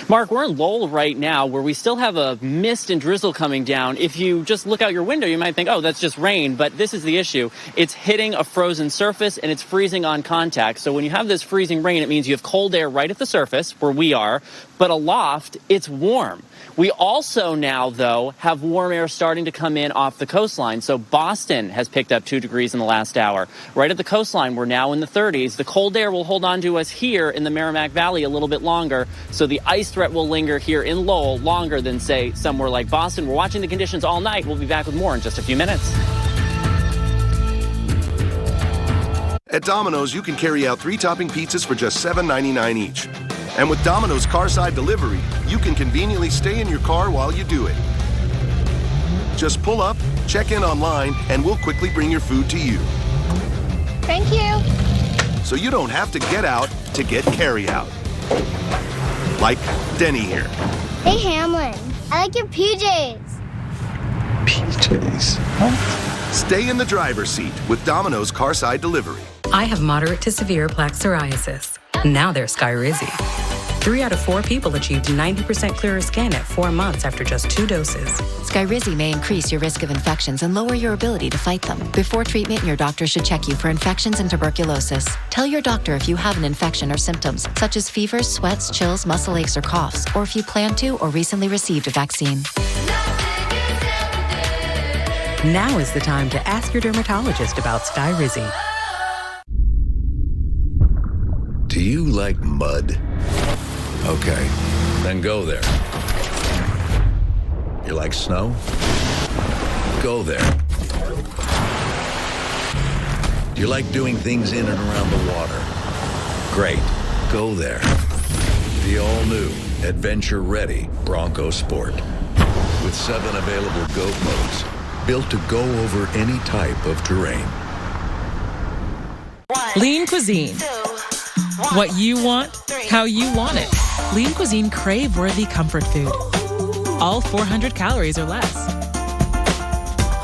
Mark, we're in Lowell right now where we still have a mist and drizzle coming down. If you just look out your window, you might think, oh, that's just rain. But this is the issue. It's hitting a frozen surface and it's freezing on contact. So when you have this freezing rain, it means you have cold air right at the surface where we are. But aloft, it's warm. We also now, though, have warm air starting to come in off the coastline. So Boston has picked up 2 degrees in the last hour. Right at the coastline, we're now in the 30s. The cold air will hold on to us here in the Merrimack Valley a little bit longer. So the ice threat will linger here in Lowell longer than, say, somewhere like Boston. We're watching the conditions all night. We'll be back with more in just a few minutes. At Domino's, you can carry out 3-topping pizzas for just $7.99 each. And with Domino's Carside Delivery, you can conveniently stay in your car while you do it. Just pull up, check in online, and we'll quickly bring your food to you. Thank you. So you don't have to get out to get carry out. Like Denny here. Hey, Hamlin, I like your PJs. PJs? What? Stay in the driver's seat with Domino's Carside Delivery. I have moderate to severe plaque psoriasis. Now there's Skyrizi. 3 out of 4 people achieved 90% clearer skin at 4 months after just 2 doses. Skyrizi may increase your risk of infections and lower your ability to fight them. Before treatment, your doctor should check you for infections and tuberculosis. Tell your doctor if you have an infection or symptoms, such as fevers, sweats, chills, muscle aches, or coughs, or if you plan to or recently received a vaccine. Now is the time to ask your dermatologist about Skyrizi. Do you like mud? Okay, then go there. You like snow? Go there. Do you like doing things in and around the water? Great, go there. The all-new, adventure-ready Bronco Sport. With 7 available GOAT modes, built to go over any type of terrain. Lean Cuisine. What you want, how you want it. Lean Cuisine crave-worthy comfort food. All 400 calories or less.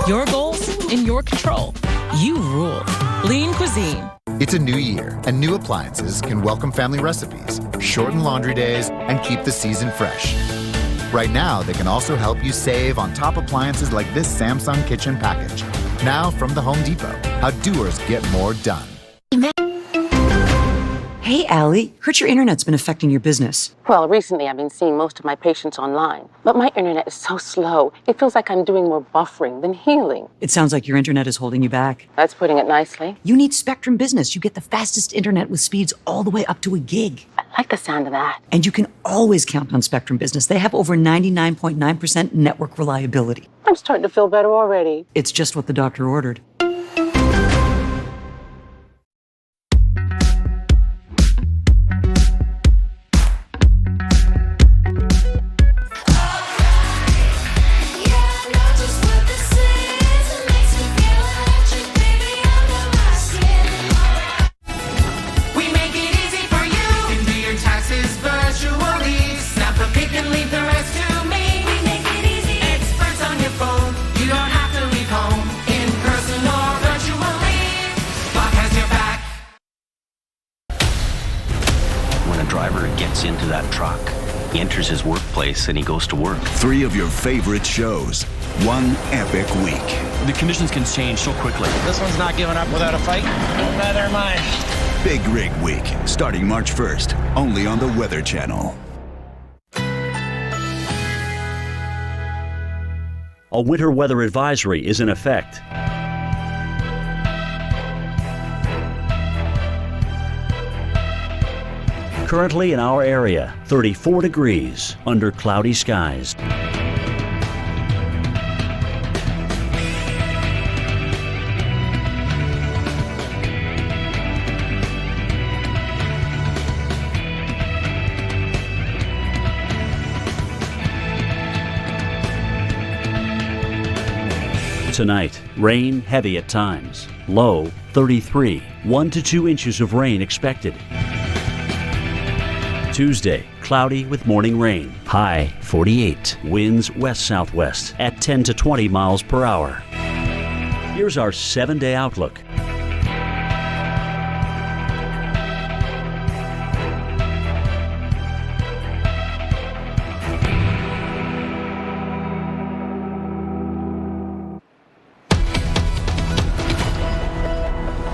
Your goals in your control. You rule. Lean Cuisine. It's a new year, and new appliances can welcome family recipes, shorten laundry days, and keep the season fresh. Right now, they can also help you save on top appliances like this Samsung kitchen package. Now from the Home Depot, how doers get more done. Hey, Allie, heard your internet's been affecting your business. Well, recently I've been seeing most of my patients online, but my internet is so slow. It feels like I'm doing more buffering than healing. It sounds like your internet is holding you back. That's putting it nicely. You need Spectrum Business. You get the fastest internet with speeds all the way up to a gig. I like the sound of that. And you can always count on Spectrum Business. They have over 99.9% network reliability. I'm starting to feel better already. It's just what the doctor ordered. Into that truck. He enters his workplace and he goes to work. 3 of your favorite shows, one epic week. The conditions can change so quickly. This one's not giving up without a fight. Neither am I. Big Rig Week, starting March 1st, only on the Weather Channel. A winter weather advisory is in effect. Currently in our area, 34 degrees under cloudy skies. Tonight, rain heavy at times. Low 33, 1 to 2 inches of rain expected. Tuesday, cloudy with morning rain. High 48. Winds west-southwest at 10 to 20 miles per hour. Here's our 7-day outlook.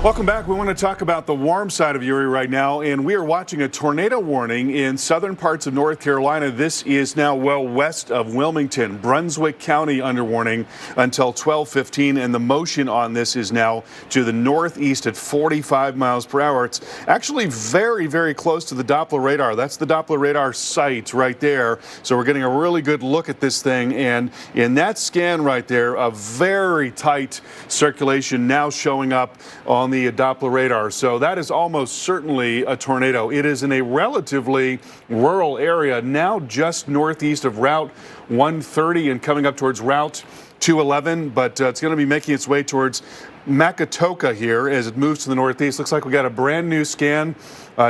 Welcome back. We want to talk about the warm side of Uri right now, and we are watching a tornado warning in southern parts of North Carolina. This is now well west of Wilmington, Brunswick County under warning until 12:15, and the motion on this is now to the northeast at 45 miles per hour. It's actually very, very close to the Doppler radar. That's the Doppler radar site right there. So we're getting a really good look at this thing, and in that scan right there, a very tight circulation now showing up on the Doppler radar. So that is almost certainly a tornado. It is in a relatively rural area, now just northeast of Route 130 and coming up towards Route 211, but it's going to be making its way towards Macatoka here as it moves to the northeast. Looks like we got a brand new scan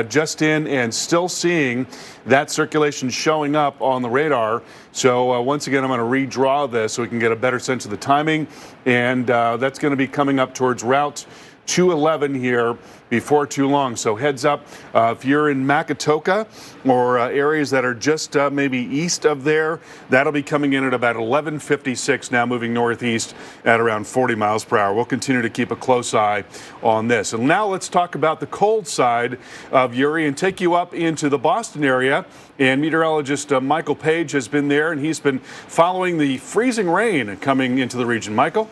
just in, and still seeing that circulation showing up on the radar. So once again, I'm going to redraw this so we can get a better sense of the timing, and that's going to be coming up towards Route 211 here before too long. So heads up if you're in Macatoka or areas that are just maybe east of there, that'll be coming in at about 11:56 now, moving northeast at around 40 miles per hour. We'll continue to keep a close eye on this. And now let's talk about the cold side of Uri and take you up into the Boston area. And meteorologist Michael Page has been there, and he's been following the freezing rain coming into the region. Michael?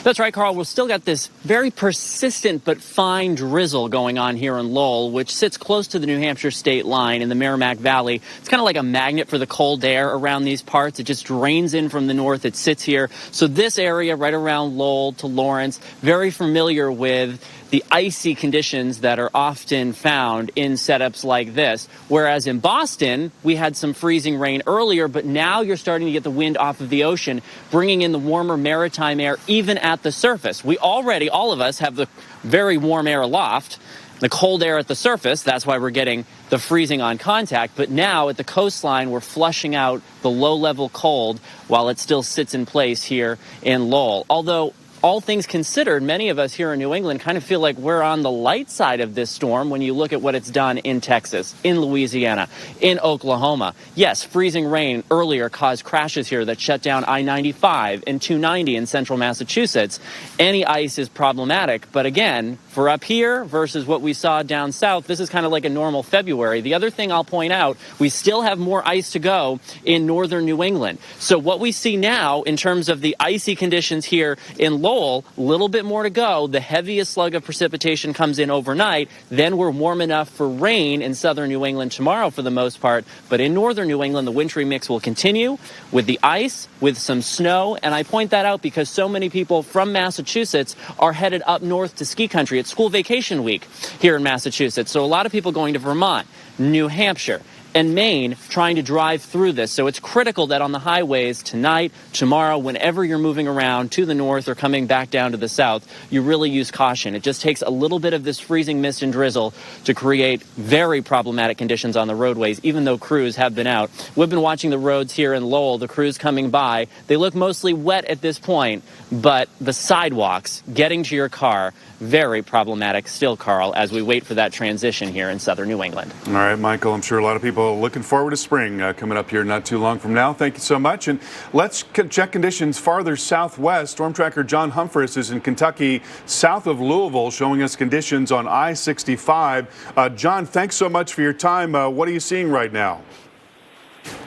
That's right, Carl. We've still got this very persistent but fine drizzle going on here in Lowell, which sits close to the New Hampshire state line in the Merrimack Valley. It's kind of like a magnet for the cold air around these parts. It just drains in from the north. It sits here. So this area right around Lowell to Lawrence, very familiar with the icy conditions that are often found in setups like this. Whereas in Boston, we had some freezing rain earlier, but now you're starting to get the wind off of the ocean, bringing in the warmer maritime air even at the surface. We already, all of us, have the very warm air aloft, the cold air at the surface. That's why we're getting the freezing on contact. But now at the coastline, we're flushing out the low-level cold while it still sits in place here in Lowell. Although, all things considered, many of us here in New England kind of feel like we're on the light side of this storm when you look at what it's done in Texas, in Louisiana, in Oklahoma. Yes, freezing rain earlier caused crashes here that shut down I-95 and 290 in central Massachusetts. Any ice is problematic, but again, for up here versus what we saw down south, this is kind of like a normal February. The other thing I'll point out, we still have more ice to go in northern New England. So what we see now in terms of the icy conditions here in Lowell, a little bit more to go. The heaviest slug of precipitation comes in overnight. Then we're warm enough for rain in southern New England tomorrow for the most part. But in northern New England, the wintry mix will continue with the ice, with some snow. And I point that out because so many people from Massachusetts are headed up north to ski country. It's school vacation week here in Massachusetts. So a lot of people going to Vermont, New Hampshire, and Maine trying to drive through this. So it's critical that on the highways tonight, tomorrow, whenever you're moving around to the north or coming back down to the south, you really use caution. It just takes a little bit of this freezing mist and drizzle to create very problematic conditions on the roadways, even though crews have been out. We've been watching the roads here in Lowell, the crews coming by. They look mostly wet at this point, but the sidewalks getting to your car, very problematic still, Carl, as we wait for that transition here in southern New England. All right, Michael, I'm sure a lot of people are looking forward to spring coming up here not too long from now. Thank you so much. And let's check conditions farther southwest. Storm tracker John Humphreys is in Kentucky, south of Louisville, showing us conditions on I-65. John, thanks so much for your time. What are you seeing right now?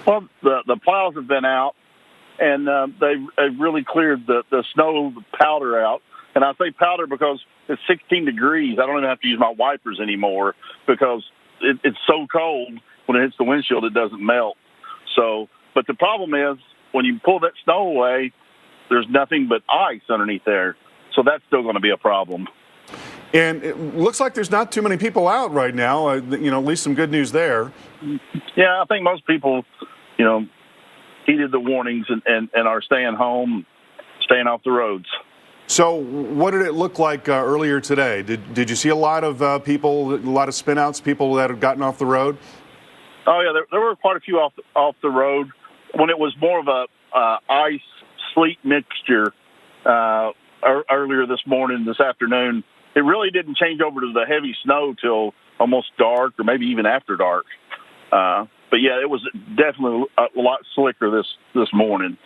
Well, the plows have been out, and they've really cleared the snow powder out. And I say powder because it's 16 degrees. I don't even have to use my wipers anymore because it's so cold when it hits the windshield, it doesn't melt. So, but the problem is when you pull that snow away, there's nothing but ice underneath there. So that's still going to be a problem. And it looks like there's not too many people out right now. At least some good news there. Yeah, I think most people, heeded the warnings and are staying home, staying off the roads. So what did it look like earlier today? Did you see a lot of people, a lot of spin-outs, people that had gotten off the road? Oh, yeah, there were quite a few off the road. When it was more of a ice-sleet mixture earlier this afternoon, it really didn't change over to the heavy snow till almost dark or maybe even after dark. But, yeah, it was definitely a lot slicker this morning.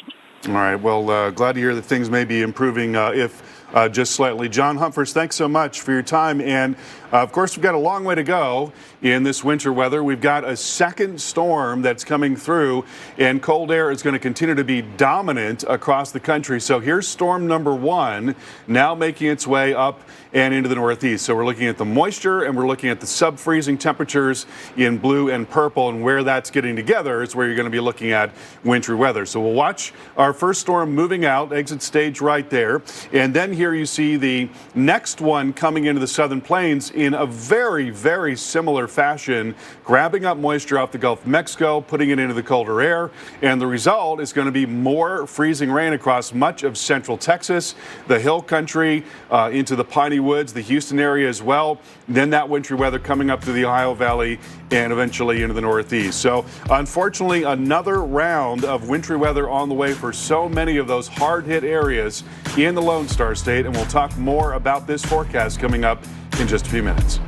All right. Well, glad to hear that things may be improving, if just slightly. John Humphreys, thanks so much for your time. And, of course, we've got a long way to go in this winter weather. We've got a second storm that's coming through, and cold air is going to continue to be dominant across the country. So here's storm number one, now making its way up and into the northeast. So we're looking at the moisture, and we're looking at the sub-freezing temperatures in blue and purple, and where that's getting together is where you're going to be looking at wintry weather. So we'll watch our first storm moving out, exit stage right there, and then here you see the next one coming into the southern plains in a very, very similar fashion, grabbing up moisture off the Gulf of Mexico, putting it into the colder air, and the result is going to be more freezing rain across much of central Texas, the hill country, into the Piney Woods, the Houston area as well. Then that wintry weather coming up to the Ohio Valley and eventually into the Northeast. So unfortunately, another round of wintry weather on the way for so many of those hard-hit areas in the Lone Star State, and we'll talk more about this forecast coming up in just a few minutes.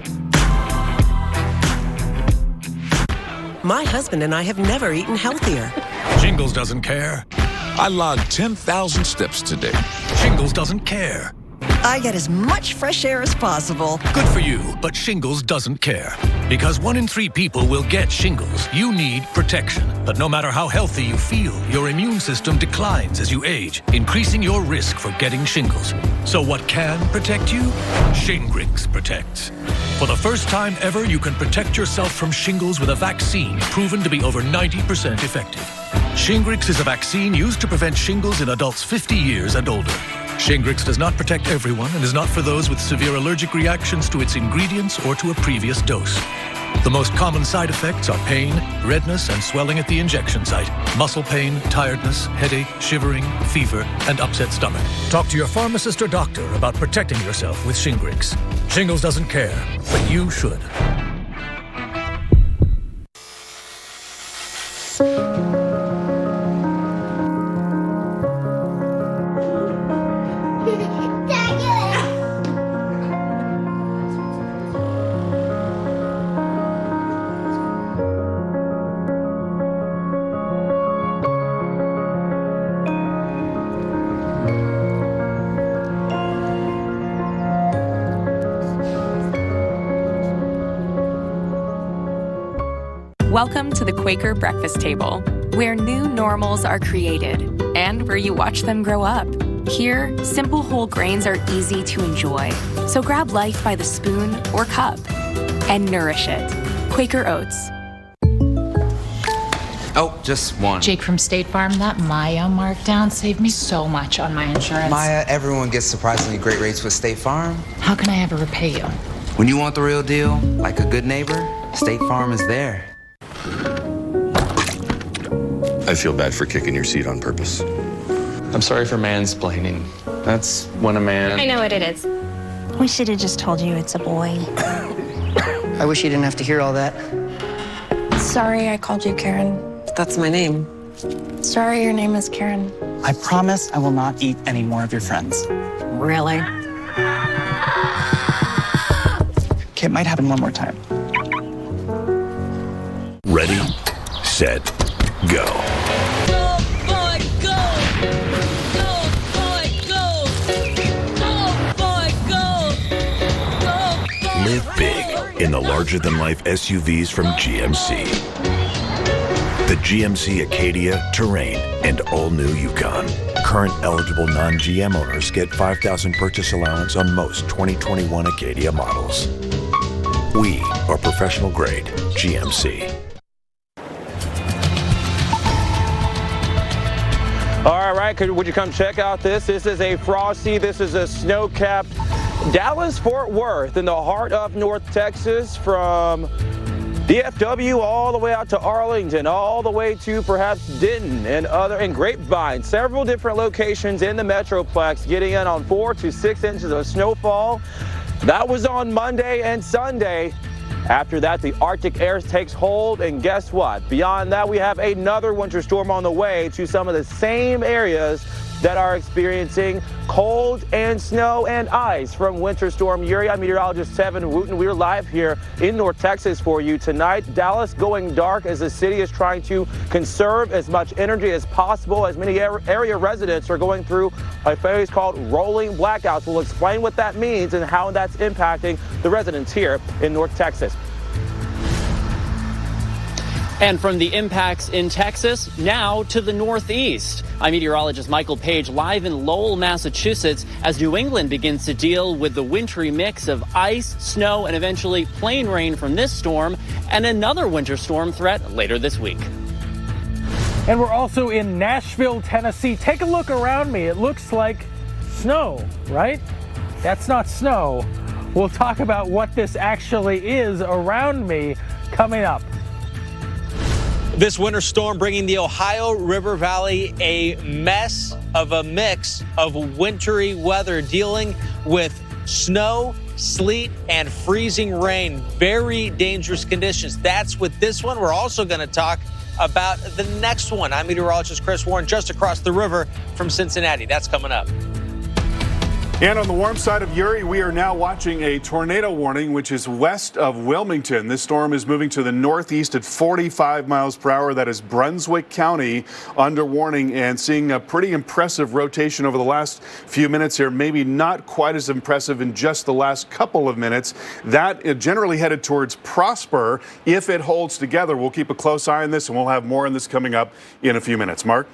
My husband and I have never eaten healthier. Shingles doesn't care. I logged 10,000 steps today. Shingles doesn't care. I get as much fresh air as possible. Good for you, but Shingles doesn't care. Because 1 in 3 people will get shingles. You need protection. But no matter how healthy you feel, your immune system declines as you age, increasing your risk for getting shingles. So what can protect you? Shingrix protects. For the first time ever, you can protect yourself from shingles with a vaccine proven to be over 90% effective. Shingrix is a vaccine used to prevent shingles in adults 50 years and older. Shingrix does not protect everyone and is not for those with severe allergic reactions to its ingredients or to a previous dose. The most common side effects are pain, redness, and swelling at the injection site, muscle pain, tiredness, headache, shivering, fever, and upset stomach. Talk to your pharmacist or doctor about protecting yourself with Shingrix. Shingles doesn't care, but you should. Welcome to the Quaker Breakfast Table, where new normals are created and where you watch them grow up. Here, simple whole grains are easy to enjoy. So grab life by the spoon or cup and nourish it. Quaker Oats. Oh, just one. Jake from State Farm, that Maya markdown saved me so much on my insurance. Maya, everyone gets surprisingly great rates with State Farm. How can I ever repay you? When you want the real deal, like a good neighbor, State Farm is there. I feel bad for kicking your seat on purpose. I'm sorry for mansplaining. That's when a man... I know what it is. We should have just told you it's a boy. I wish you didn't have to hear all that. Sorry I called you Karen. That's my name. Sorry your name is Karen. I promise I will not eat any more of your friends. Really? Okay, it might happen one more time. Ready, set, go. Go, boy, go! Go, boy, go! Go, boy, go! Go, boy, Live big in the larger-than-life SUVs from GMC. The GMC Acadia, Terrain, and all-new Yukon. Current eligible non-GM owners get $5,000 purchase allowance on most 2021 Acadia models. We are professional grade GMC. All right, would you come check out this? This is a frosty, this is a snow-capped Dallas-Fort Worth in the heart of North Texas, from DFW all the way out to Arlington, all the way to perhaps Denton and Grapevine. Several different locations in the Metroplex getting in on 4 to 6 inches of snowfall. That was on Monday and Sunday. After that, the Arctic air takes hold, and guess what? Beyond that, we have another winter storm on the way to some of the same areas that are experiencing cold and snow and ice from Winter Storm Uri. I'm meteorologist Tevin Wooten. We're live here in North Texas for you tonight. Dallas going dark as the city is trying to conserve as much energy as possible, as many area residents are going through a phase called rolling blackouts. We'll explain what that means and how that's impacting the residents here in North Texas. And from the impacts in Texas, now to the Northeast. I'm meteorologist Michael Page, live in Lowell, Massachusetts, as New England begins to deal with the wintry mix of ice, snow, and eventually plain rain from this storm, and another winter storm threat later this week. And we're also in Nashville, Tennessee. Take a look around me. It looks like snow, right? That's not snow. We'll talk about what this actually is around me coming up. This winter storm bringing the Ohio River Valley a mess of a mix of wintry weather, dealing with snow, sleet, and freezing rain. Very dangerous conditions. That's with this one. We're also going to talk about the next one. I'm meteorologist Chris Warren, just across the river from Cincinnati. That's coming up. And on the warm side of Uri, we are now watching a tornado warning, which is west of Wilmington. This storm is moving to the northeast at 45 miles per hour. That is Brunswick County under warning, and seeing a pretty impressive rotation over the last few minutes here. Maybe not quite as impressive in just the last couple of minutes. That generally headed towards Prosper if it holds together. We'll keep a close eye on this, and we'll have more on this coming up in a few minutes. Mark?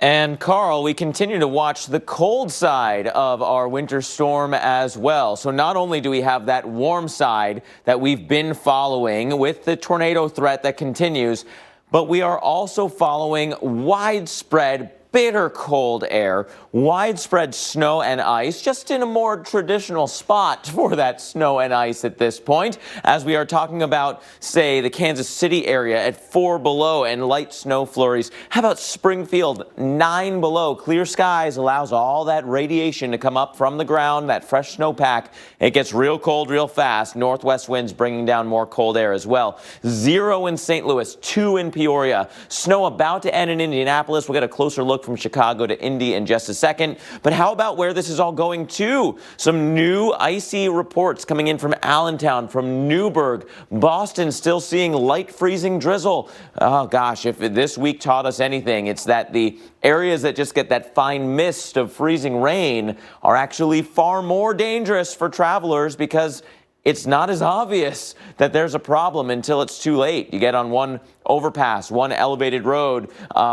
And Carl, we continue to watch the cold side of our winter storm as well. So not only do we have that warm side that we've been following with the tornado threat that continues, but we are also following widespread bitter cold air widespread snow and ice, just in a more traditional spot for that snow and ice at this point, as we are talking about, say, the Kansas City area at 4 below and light snow flurries. How about Springfield, 9 below? Clear skies allows all that radiation to come up from the ground, that fresh snowpack. It gets real cold real fast. Northwest winds bringing down more cold air as well. 0 in St. Louis, 2 in Peoria. Snow about to end in Indianapolis. We'll get a closer look from Chicago to Indy in just a second. But how about where this is all going to? Some new icy reports coming in from Allentown, from Newburgh. Boston still seeing light freezing drizzle. Oh gosh, if this week taught us anything, it's that the areas that just get that fine mist of freezing rain are actually far more dangerous for travelers, because it's not as obvious that there's a problem until it's too late. You get on one overpass, one elevated road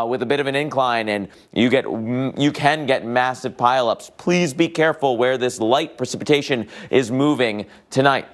with a bit of an incline, and you can get massive pileups. Please be careful where this light precipitation is moving tonight.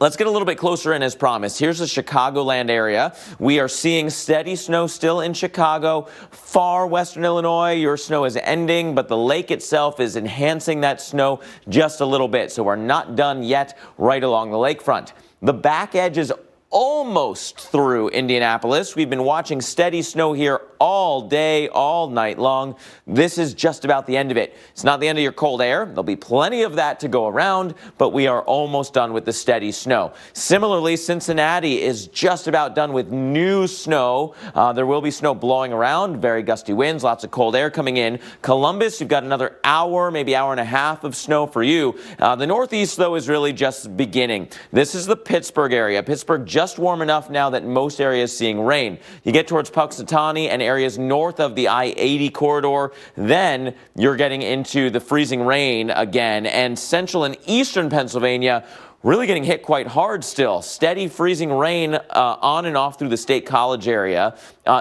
Let's get a little bit closer in as promised. Here's the Chicagoland area. We are seeing steady snow still in Chicago. Far western Illinois, your snow is ending, but the lake itself is enhancing that snow just a little bit. So we're not done yet right along the lakefront. The back edge is almost through Indianapolis. We've been watching steady snow here all day, all night long. This is just about the end of it. It's not the end of your cold air. There'll be plenty of that to go around, but we are almost done with the steady snow. Similarly, Cincinnati is just about done with new snow. There will be snow blowing around, very gusty winds, lots of cold air coming in. Columbus, you've got another hour, maybe hour and a half of snow for you. The Northeast, though, is really just beginning. This is the Pittsburgh area. Pittsburgh just warm enough now that most areas seeing rain. You get towards Punxsutawney and areas north of the I-80 corridor, then you're getting into the freezing rain again. And central and eastern Pennsylvania really getting hit quite hard still. Steady freezing rain on and off through the State College area.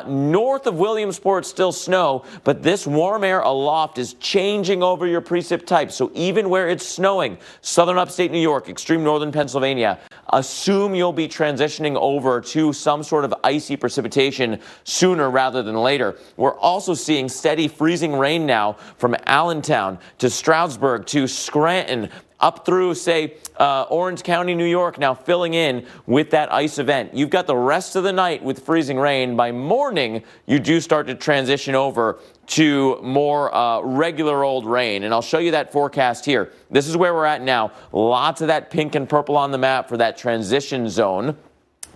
North of Williamsport, still snow, but this warm air aloft is changing over your precip type. So even where it's snowing, southern upstate New York, extreme northern Pennsylvania, assume you'll be transitioning over to some sort of icy precipitation sooner rather than later. We're also seeing steady freezing rain now from Allentown to Stroudsburg to Scranton, up through, say, Orange County, New York, now filling in with that ice event. You've got the rest of the night with freezing rain. By morning, you do start to transition over to more regular old rain. And I'll show you that forecast here. This is where we're at now. Lots of that pink and purple on the map for that transition zone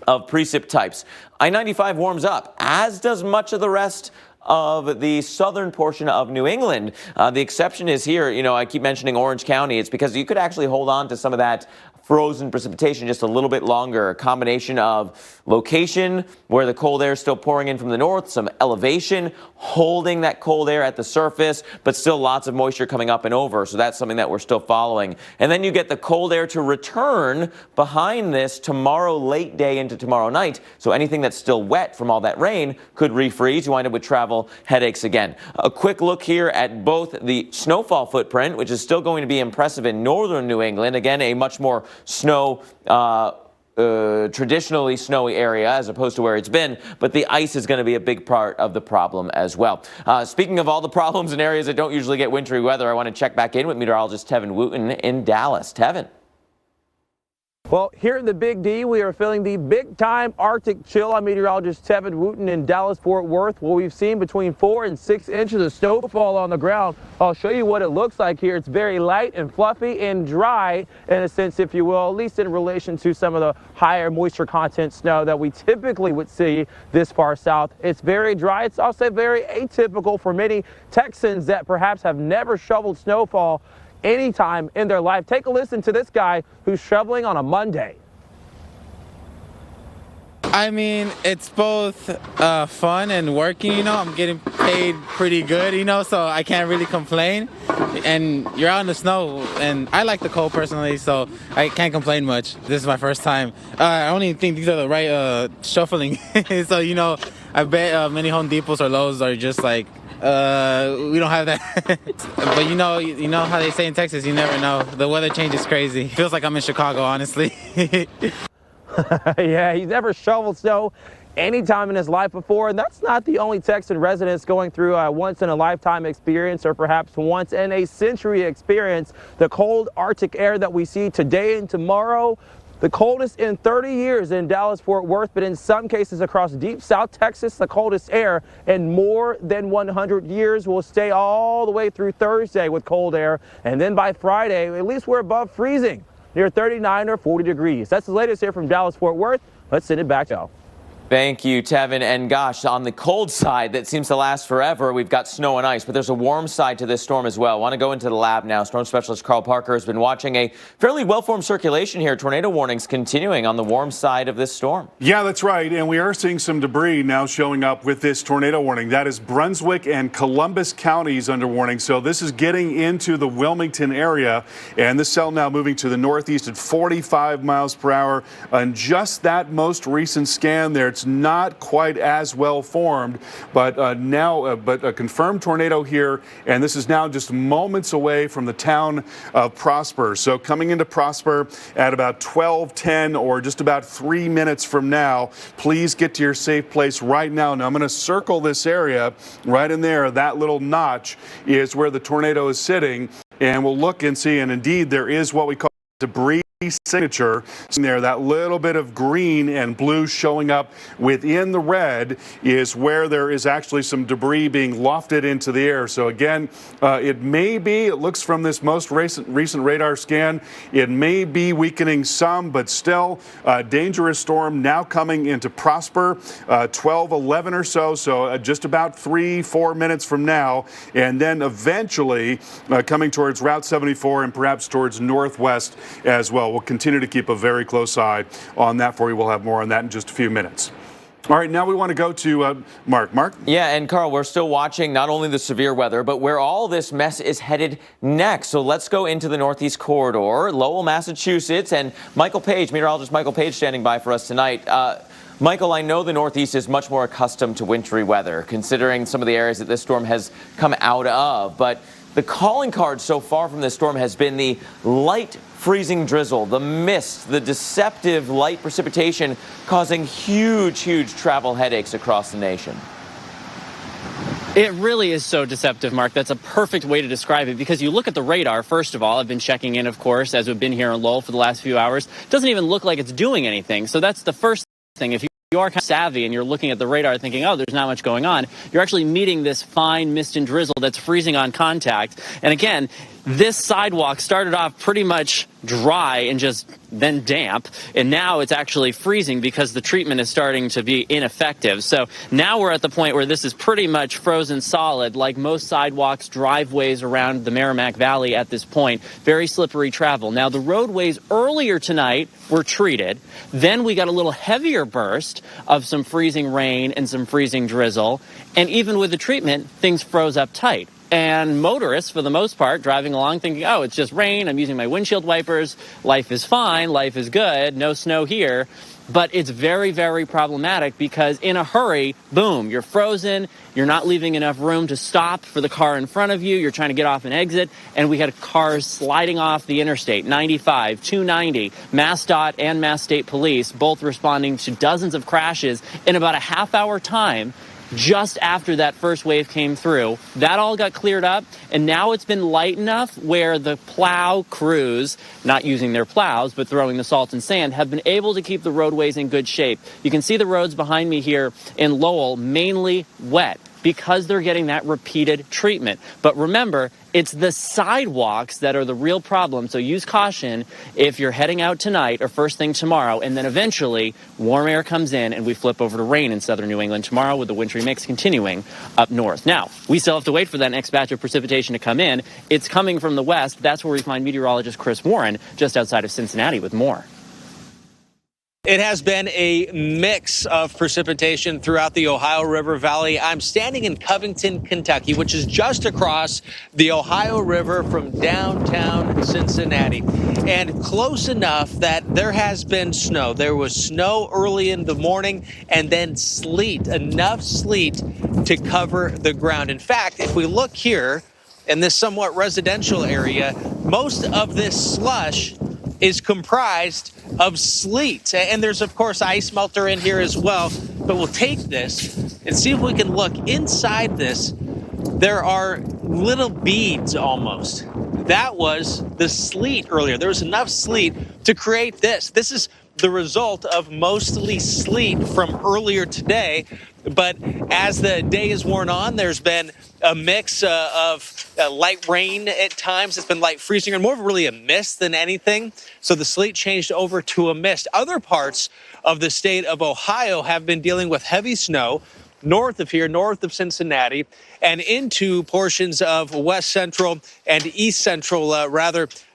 of precip types. I-95 warms up, as does much of the rest of the southern portion of New England. The exception is here, I keep mentioning Orange County. It's because you could actually hold on to some of that frozen precipitation just a little bit longer. A combination of location, where the cold air is still pouring in from the north, some elevation, holding that cold air at the surface, but still lots of moisture coming up and over. So that's something that we're still following. And then you get the cold air to return behind this tomorrow late day into tomorrow night. So anything that's still wet from all that rain could refreeze. You wind up with travel headaches again. A quick look here at both the snowfall footprint, which is still going to be impressive in northern New England. Again, a much more snow, traditionally snowy area as opposed to where it's been, but the ice is going to be a big part of the problem as well. Speaking of all the problems in areas that don't usually get wintry weather, I want to check back in with meteorologist Tevin Wooten in Dallas. Tevin. Well, here in the Big D, we are feeling the big-time Arctic chill. I'm meteorologist Tevin Wooten in Dallas-Fort Worth, where we've seen between 4 and 6 inches of snowfall on the ground. I'll show you what it looks like here. It's very light and fluffy and dry, in a sense, if you will, at least in relation to some of the higher moisture content snow that we typically would see this far south. It's very dry. It's also very atypical for many Texans that perhaps have never shoveled snowfall anytime in their life. Take a listen to this guy who's shoveling on a Monday. I mean, it's both fun and working, I'm getting paid pretty good, so I can't really complain. And you're out in the snow, and I like the cold personally, so I can't complain much. This is my first time. I don't even think these are the right shuffling. So, I bet many Home Depots or Lowe's are just like, we don't have that. But you know how they say in Texas, you never know. The weather change is crazy. Feels like I'm in Chicago, honestly. Yeah, he's never shoveled snow any time in his life before. And that's not the only Texan residents going through a once-in-a-lifetime experience or perhaps once-in-a-century experience. The cold Arctic air that we see today and tomorrow, the coldest in 30 years in Dallas-Fort Worth, but in some cases across deep South Texas, the coldest air in more than 100 years. Will stay all the way through Thursday with cold air. And then by Friday, at least we're above freezing, near 39 or 40 degrees. That's the latest here from Dallas-Fort Worth. Let's send it back to. Thank you, Tevin. And gosh, on the cold side that seems to last forever, we've got snow and ice, but there's a warm side to this storm as well. I want to go into the lab now. Storm specialist Carl Parker has been watching a fairly well-formed circulation here. Tornado warnings continuing on the warm side of this storm. Yeah, that's right. And we are seeing some debris now showing up with this tornado warning. That is Brunswick and Columbus counties under warning. So this is getting into the Wilmington area. And this cell now moving to the northeast at 45 miles per hour. And just that most recent scan there, it's not quite as well formed, but a confirmed tornado here, and this is now just moments away from the town of Prosper. So coming into Prosper at about 12:10 or just about 3 minutes from now, please get to your safe place right now. Now I'm going to circle this area right in there. That little notch is where the tornado is sitting, and we'll look and see, and indeed there is what we call debris signature there. That little bit of green and blue showing up within the red is where there is actually some debris being lofted into the air. So again, it looks from this most recent radar scan, it may be weakening some, but still a dangerous storm now coming into Prosper, 12:11 or so just about 3-4 minutes from now, and then eventually coming towards Route 74 and perhaps towards Northwest as well. We'll continue to keep a very close eye on that for you. We'll have more on that in just a few minutes. All right, now we want to go to Mark. Mark? Yeah, and Carl, we're still watching not only the severe weather, but where all this mess is headed next. So let's go into the Northeast Corridor, Lowell, Massachusetts, and Michael Page, meteorologist Michael Page, standing by for us tonight. Michael, I know the Northeast is much more accustomed to wintry weather, considering some of the areas that this storm has come out of, but the calling card so far from this storm has been the light freezing drizzle, the mist, the deceptive light precipitation causing huge travel headaches across the nation. It really is so deceptive, Mark. That's a perfect way to describe it, because you look at the radar, first of all. I've been checking in, of course, as we've been here in Lowell for the last few hours. It doesn't even look like it's doing anything. So that's the first thing. If you are kind of savvy and you're looking at the radar thinking, oh, there's not much going on, you're actually meeting this fine mist and drizzle that's freezing on contact. And again, this sidewalk started off pretty much dry and just then damp, and now it's actually freezing because the treatment is starting to be ineffective. So now we're at the point where this is pretty much frozen solid, like most sidewalks, driveways around the Merrimack Valley at this point. Very slippery travel. Now, the roadways earlier tonight were treated. Then we got a little heavier burst of some freezing rain and some freezing drizzle. And even with the treatment, things froze up tight. And motorists, for the most part, driving along thinking, oh, it's just rain, I'm using my windshield wipers, life is fine, life is good, no snow here. But it's very problematic because in a hurry, boom, you're frozen, you're not leaving enough room to stop for the car in front of you, you're trying to get off an exit, and we had cars sliding off the interstate, 95, 290, MassDOT and Mass State Police, both responding to dozens of crashes in about a half-hour time. Just after that first wave came through, that all got cleared up, and now it's been light enough where the plow crews, not using their plows, but throwing the salt and sand, have been able to keep the roadways in good shape. You can see the roads behind me here in Lowell mainly wet because they're getting that repeated treatment. But remember, it's the sidewalks that are the real problem, so use caution if you're heading out tonight or first thing tomorrow, and then eventually warm air comes in and we flip over to rain in southern New England tomorrow with the wintry mix continuing up north. Now, we still have to wait for that next batch of precipitation to come in. It's coming from the west. That's where we find meteorologist Chris Warren just outside of Cincinnati with more. It has been a mix of precipitation throughout the Ohio River Valley. I'm standing in Covington, Kentucky, which is just across the Ohio River from downtown Cincinnati, and close enough that there has been snow. There was snow early in the morning and then sleet, enough sleet to cover the ground. In fact, if we look here in this somewhat residential area, most of this slush is comprised of sleet. And there's, of course, ice melter in here as well. But we'll take this and see if we can look inside this. There are little beads almost. That was the sleet earlier. There was enough sleet to create this. This is the result of mostly sleet from earlier today. But as the day has worn on, there's been a mix of light rain at times. It's been light freezing and more of really a mist than anything. So the sleet changed over to a mist. Other parts of the state of Ohio have been dealing with heavy snow north of here, north of Cincinnati, and into portions of west central and east central,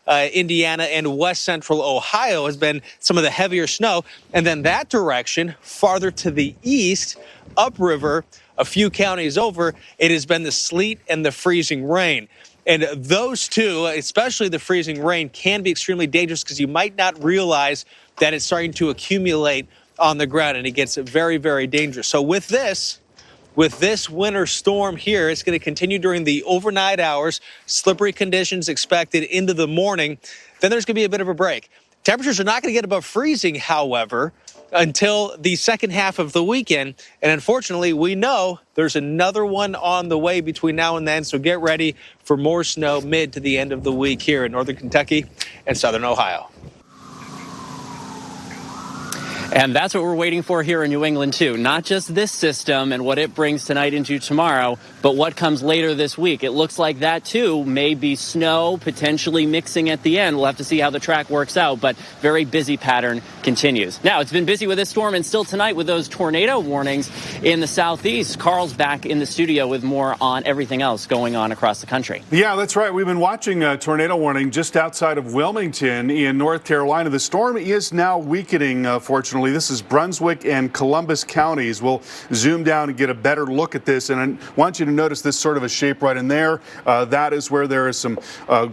Indiana and west central Ohio has been some of the heavier snow. And then that direction, farther to the east, upriver, a few counties over, it has been the sleet and the freezing rain. And those two, especially the freezing rain, can be extremely dangerous because you might not realize that it's starting to accumulate on the ground, and it gets very, very dangerous. So with this winter storm here, it's going to continue during the overnight hours, slippery conditions expected into the morning. Then there's going to be a bit of a break. Temperatures are not going to get above freezing, however, until the second half of the weekend. And unfortunately, we know there's another one on the way between now and then. So get ready for more snow mid to the end of the week here in northern Kentucky and southern Ohio. And that's what we're waiting for here in New England, too. Not just this system and what it brings tonight into tomorrow, but what comes later this week. It looks like that, too, may be snow, potentially mixing at the end. We'll have to see how the track works out, but very busy pattern continues. Now, it's been busy with this storm, and still tonight with those tornado warnings in the southeast. Carl's back in the studio with more on everything else going on across the country. Yeah, that's right. We've been watching a tornado warning just outside of Wilmington in North Carolina. The storm is now weakening, fortunately. This is Brunswick and Columbus counties. We'll zoom down and get a better look at this. And I want you to notice this sort of a shape right in there. That is where there is some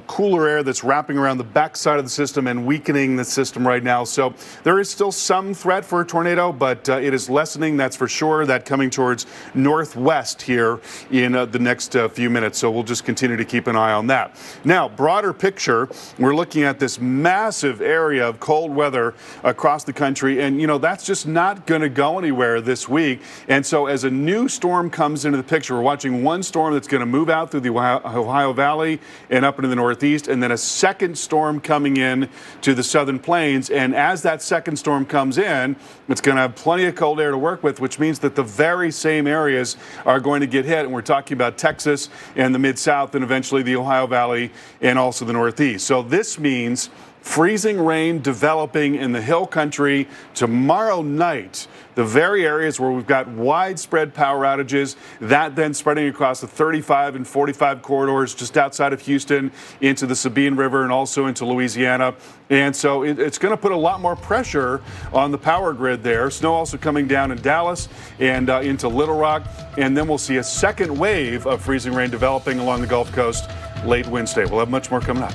cooler air that's wrapping around the backside of the system and weakening the system right now. So there is still some threat for a tornado, but it is lessening, that's for sure. That coming towards northwest here in the next few minutes. So we'll just continue to keep an eye on that. Now, broader picture, we're looking at this massive area of cold weather across the country. And, you know, that's just not going to go anywhere this week. And so as a new storm comes into the picture, we're watching one storm that's going to move out through the Ohio Valley and up into the Northeast, and then a second storm coming in to the Southern Plains. And as that second storm comes in, it's going to have plenty of cold air to work with, which means that the very same areas are going to get hit. And we're talking about Texas and the Mid-South and eventually the Ohio Valley and also the Northeast. So this means freezing rain developing in the hill country tomorrow night. The very areas where we've got widespread power outages, that then spreading across the 35 and 45 corridors just outside of Houston into the Sabine River and also into Louisiana. And so it's going to put a lot more pressure on the power grid there. Snow also coming down in Dallas and into Little Rock. And then we'll see a second wave of freezing rain developing along the Gulf Coast late Wednesday. We'll have much more coming up.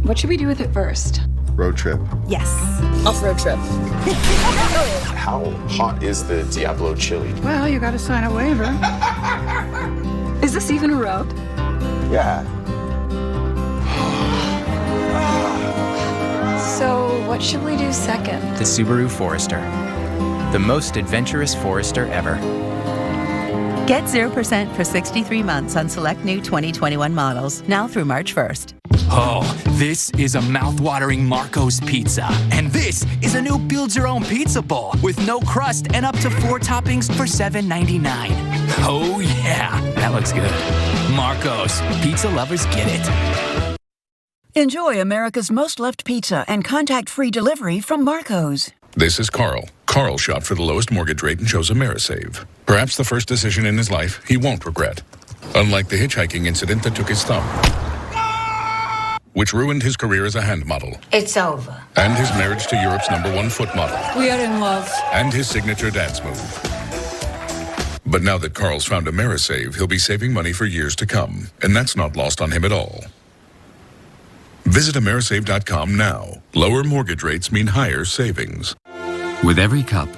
What should we do with it first? Road trip. Yes. Off-road trip. How hot is the Diablo chili? Well, you gotta sign a waiver. Is this even a road? Yeah. So, what should we do second? The Subaru Forester. The most adventurous Forester ever. Get 0% for 63 months on select new 2021 models, now through March 1st. Oh, this is a mouth-watering Marco's pizza. And this is a new build-your-own pizza bowl with no crust and up to 4 toppings for $7.99. Oh, yeah, that looks good. Marco's, pizza lovers get it. Enjoy America's most loved pizza and contact-free delivery from Marco's. This is Carl. Carl shopped for the lowest mortgage rate and chose AmeriSave. Perhaps the first decision in his life he won't regret. Unlike the hitchhiking incident that took his thumb, which ruined his career as a hand model. It's over. And his marriage to Europe's #1 foot model. We are in love. And his signature dance move. But now that Carl's found AmeriSave, he'll be saving money for years to come. And that's not lost on him at all. Visit AmeriSave.com now. Lower mortgage rates mean higher savings. With every cup,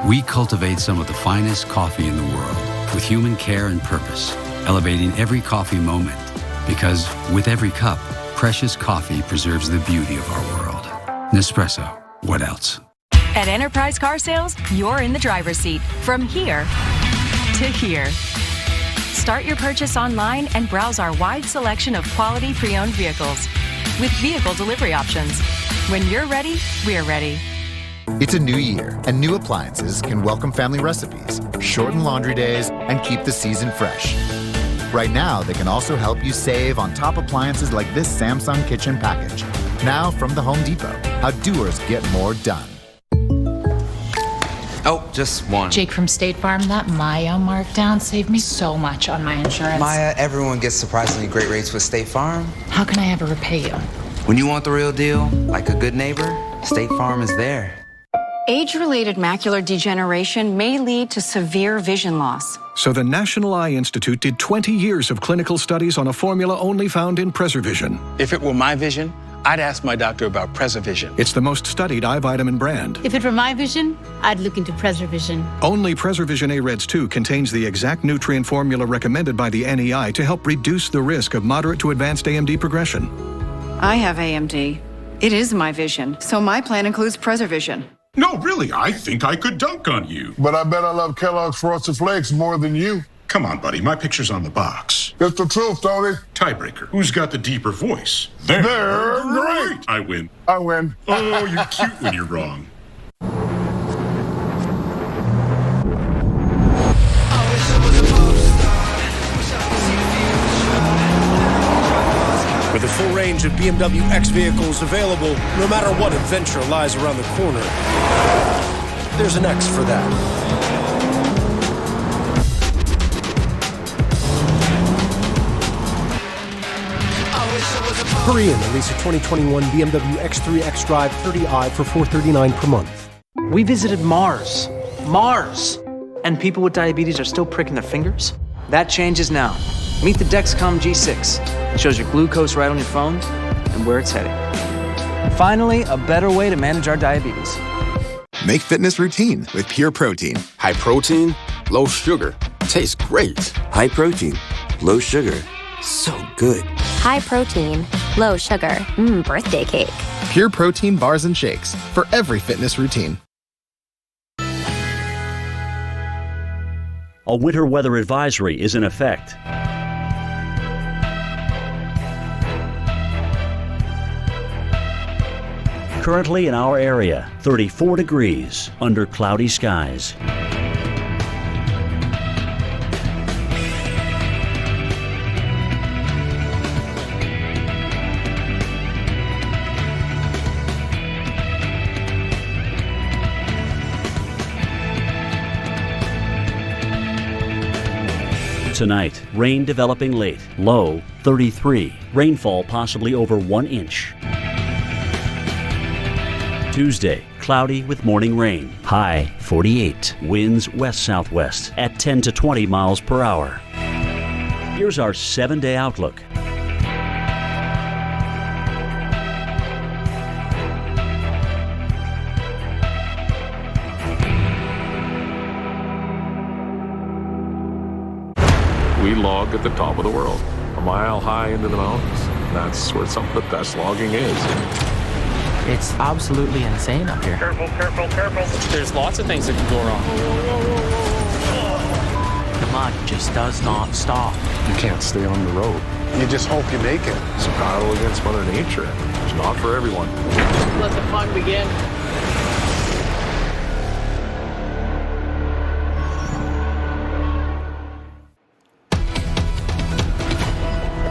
we cultivate some of the finest coffee in the world with human care and purpose, elevating every coffee moment. Because with every cup, precious coffee preserves the beauty of our world. Nespresso. What else? At Enterprise Car Sales, you're in the driver's seat. From here to here. Start your purchase online and browse our wide selection of quality pre-owned vehicles with vehicle delivery options. When you're ready, we're ready. It's a new year, and new appliances can welcome family recipes, shorten laundry days, and keep the season fresh. Right now, they can also help you save on top appliances like this Samsung kitchen package. Now from the Home Depot, how doers get more done. Oh, just one. Jake from State Farm, that Maya markdown saved me so much on my insurance. Maya, everyone gets surprisingly great rates with State Farm. How can I ever repay you? When you want the real deal, like a good neighbor, State Farm is there. Age-related macular degeneration may lead to severe vision loss. So the National Eye Institute did 20 years of clinical studies on a formula only found in PreserVision. If it were my vision, I'd ask my doctor about PreserVision. It's the most studied eye vitamin brand. If it were my vision, I'd look into PreserVision. Only PreserVision AREDS 2 contains the exact nutrient formula recommended by the NEI to help reduce the risk of moderate to advanced AMD progression. I have AMD. It is my vision, so my plan includes PreserVision. No, really, I think I could dunk on you. But I bet I love Kellogg's Frosted Flakes more than you. Come on, buddy, my picture's on the box. It's the truth, Tony. Tiebreaker. Who's got the deeper voice? They're great. I win. I win. Oh, you're cute when you're wrong. With a full range of BMW X vehicles available, no matter what adventure lies around the corner, there's an X for that. Hurry in and lease a 2021 BMW X3 xDrive 30i for $439 per month. We visited Mars. Mars! And people with diabetes are still pricking their fingers? That changes now. Meet the Dexcom G6. It shows your glucose right on your phone and where it's heading. Finally, a better way to manage our diabetes. Make fitness routine with Pure Protein. High protein, low sugar. Tastes great. High protein, low sugar. So good. High protein, low sugar. Birthday cake. Pure Protein bars and shakes for every fitness routine. A winter weather advisory is in effect. Currently in our area, 34 degrees under cloudy skies. Tonight, rain developing late, low 33. Rainfall possibly over 1 inch. Tuesday, cloudy with morning rain, high 48. Winds west-southwest at 10 to 20 miles per hour. Here's our 7-day outlook. We log at the top of the world, a mile high into the mountains. That's where some of the best logging is. It's absolutely insane up here. Careful, careful, careful. There's lots of things that can go wrong. The mud just does not stop. You can't stay on the road. You just hope you make it. It's a battle against Mother Nature. It's not for everyone. Let the fun begin.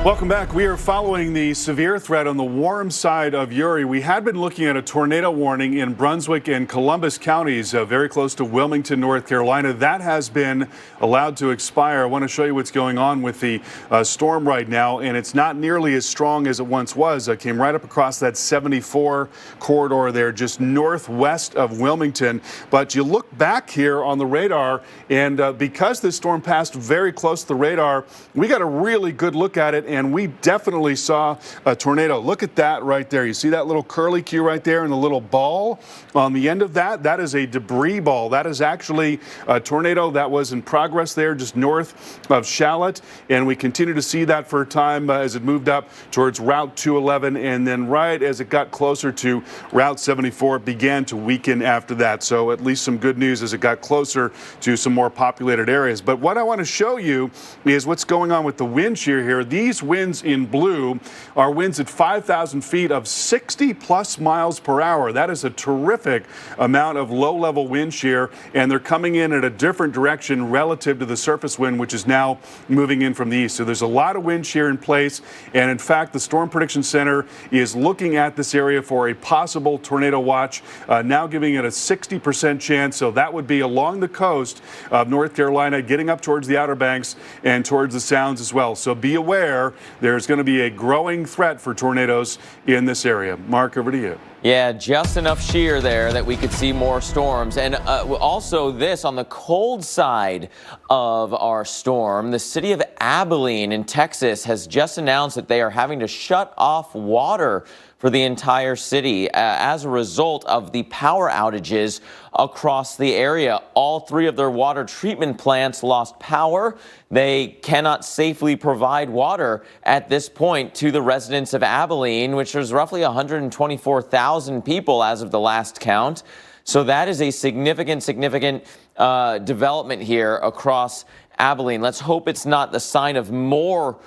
Welcome back. We are following the severe threat on the warm side of Uri. We had been looking at a tornado warning in Brunswick and Columbus counties, very close to Wilmington, North Carolina. That has been allowed to expire. I want to show you what's going on with the storm right now, and it's not nearly as strong as it once was. It came right up across that 74 corridor there, just northwest of Wilmington. But you look back here on the radar, and because this storm passed very close to the radar, we got a really good look at it. and we definitely saw a tornado. Look at that right there. You see that little curly Q right there and the little ball on the end of that? That is a debris ball. That is actually a tornado that was in progress there just north of Charlotte, and we continue to see that for a time as it moved up towards Route 211, and then right as it got closer to Route 74, it began to weaken after that. So at least some good news as it got closer to some more populated areas. But what I want to show you is what's going on with the wind shear here. These winds in blue are winds at 5,000 feet of 60 plus miles per hour. That is a terrific amount of low-level wind shear, and they're coming in at a different direction relative to the surface wind, which is now moving in from the east. So there's a lot of wind shear in place, and in fact, the Storm Prediction Center is looking at this area for a possible tornado watch, now giving it a 60% chance. So that would be along the coast of North Carolina, getting up towards the Outer Banks and towards the Sounds as well. So be aware, there's going to be a growing threat for tornadoes in this area. Mark, over to you. Yeah, just enough shear there that we could see more storms. And also this, on the cold side of our storm, the city of Abilene in Texas has just announced that they are having to shut off water for the entire city as a result of the power outages across the area. All three of their water treatment plants lost power. They cannot safely provide water at this point to the residents of Abilene, which is roughly 124,000 people as of the last count. So that is a significant development here across Abilene. Let's hope it's not the sign of more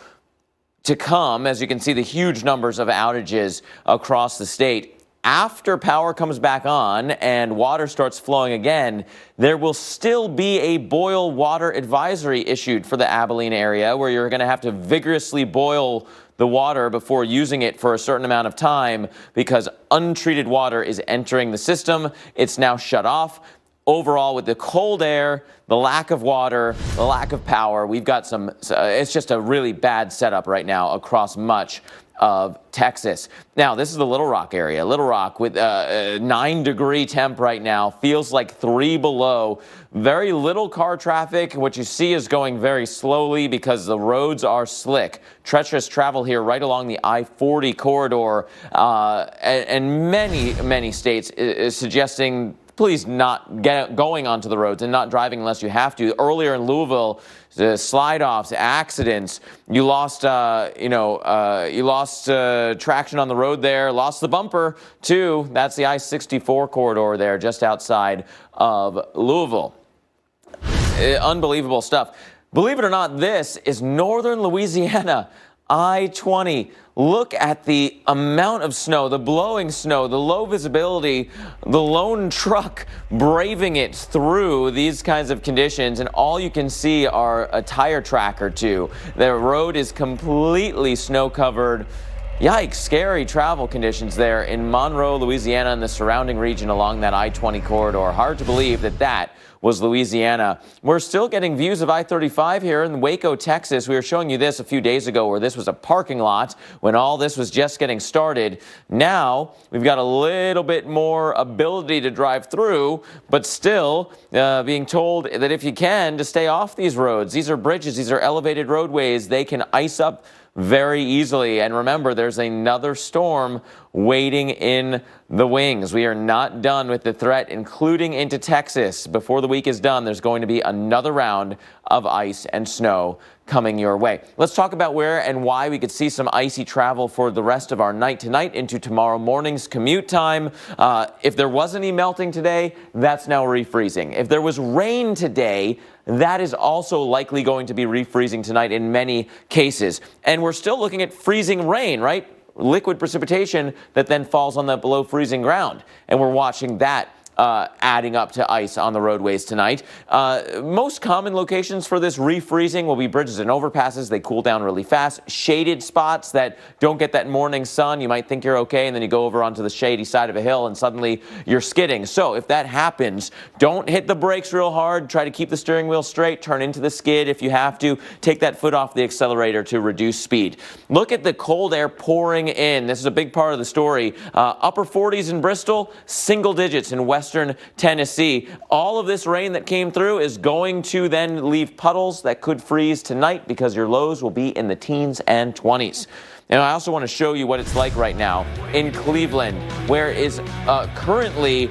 to come. As you can see, the huge numbers of outages across the state. After power comes back on and water starts flowing again, there will still be a boil water advisory issued for the Abilene area, where you're going to have to vigorously boil the water before using it for a certain amount of time, because untreated water is entering the system. It's now shut off. Overall, with the cold air, the lack of water, the lack of power, we've got it's just a really bad setup right now across much of Texas. Now, this is the Little Rock area. Little Rock with a 9-degree temp right now, feels like 3 below. Very little car traffic. What you see is going very slowly because the roads are slick. Treacherous travel here right along the I-40 corridor, and many states is suggesting please not get going onto the roads and not driving unless you have to. Earlier in Louisville, the slide-offs, accidents, you lost traction on the road there, lost the bumper too. That's the I-64 corridor there just outside of Louisville. Unbelievable stuff. Believe it or not, this is northern Louisiana, I-20. Look at the amount of snow, the blowing snow, the low visibility, the lone truck braving it through these kinds of conditions, and all you can see are a tire track or two. The road is completely snow-covered. Yikes, scary travel conditions there in Monroe, Louisiana, and the surrounding region along that I-20 corridor. Hard to believe that was Louisiana. We're still getting views of I-35 here in Waco, Texas. We were showing you this a few days ago, where this was a parking lot when all this was just getting started. Now we've got a little bit more ability to drive through, but still being told that if you can, to stay off these roads. These are bridges, these are elevated roadways. They can ice up very easily. And remember, there's another storm waiting in the wings. We are not done with the threat, including into Texas. Before the week is done, there's going to be another round of ice and snow coming your way. Let's talk about where and why we could see some icy travel for the rest of our night tonight into tomorrow morning's commute time. If there was any melting today, that's now refreezing. If there was rain today, that is also likely going to be refreezing tonight in many cases. And we're still looking at freezing rain, right? Liquid precipitation that then falls on the below freezing ground. And we're watching that adding up to ice on the roadways tonight. Most common locations for this refreezing will be bridges and overpasses. They cool down really fast. Shaded spots that don't get that morning sun. You might think you're okay, and then you go over onto the shady side of a hill and suddenly you're skidding. So if that happens, don't hit the brakes real hard. Try to keep the steering wheel straight. Turn into the skid if you have to. Take that foot off the accelerator to reduce speed. Look at the cold air pouring in. This is a big part of the story. Upper 40s in Bristol, single digits in West western Tennessee. All of this rain that came through is going to then leave puddles that could freeze tonight because your lows will be in the teens and 20s. And I also want to show you what it's like right now in Cleveland, where it is currently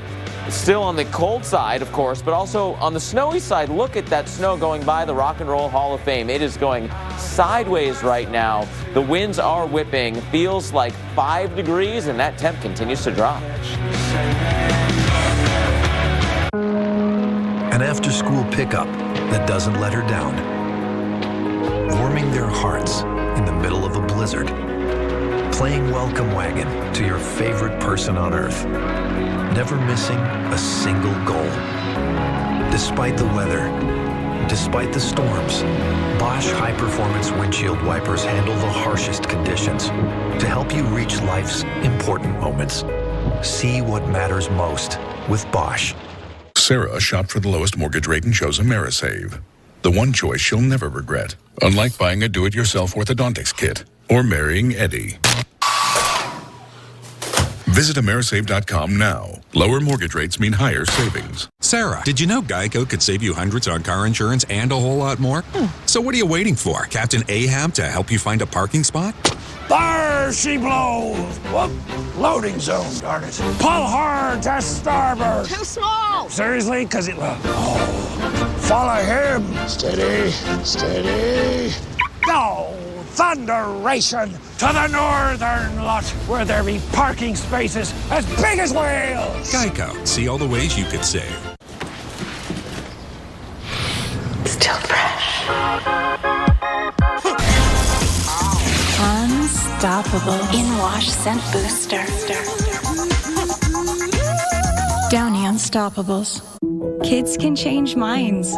still on the cold side, of course, but also on the snowy side. Look at that snow going by the Rock and Roll Hall of Fame. It is going sideways right now. The winds are whipping. Feels like 5 degrees, and that temp continues to drop. An after-school pickup that doesn't let her down. Warming their hearts in the middle of a blizzard. Playing welcome wagon to your favorite person on earth. Never missing a single goal. Despite the weather, despite the storms, Bosch high-performance windshield wipers handle the harshest conditions to help you reach life's important moments. See what matters most with Bosch. Sarah shopped for the lowest mortgage rate and chose AmeriSave. The one choice she'll never regret, unlike buying a do-it-yourself orthodontics kit or marrying Eddie. Visit AmeriSave.com now. Lower mortgage rates mean higher savings. Sarah, did you know Geico could save you hundreds on car insurance and a whole lot more? So what are you waiting for? Captain Ahab to help you find a parking spot? There she blows! Whoop. Loading zone, darn it. Pull hard to starboard! Too small! Seriously? Because it... follow him! Steady, steady. Go! Thunderation to the northern lot, where there be parking spaces as big as whales! Geico. See all the ways you could save. Still fresh. Unstoppable. In-wash scent booster. Downy Unstoppables. Kids can change minds.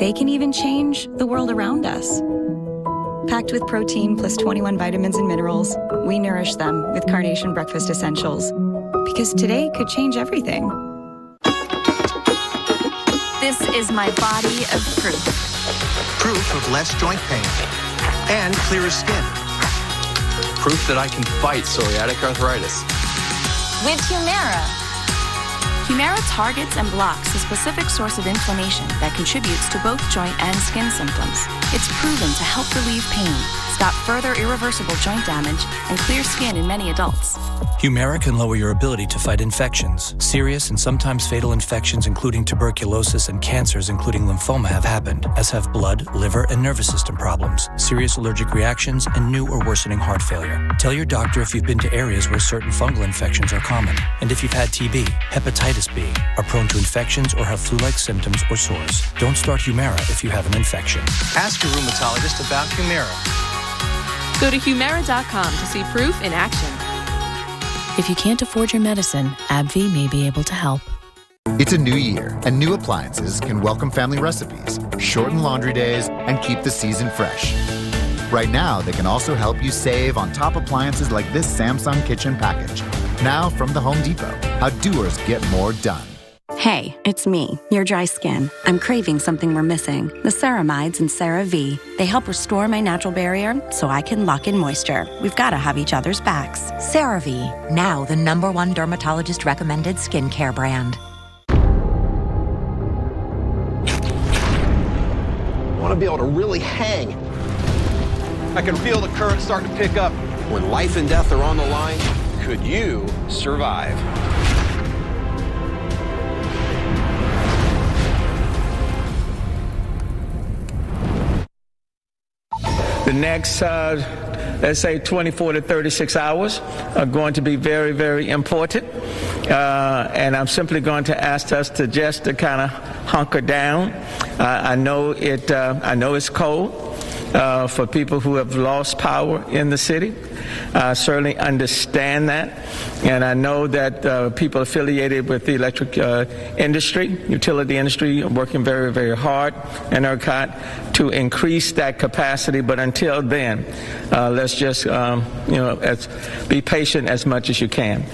They can even change the world around us. Packed with protein plus 21 vitamins and minerals, we nourish them with Carnation Breakfast Essentials. Because today could change everything. This is my body of proof. Proof of less joint pain and clearer skin. Proof that I can fight psoriatic arthritis. With Humira. Humira targets and blocks a specific source of inflammation that contributes to both joint and skin symptoms. It's proven to help relieve pain, stop further irreversible joint damage, and clear skin in many adults. Humira can lower your ability to fight infections. Serious and sometimes fatal infections, including tuberculosis and cancers, including lymphoma, have happened, as have blood, liver, and nervous system problems, serious allergic reactions, and new or worsening heart failure. Tell your doctor if you've been to areas where certain fungal infections are common, and if you've had TB, hepatitis B, are prone to infections, or have flu-like symptoms or sores. Don't start Humira if you have an infection. Ask your rheumatologist about Humira. Go to Humira.com to see proof in action. If you can't afford your medicine, AbbVie may be able to help. It's a new year, and new appliances can welcome family recipes, shorten laundry days, and keep the season fresh. Right now, they can also help you save on top appliances like this Samsung kitchen package. Now from the Home Depot, how doers get more done. Hey, it's me, your dry skin. I'm craving something we're missing. The ceramides in CeraVe. They help restore my natural barrier so I can lock in moisture. We've got to have each other's backs. CeraVe, now the #1 dermatologist recommended skincare brand. I want to be able to really hang. I can feel the current starting to pick up. When life and death are on the line, could you survive? The next, let's say 24 to 36 hours are going to be very, very important. And I'm simply going to ask us to just to kind of hunker down. I know it's cold. For people who have lost power in the city. I certainly understand that. And I know that people affiliated with the electric industry, utility industry, are working very, very hard in ERCOT to increase that capacity. But until then, let's just, be patient as much as you can.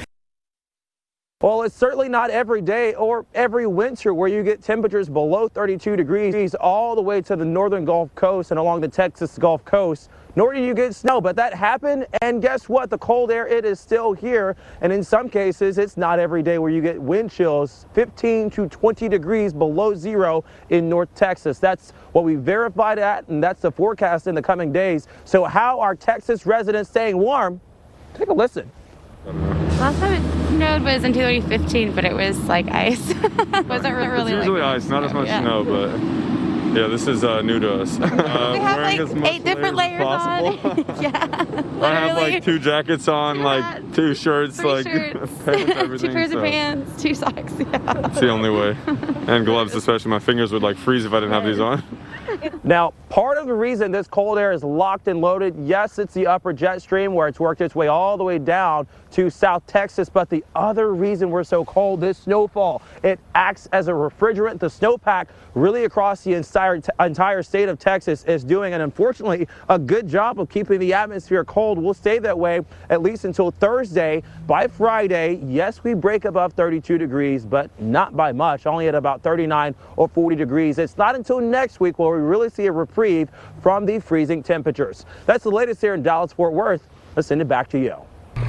Well, it's certainly not every day or every winter where you get temperatures below 32 degrees all the way to the northern Gulf Coast and along the Texas Gulf Coast. nor do you get snow. But that happened, and guess what? The cold air, it is still here. And in some cases, it's not every day where you get wind chills 15 to 20 degrees below zero in North Texas. That's what we verified at, and that's the forecast in the coming days. So how are Texas residents staying warm? Take a listen. Last time it snowed was in 2015, but it was like ice. Wasn't really it's usually like ice, not as much snow, but yeah, this is new to us. we have like 8 different layers on. Yeah. I have like 2 jackets on, like 2 shirts, 3 like shirts, everything. 2 pairs of pants, 2 socks. Yeah. It's the only way. And gloves, especially. My fingers would like freeze if I didn't have these on. Now, part of the reason this cold air is locked and loaded, yes, it's the upper jet stream where it's worked its way all the way down to South Texas, but the other reason we're so cold, this snowfall, it acts as a refrigerant. The snowpack really across the entire state of Texas is doing, and unfortunately, a good job of keeping the atmosphere cold. Will stay that way at least until Thursday. By Friday, yes, we break above 32 degrees, but not by much, only at about 39 or 40 degrees. It's not until next week where we really see a reprieve from the freezing temperatures. That's the latest here in Dallas-Fort Worth. Let's send it back to you.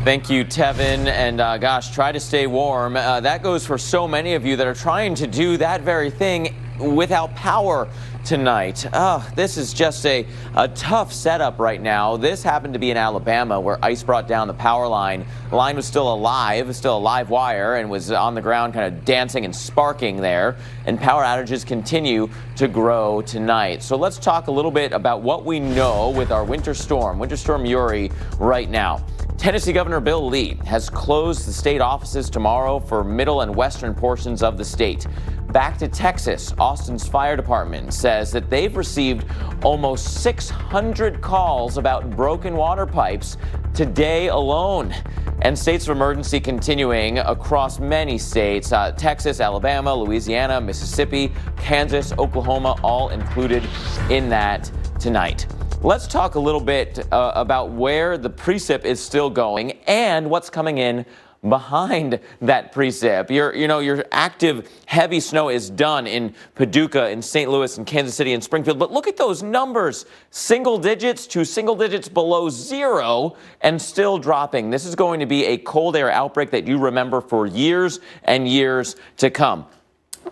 Thank you, Tevin. And gosh, try to stay warm. That goes for so many of you that are trying to do that very thing without power tonight. This is just a tough setup right now. This happened to be in Alabama where ice brought down the power line. The line was still a live wire, and was on the ground kind of dancing and sparking there. And power outages continue to grow tonight. So let's talk a little bit about what we know with our Winter Storm Uri right now. Tennessee Governor Bill Lee has closed the state offices tomorrow for middle and western portions of the state. Back to Texas, Austin's fire department says that they've received almost 600 calls about broken water pipes today alone. And states of emergency continuing across many states, Texas, Alabama, Louisiana, Mississippi, Kansas, Oklahoma, all included in that tonight. Let's talk a little bit about where the precip is still going and what's coming in behind that precip. Your active heavy snow is done in Paducah, in St. Louis, in Kansas City, and Springfield. But look at those numbers, single digits to single digits below zero and still dropping. This is going to be a cold air outbreak that you remember for years and years to come.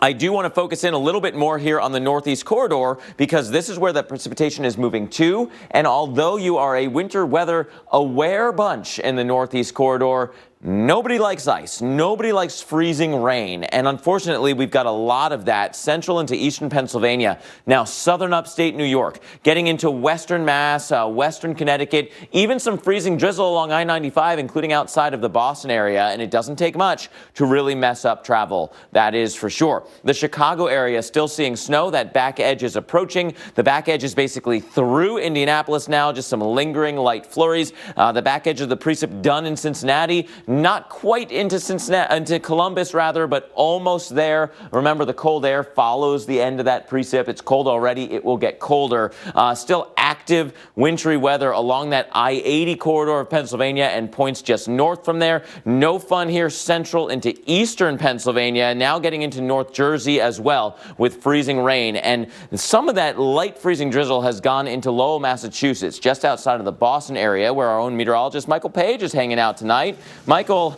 I do want to focus in a little bit more here on the Northeast Corridor because this is where the precipitation is moving to. And although you are a winter weather aware bunch in the Northeast Corridor, nobody likes ice. Nobody likes freezing rain. And unfortunately, we've got a lot of that central into eastern Pennsylvania. Now, southern upstate New York, getting into western Mass, western Connecticut, even some freezing drizzle along I-95, including outside of the Boston area. And it doesn't take much to really mess up travel. That is for sure. The Chicago area still seeing snow. That back edge is approaching. The back edge is basically through Indianapolis now, just some lingering light flurries. The back edge of the precip done in Cincinnati. Not quite into Columbus, but almost there. Remember, the cold air follows the end of that precip. It's cold already. It will get colder. Still active wintry weather along that I-80 corridor of Pennsylvania and points just north from there. No fun here central into eastern Pennsylvania. Now getting into North Jersey as well with freezing rain. And some of that light freezing drizzle has gone into Lowell, Massachusetts, just outside of the Boston area where our own meteorologist Michael Page is hanging out tonight. Michael,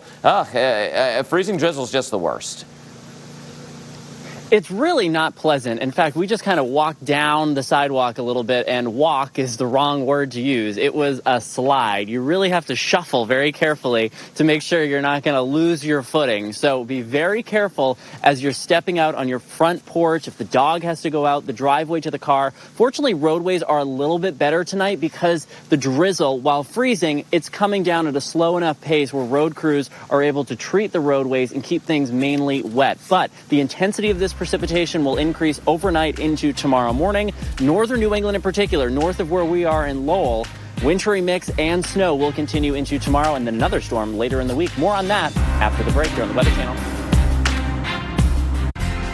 freezing drizzle is just the worst. It's really not pleasant. In fact, we just kind of walked down the sidewalk a little bit, and walk is the wrong word to use. It was a slide. You really have to shuffle very carefully to make sure you're not going to lose your footing. So be very careful as you're stepping out on your front porch. If the dog has to go out, the driveway to the car. Fortunately, roadways are a little bit better tonight because the drizzle, while freezing, it's coming down at a slow enough pace where road crews are able to treat the roadways and keep things mainly wet. But the intensity of this precipitation will increase overnight into tomorrow morning. Northern New England in particular, north of where we are in Lowell, wintry mix and snow will continue into tomorrow, and then another storm later in the week. More on that after the break here on the Weather Channel.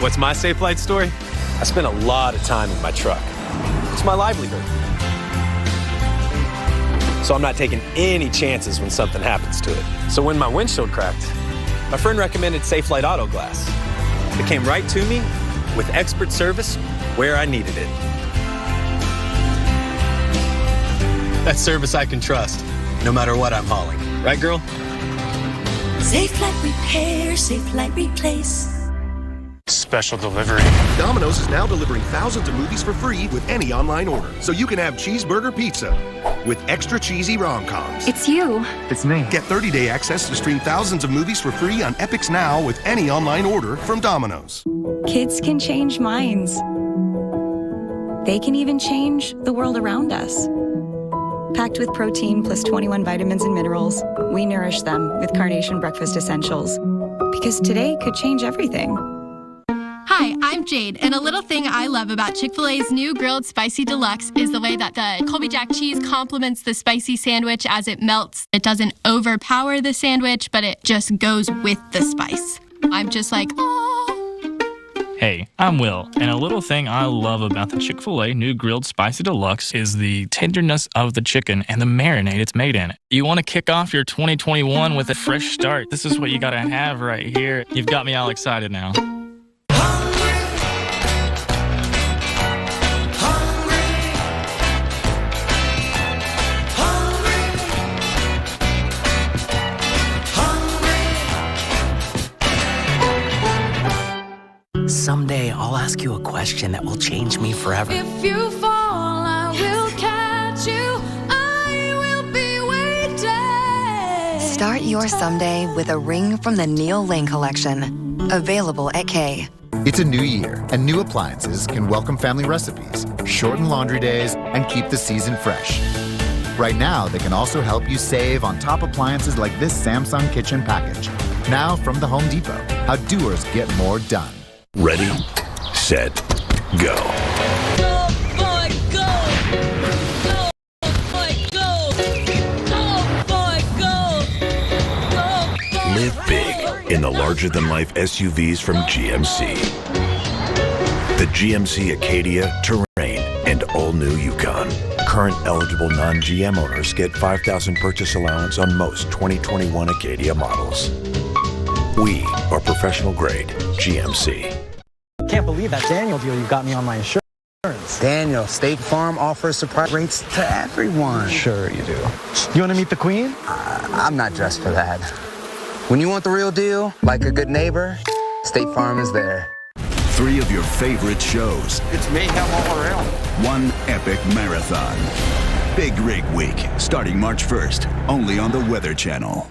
What's my safe flight story? I spend a lot of time in my truck. It's my livelihood. So I'm not taking any chances when something happens to it. So when my windshield cracked, my friend recommended Safelite Auto Glass. It came right to me with expert service where I needed it. That's service I can trust, no matter what I'm hauling. Right, girl? Safe Flight Repair, Safe Flight Replace. Special delivery. Domino's is now delivering thousands of movies for free with any online order. So you can have cheeseburger pizza with extra cheesy rom-coms. It's you. It's me. Get 30-day access to stream thousands of movies for free on Epix Now with any online order from Domino's. Kids can change minds. They can even change the world around us. Packed with protein plus 21 vitamins and minerals, we nourish them with Carnation Breakfast Essentials. Because today could change everything. Hi, I'm Jade, and a little thing I love about Chick-fil-A's new Grilled Spicy Deluxe is the way that the Colby Jack cheese complements the spicy sandwich as it melts. It doesn't overpower the sandwich, but it just goes with the spice. I'm just like, oh. Hey, I'm Will, and a little thing I love about the Chick-fil-A new Grilled Spicy Deluxe is the tenderness of the chicken and the marinade it's made in. You want to kick off your 2021 with a fresh start. This is what you gotta have right here. You've got me all excited now. Someday I'll ask you a question that will change me forever. If you fall, I will catch you. I will be waiting. Start your someday with a ring from the Neil Lane collection. Available at Kay. It's a new year, and new appliances can welcome family recipes, shorten laundry days, and keep the season fresh. Right now, they can also help you save on top appliances like this Samsung kitchen package. Now from the Home Depot, how doers get more done. Ready, set, go. Go, boy, go. Go, boy, go. Go, boy, go. Go, boy, Live big in the larger-than-life SUVs from GMC. The GMC Acadia, Terrain, and all-new Yukon. Current eligible non-GM owners get $5,000 purchase allowance on most 2021 Acadia models. We are professional-grade GMC. Can't believe that Daniel deal you got me on my insurance. Daniel, State Farm offers surprise rates to everyone. Sure you do. You want to meet the Queen? I'm not dressed for that. When you want the real deal, like a good neighbor, State Farm is there. 3 of your favorite shows. It's mayhem all around. One epic marathon. Big Rig Week, starting March 1st, only on the Weather Channel.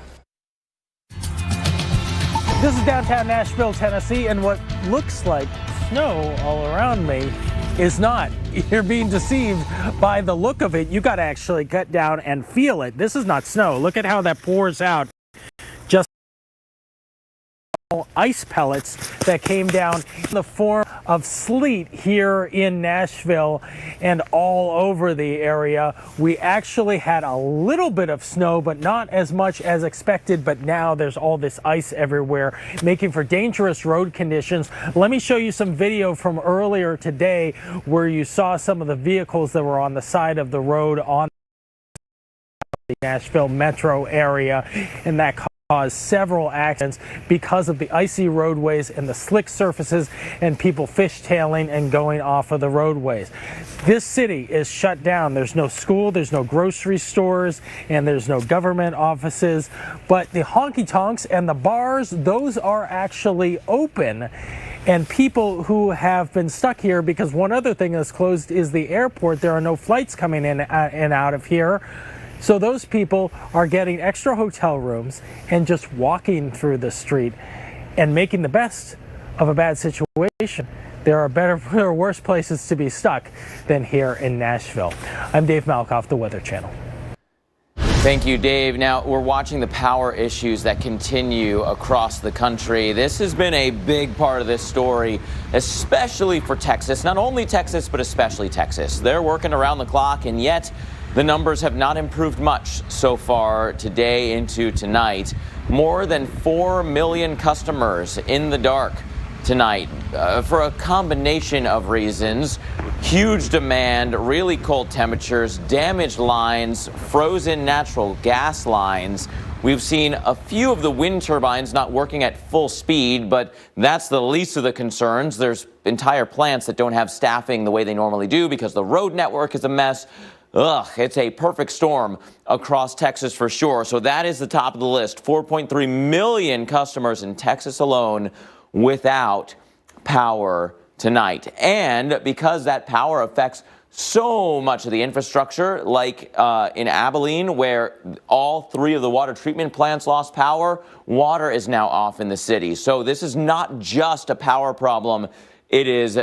This is downtown Nashville, Tennessee, and what looks like snow all around me is not. You're being deceived by the look of it. You got to actually get down and feel it. This is not snow. Look at how that pours out. Just ice pellets that came down in the form of sleet here in Nashville and all over the area. We actually had a little bit of snow, but not as much as expected. But now there's all this ice everywhere, making for dangerous road conditions. Let me show you some video from earlier today where you saw some of the vehicles that were on the side of the road on the Nashville metro area, and that caused several accidents because of the icy roadways and the slick surfaces and people fishtailing and going off of the roadways. This city is shut down. There's no school, there's no grocery stores, and there's no government offices. But the honky-tonks and the bars, those are actually open. And people who have been stuck here, because one other thing that's closed is the airport. There are no flights coming in and out of here. So those people are getting extra hotel rooms and just walking through the street and making the best of a bad situation. There are worse places to be stuck than here in Nashville. I'm Dave Malkoff, the Weather Channel. Thank you, Dave. Now, we're watching the power issues that continue across the country. This has been a big part of this story, especially for Texas. Not only Texas, but especially Texas. They're working around the clock, and yet the numbers have not improved much so far today into tonight. More than 4 million customers in the dark tonight for a combination of reasons. Huge demand, really cold temperatures, damaged lines, frozen natural gas lines. We've seen a few of the wind turbines not working at full speed, but that's the least of the concerns. There's entire plants that don't have staffing the way they normally do because the road network is a mess. it's a perfect storm across Texas for sure. So that is the top of the list. 4.3 million customers in Texas alone without power tonight. And because that power affects so much of the infrastructure, like in Abilene, where all 3 of the water treatment plants lost power, water is now off in the city. So this is not just a power problem. It is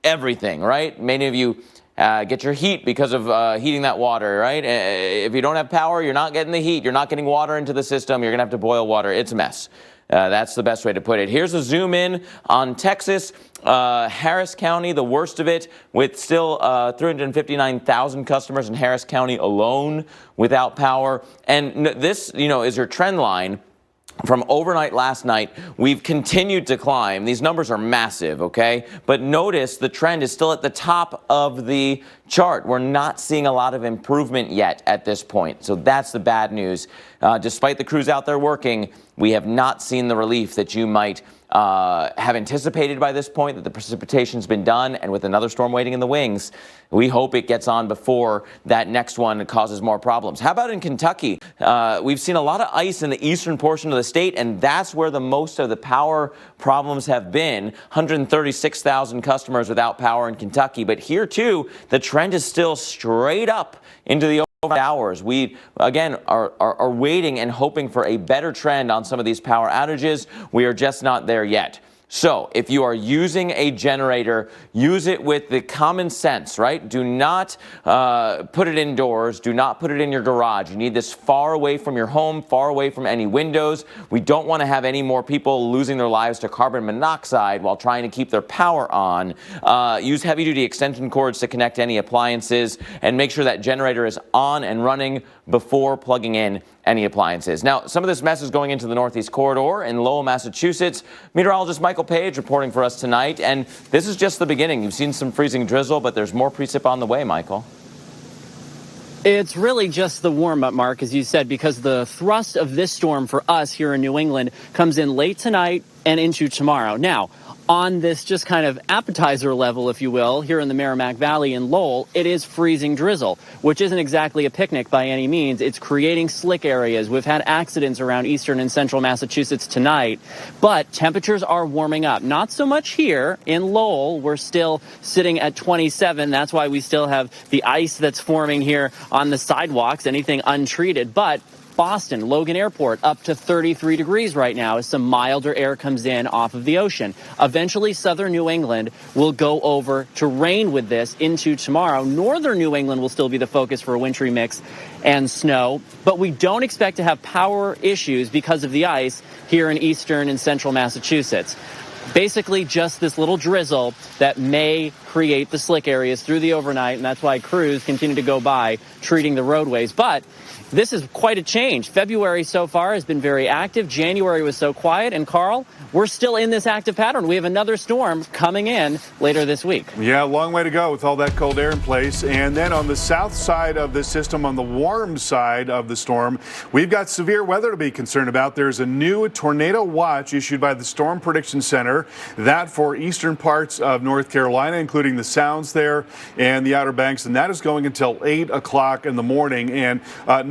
everything, right? Many of you get your heat because of heating that water, right? If you don't have power, you're not getting the heat. You're not getting water into the system. You're going to have to boil water. It's a mess. That's the best way to put it. Here's a zoom in on Texas. Harris County, the worst of it, with still 359,000 customers in Harris County alone without power. And this, is your trend line. From overnight last night, we've continued to climb. These numbers are massive, okay? But notice the trend is still at the top of the chart. We're not seeing a lot of improvement yet at this point. So that's the bad news. Despite the crews out there working, we have not seen the relief that you might have anticipated by this point, that the precipitation's been done, and with another storm waiting in the wings, we hope it gets on before that next one causes more problems. How about in Kentucky? We've seen a lot of ice in the eastern portion of the state, and that's where the most of the power problems have been. 136,000 customers without power in Kentucky. But here, too, the trend is still straight up into the overnight hours. We, again, are waiting and hoping for a better trend on some of these power outages. We are just not there yet. So if you are using a generator, use it with the common sense, right? Do not put it indoors. Do not put it in your garage. You need this far away from your home, far away from any windows. We don't want to have any more people losing their lives to carbon monoxide while trying to keep their power on. Use heavy-duty extension cords to connect any appliances, and make sure that generator is on and running before plugging in any appliances. Now, some of this mess is going into the Northeast Corridor in Lowell, Massachusetts. Meteorologist Michael Page reporting for us tonight, and this is just the beginning. You've seen some freezing drizzle, but there's more precip on the way, Michael. It's really just the warm-up, Mark, as you said, because the thrust of this storm for us here in New England comes in late tonight and into tomorrow. Now, on this just kind of appetizer level, if you will, here in the Merrimack Valley in Lowell, it is freezing drizzle, which isn't exactly a picnic by any means. It's creating slick areas. We've had accidents around eastern and central Massachusetts tonight, but temperatures are warming up. Not so much here in Lowell. We're still sitting at 27. That's why we still have the ice that's forming here on the sidewalks, anything untreated. But Boston, Logan Airport, up to 33 degrees right now as some milder air comes in off of the ocean. Eventually, southern New England will go over to rain with this into tomorrow. Northern New England will still be the focus for a wintry mix and snow, but we don't expect to have power issues because of the ice here in eastern and central Massachusetts. Basically just this little drizzle that may create the slick areas through the overnight, and that's why crews continue to go by treating the roadways. But this is quite a change. February so far has been very active. January was so quiet. And Carl, we're still in this active pattern. We have another storm coming in later this week. Yeah, long way to go with all that cold air in place. And then on the south side of the system, on the warm side of the storm, we've got severe weather to be concerned about. There's a new tornado watch issued by the Storm Prediction Center. That for eastern parts of North Carolina, including the Sounds there and the Outer Banks. And that is going until 8 o'clock in the morning. And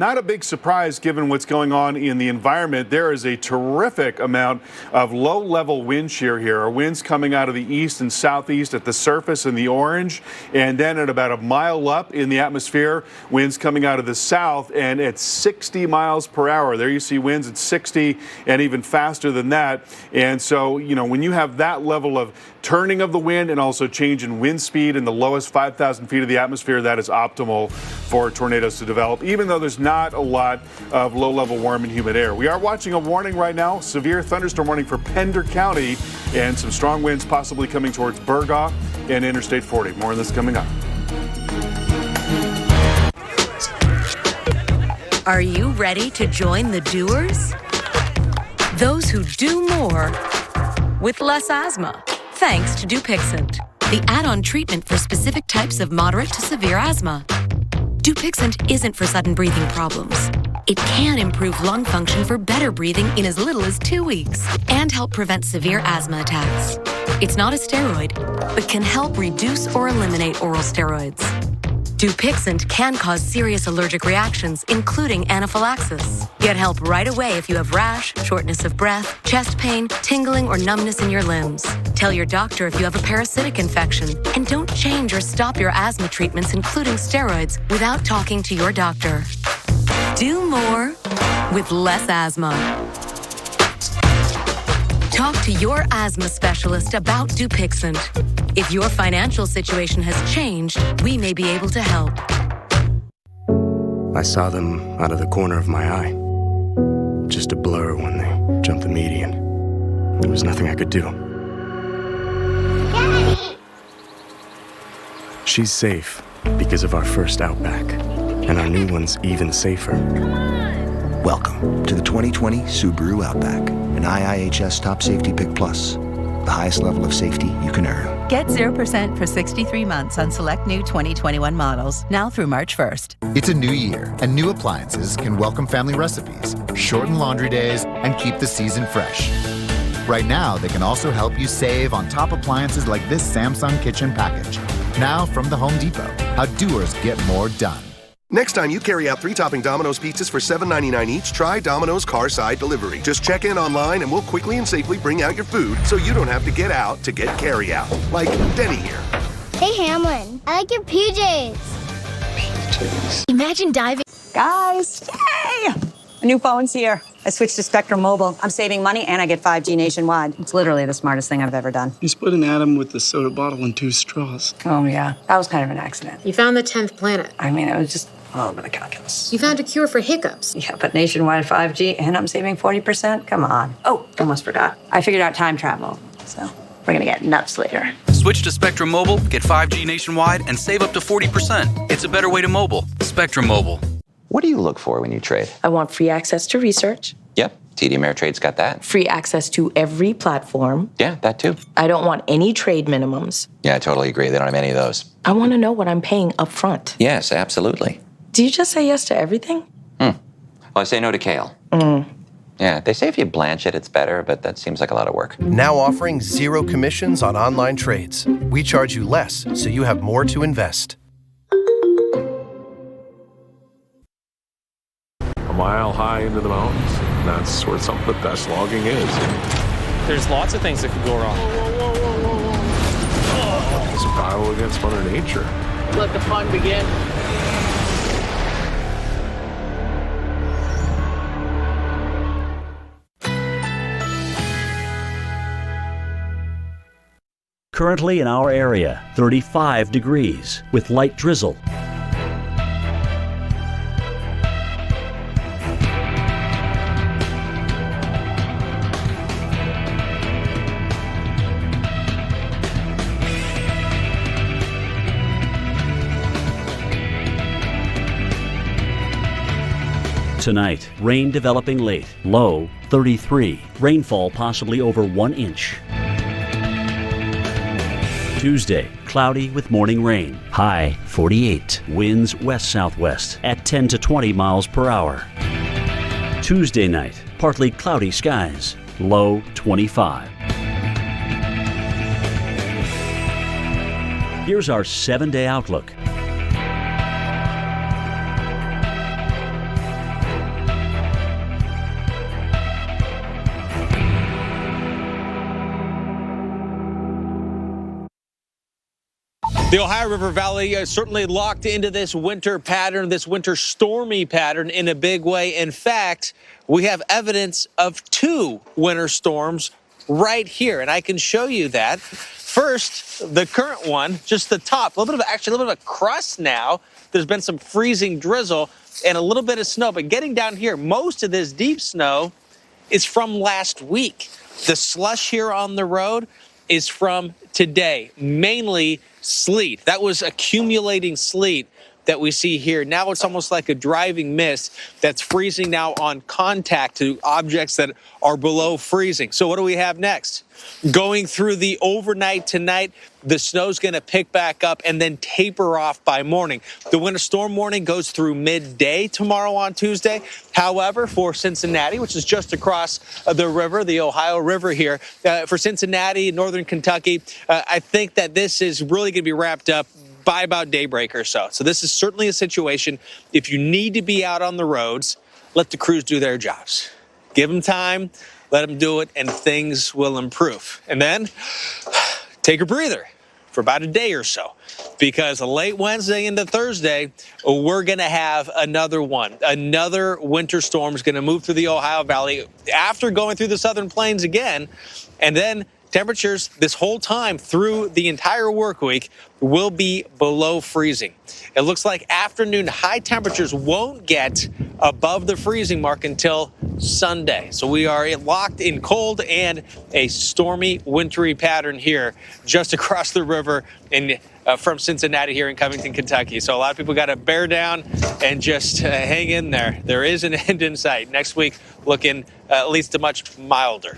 not a big surprise given what's going on in the environment. There is a terrific amount of low-level wind shear here. Our winds coming out of the east and southeast at the surface in the orange, and then at about a mile up in the atmosphere, winds coming out of the south and at 60 miles per hour. There you see winds at 60 and even faster than that. And so, when you have that level of turning of the wind and also change in wind speed in the lowest 5,000 feet of the atmosphere, that is optimal for tornadoes to develop, even though there's not a lot of low-level warm and humid air. We are watching a warning right now, severe thunderstorm warning for Pender County, and some strong winds possibly coming towards Burgaw and Interstate 40. More on this coming up. Are you ready to join the doers? Those who do more with less asthma, thanks to Dupixent, the add-on treatment for specific types of moderate to severe asthma. Dupixent isn't for sudden breathing problems. It can improve lung function for better breathing in as little as 2 weeks and help prevent severe asthma attacks. It's not a steroid, but can help reduce or eliminate oral steroids. Dupixent can cause serious allergic reactions, including anaphylaxis. Get help right away if you have rash, shortness of breath, chest pain, tingling, or numbness in your limbs. Tell your doctor if you have a parasitic infection. And don't change or stop your asthma treatments, including steroids, without talking to your doctor. Do more with less asthma. Talk to your asthma specialist about Dupixent. If your financial situation has changed, we may be able to help. I saw them out of the corner of my eye. Just a blur when they jumped the median. There was nothing I could do. She's safe because of our first Outback, and our new one's even safer. Welcome to the 2020 Subaru Outback, an IIHS Top Safety Pick Plus, the highest level of safety you can earn. Get 0% for 63 months on select new 2021 models, now through March 1st. It's a new year, and new appliances can welcome family recipes, shorten laundry days, and keep the season fresh. Right now, they can also help you save on top appliances like this Samsung kitchen package. Now from the Home Depot, how doers get more done. Next time you carry out 3-topping Domino's pizzas for $7.99 each, try Domino's Carside Delivery. Just check in online and we'll quickly and safely bring out your food so you don't have to get out to get carry out. Like Denny here. Hey Hamlin, I like your PJs. Imagine diving. Guys, yay! A new phone's here. I switched to Spectrum Mobile. I'm saving money and I get 5G nationwide. It's literally the smartest thing I've ever done. You split an atom with the soda bottle and 2 straws. Oh yeah, that was kind of an accident. You found the 10th planet. I mean, it was just a little bit of calculus. You found a cure for hiccups. Yeah, but nationwide 5G and I'm saving 40%? Come on. Oh, almost forgot. I figured out time travel, so we're gonna get nuts later. Switch to Spectrum Mobile, get 5G nationwide, and save up to 40%. It's a better way to mobile. Spectrum Mobile. What do you look for when you trade? I want free access to research. Yep, TD Ameritrade's got that. Free access to every platform. Yeah, that too. I don't want any trade minimums. Yeah, I totally agree. They don't have any of those. I want to know what I'm paying up front. Yes, absolutely. Do you just say yes to everything? Well, I say no to kale. Yeah, they say if you blanch it, it's better, but that seems like a lot of work. Now offering 0 commissions on online trades. We charge you less, so you have more to invest. A mile high into the mountains. That's where some of the best logging is. There's lots of things that could go wrong. It's a battle against Mother Nature. Let the fun begin. Currently in our area, 35 degrees with light drizzle. Tonight, rain developing late, low 33, rainfall possibly over 1 inch. Tuesday, cloudy with morning rain, high 48, winds west-southwest at 10 to 20 miles per hour. Tuesday night, partly cloudy skies, low 25. Here's our 7-day outlook. The Ohio River Valley is certainly locked into this winter pattern, this winter stormy pattern in a big way. In fact, we have evidence of 2 winter storms right here, and I can show you that. First, the current one, just the top, a little bit of a crust now. There's been some freezing drizzle and a little bit of snow, but getting down here, most of this deep snow is from last week. The slush here on the road is from today, mainly sleet. That was accumulating sleet that we see here. Now it's almost like a driving mist that's freezing now on contact to objects that are below freezing. So what do we have next? Going through the overnight tonight, the snow's going to pick back up and then taper off by morning. The winter storm warning goes through midday tomorrow on Tuesday. However, for Cincinnati, which is just across the river, the Ohio River here, for Cincinnati, northern Kentucky, I think that this is really going to be wrapped up by about daybreak or so. So this is certainly a situation. If you need to be out on the roads, let the crews do their jobs. Give them time, let them do it, and things will improve. And then take a breather for about a day or so, because late Wednesday into Thursday, we're going to have another one. Another winter storm is going to move through the Ohio Valley after going through the Southern Plains again. And then temperatures this whole time through the entire work week will be below freezing. It looks like afternoon high temperatures won't get above the freezing mark until Sunday. So we are locked in cold and a stormy, wintry pattern here just across the river from Cincinnati here in Covington, Kentucky. So a lot of people got to bear down and just hang in there. There is an end in sight. Next week looking at least a much milder.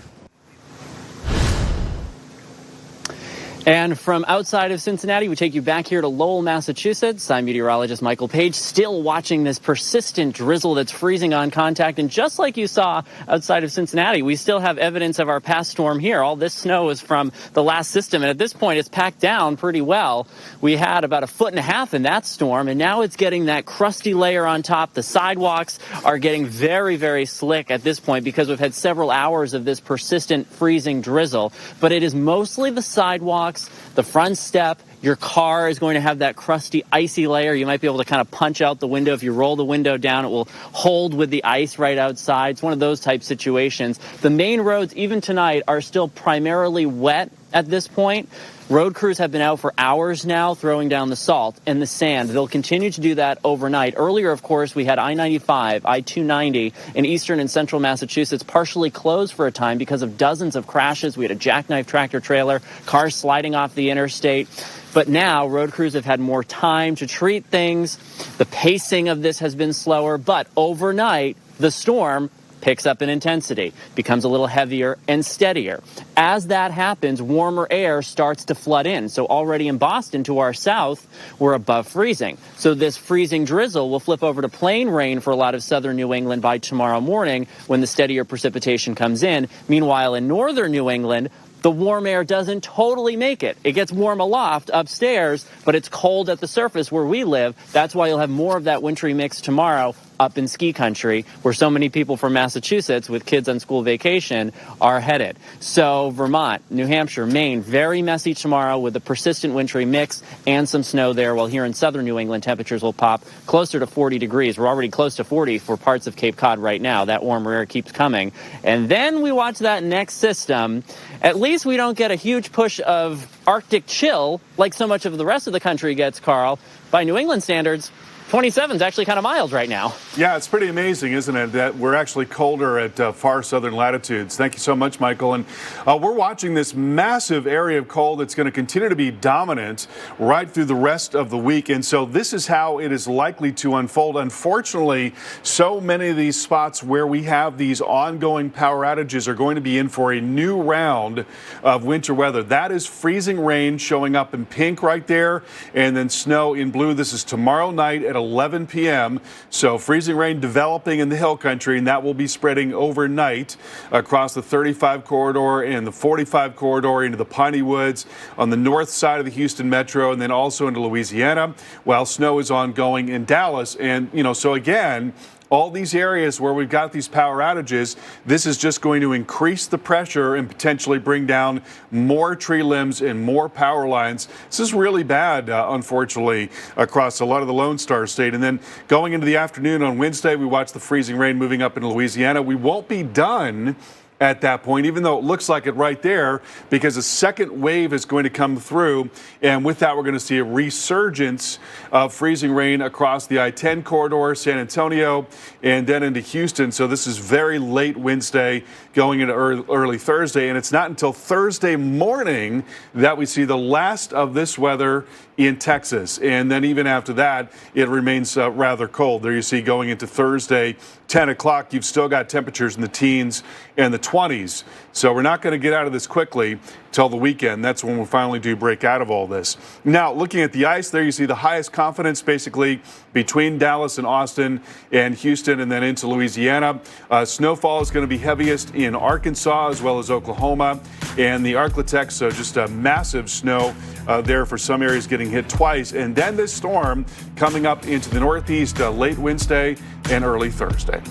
And from outside of Cincinnati, we take you back here to Lowell, Massachusetts. I'm meteorologist Michael Page, still watching this persistent drizzle that's freezing on contact. And just like you saw outside of Cincinnati, we still have evidence of our past storm here. All this snow is from the last system, and at this point, it's packed down pretty well. We had about 1.5 feet in that storm, and now it's getting that crusty layer on top. The sidewalks are getting very, very slick at this point because we've had several hours of this persistent freezing drizzle. But it is mostly the sidewalks, the front step. Your car is going to have that crusty, icy layer. You might be able to kind of punch out the window. If you roll the window down, it will hold with the ice right outside. It's one of those type situations. The main roads, even tonight, are still primarily wet at this point. Road crews have been out for hours now throwing down the salt and the sand. They'll continue to do that overnight. Earlier, of course, we had I-95, I-290 in eastern and central Massachusetts partially closed for a time because of dozens of crashes. We had a jackknife tractor trailer, cars sliding off the interstate. But now road crews have had more time to treat things. The pacing of this has been slower, but overnight, the storm picks up in intensity, becomes a little heavier and steadier. As that happens, warmer air starts to flood in. So already in Boston to our south, we're above freezing. So this freezing drizzle will flip over to plain rain for a lot of southern New England by tomorrow morning when the steadier precipitation comes in. Meanwhile, in northern New England, the warm air doesn't totally make it. It gets warm aloft upstairs, but it's cold at the surface where we live. That's why you'll have more of that wintry mix tomorrow up in ski country, where so many people from Massachusetts with kids on school vacation are headed. So Vermont, New Hampshire, Maine, very messy tomorrow with a persistent wintry mix and some snow there, while here in southern New England, temperatures will pop closer to 40 degrees. We're already close to 40 for parts of Cape Cod right now. That warmer air keeps coming. And then we watch that next system. At least we don't get a huge push of Arctic chill like so much of the rest of the country gets, Carl. By New England standards, 27 is actually kind of mild right now. Yeah, it's pretty amazing, isn't it, that we're actually colder at far southern latitudes. Thank you so much, Michael. And we're watching this massive area of cold that's going to continue to be dominant right through the rest of the week. And so this is how it is likely to unfold. Unfortunately, so many of these spots where we have these ongoing power outages are going to be in for a new round of winter weather. That is freezing rain showing up in pink right there, and then snow in blue. This is tomorrow night at 11 p.m. So freezing rain developing in the hill country, and that will be spreading overnight across the 35 corridor and the 45 corridor into the Piney Woods on the north side of the Houston metro, and then also into Louisiana, while snow is ongoing in Dallas. And, so again, all these areas where we've got these power outages, this is just going to increase the pressure and potentially bring down more tree limbs and more power lines. This is really bad, unfortunately, across a lot of the Lone Star State. And then going into the afternoon on Wednesday, we watch the freezing rain moving up into Louisiana. We won't be done at that point, even though it looks like it right there, because a second wave is going to come through. And with that, we're going to see a resurgence of freezing rain across the I-10 corridor, San Antonio, and then into Houston. So this is very late Wednesday going into early Thursday. And it's not until Thursday morning that we see the last of this weather in Texas. And then even after that, it remains rather cold. There you see going into Thursday, 10 o'clock, you've still got temperatures in the teens and the 20s. So we're not going to get out of this quickly till the weekend. That's when we finally do break out of all this. Now, looking at the ice there, you see the highest confidence basically between Dallas and Austin and Houston and then into Louisiana. Snowfall is going to be heaviest in Arkansas as well as Oklahoma and the Arklatex, so just a massive snow there for some areas getting hit twice. And then this storm coming up into the Northeast late Wednesday and early Thursday.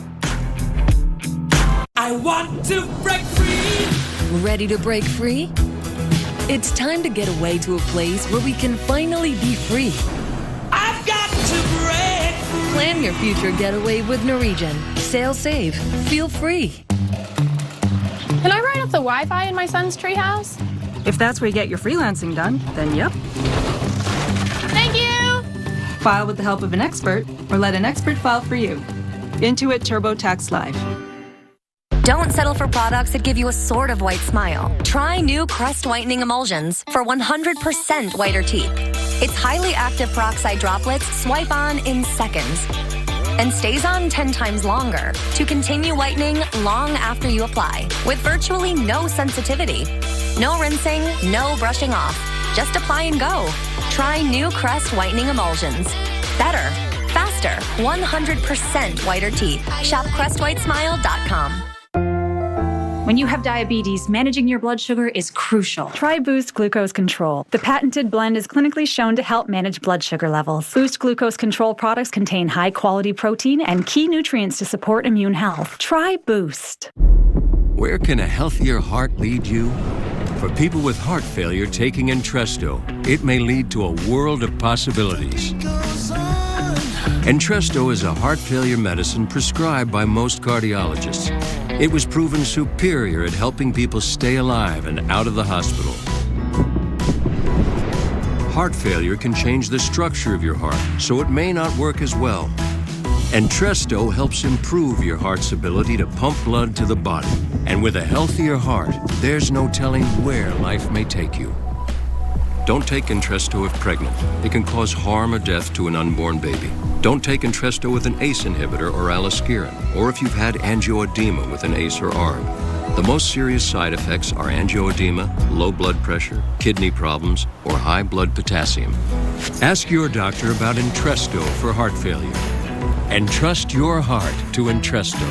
I want to break free. Ready to break free? It's time to get away to a place where we can finally be free. I've got to break free. Plan your future getaway with Norwegian. Sail safe. Feel free. Can I write up the Wi-Fi in my son's treehouse? If that's where you get your freelancing done, then yep. Thank you! File with the help of an expert, or let an expert file for you. Intuit TurboTax Live. Don't settle for products that give you a sort of white smile. Try new Crest Whitening Emulsions for 100% whiter teeth. Its highly active peroxide droplets swipe on in seconds and stays on 10 times longer to continue whitening long after you apply with virtually no sensitivity. No rinsing, no brushing off. Just apply and go. Try new Crest Whitening Emulsions. Better, faster, 100% whiter teeth. Shop CrestWhiteSmile.com. When you have diabetes, managing your blood sugar is crucial. Try Boost Glucose Control. The patented blend is clinically shown to help manage blood sugar levels. Boost Glucose Control products contain high-quality protein and key nutrients to support immune health. Try Boost. Where can a healthier heart lead you? For people with heart failure taking Entresto, it may lead to a world of possibilities. Entresto is a heart failure medicine prescribed by most cardiologists. It was proven superior at helping people stay alive and out of the hospital. Heart failure can change the structure of your heart, so it may not work as well. Entresto helps improve your heart's ability to pump blood to the body. And with a healthier heart, there's no telling where life may take you. Don't take Entresto if pregnant. It can cause harm or death to an unborn baby. Don't take Entresto with an ACE inhibitor or aliskiren, or if you've had angioedema with an ACE or ARB. The most serious side effects are angioedema, low blood pressure, kidney problems, or high blood potassium. Ask your doctor about Entresto for heart failure. And trust your heart to Entresto.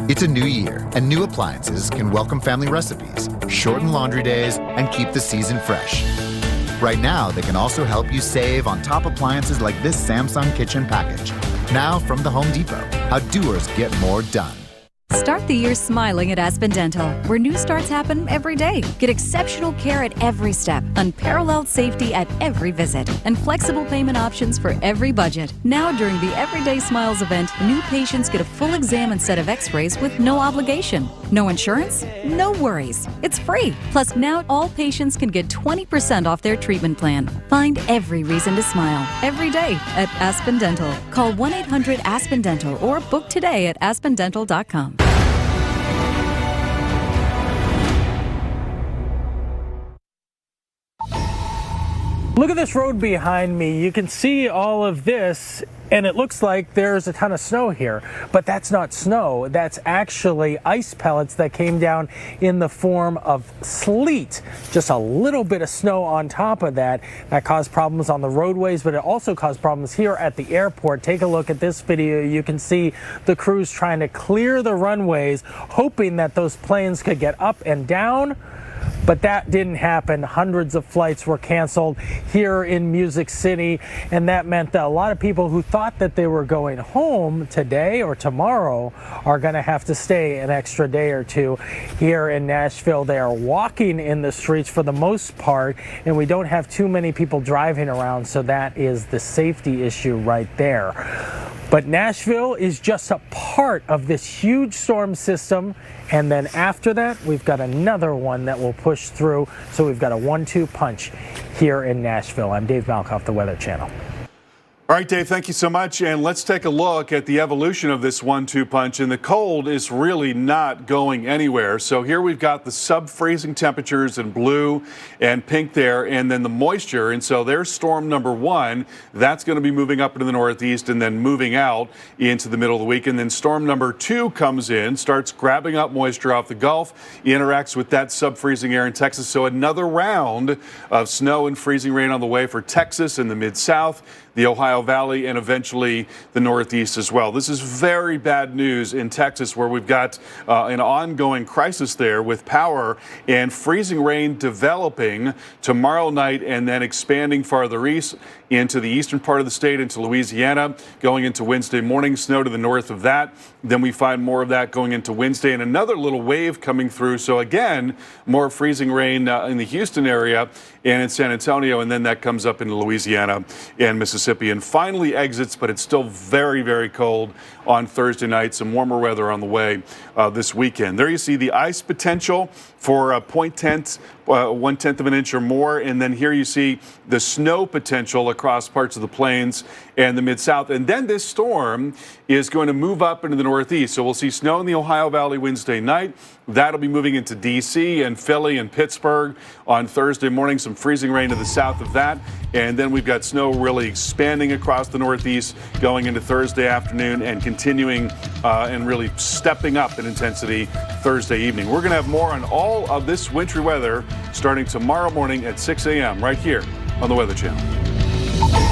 It's a new year, and new appliances can welcome family recipes, shorten laundry days, and keep the season fresh. Right now, they can also help you save on top appliances like this Samsung kitchen package. Now from the Home Depot, how doers get more done. Start the year smiling at Aspen Dental, where new starts happen every day. Get exceptional care at every step, unparalleled safety at every visit, and flexible payment options for every budget. Now, during the Everyday Smiles event, new patients get a full exam and set of x-rays with no obligation. No insurance? No worries. It's free. Plus, now all patients can get 20% off their treatment plan. Find every reason to smile every day at Aspen Dental. Call 1-800-ASPEN-DENTAL or book today at aspendental.com. Look at this road behind me. You can see all of this, and it looks like there's a ton of snow here, but that's not snow. That's actually ice pellets that came down in the form of sleet. Just a little bit of snow on top of that. That caused problems on the roadways, but it also caused problems here at the airport. Take a look at this video. You can see the crews trying to clear the runways, hoping that those planes could get up and down. But that didn't happen. Hundreds of flights were canceled here in Music City, and that meant that a lot of people who thought that they were going home today or tomorrow are going to have to stay an extra day or two here in Nashville. They are walking in the streets for the most part, and we don't have too many people driving around, so that is the safety issue right there. But Nashville is just a part of this huge storm system. And then after that, we've got another one that will push through. So we've got a 1-2 punch here in Nashville. I'm Dave Malkoff, the Weather Channel. All right, Dave, thank you so much. And let's take a look at the evolution of this 1-2 punch. And the cold is really not going anywhere. So here we've got the sub-freezing temperatures in blue and pink there, and then the moisture. And so there's storm number 1. That's going to be moving up into the northeast and then moving out into the middle of the week. And then storm number 2 comes in, starts grabbing up moisture off the Gulf, interacts with that sub-freezing air in Texas. So another round of snow and freezing rain on the way for Texas and the Mid-South, the Ohio Valley, and eventually the Northeast as well. This is very bad news in Texas, where we've got an ongoing crisis there with power and freezing rain developing tomorrow night and then expanding farther east into the eastern part of the state, into Louisiana, going into Wednesday morning, snow to the north of that. Then we find more of that going into Wednesday, and another little wave coming through. So again, more freezing rain in the Houston area and in San Antonio, and then that comes up into Louisiana and Mississippi and finally exits, but it's still very, very cold on Thursday night. Some warmer weather on the way this weekend. There you see the ice potential for 1/10 of an inch or more. And then here you see the snow potential across parts of the plains and the Mid-South. And then this storm is going to move up into the northeast. So we'll see snow in the Ohio Valley Wednesday night. That'll be moving into D.C. and Philly and Pittsburgh on Thursday morning. Some freezing rain to the south of that. And then we've got snow really expanding across the northeast going into Thursday afternoon and continuing and really stepping up in intensity Thursday evening. We're going to have more on all of this wintry weather starting tomorrow morning at 6 a.m. right here on the Weather Channel.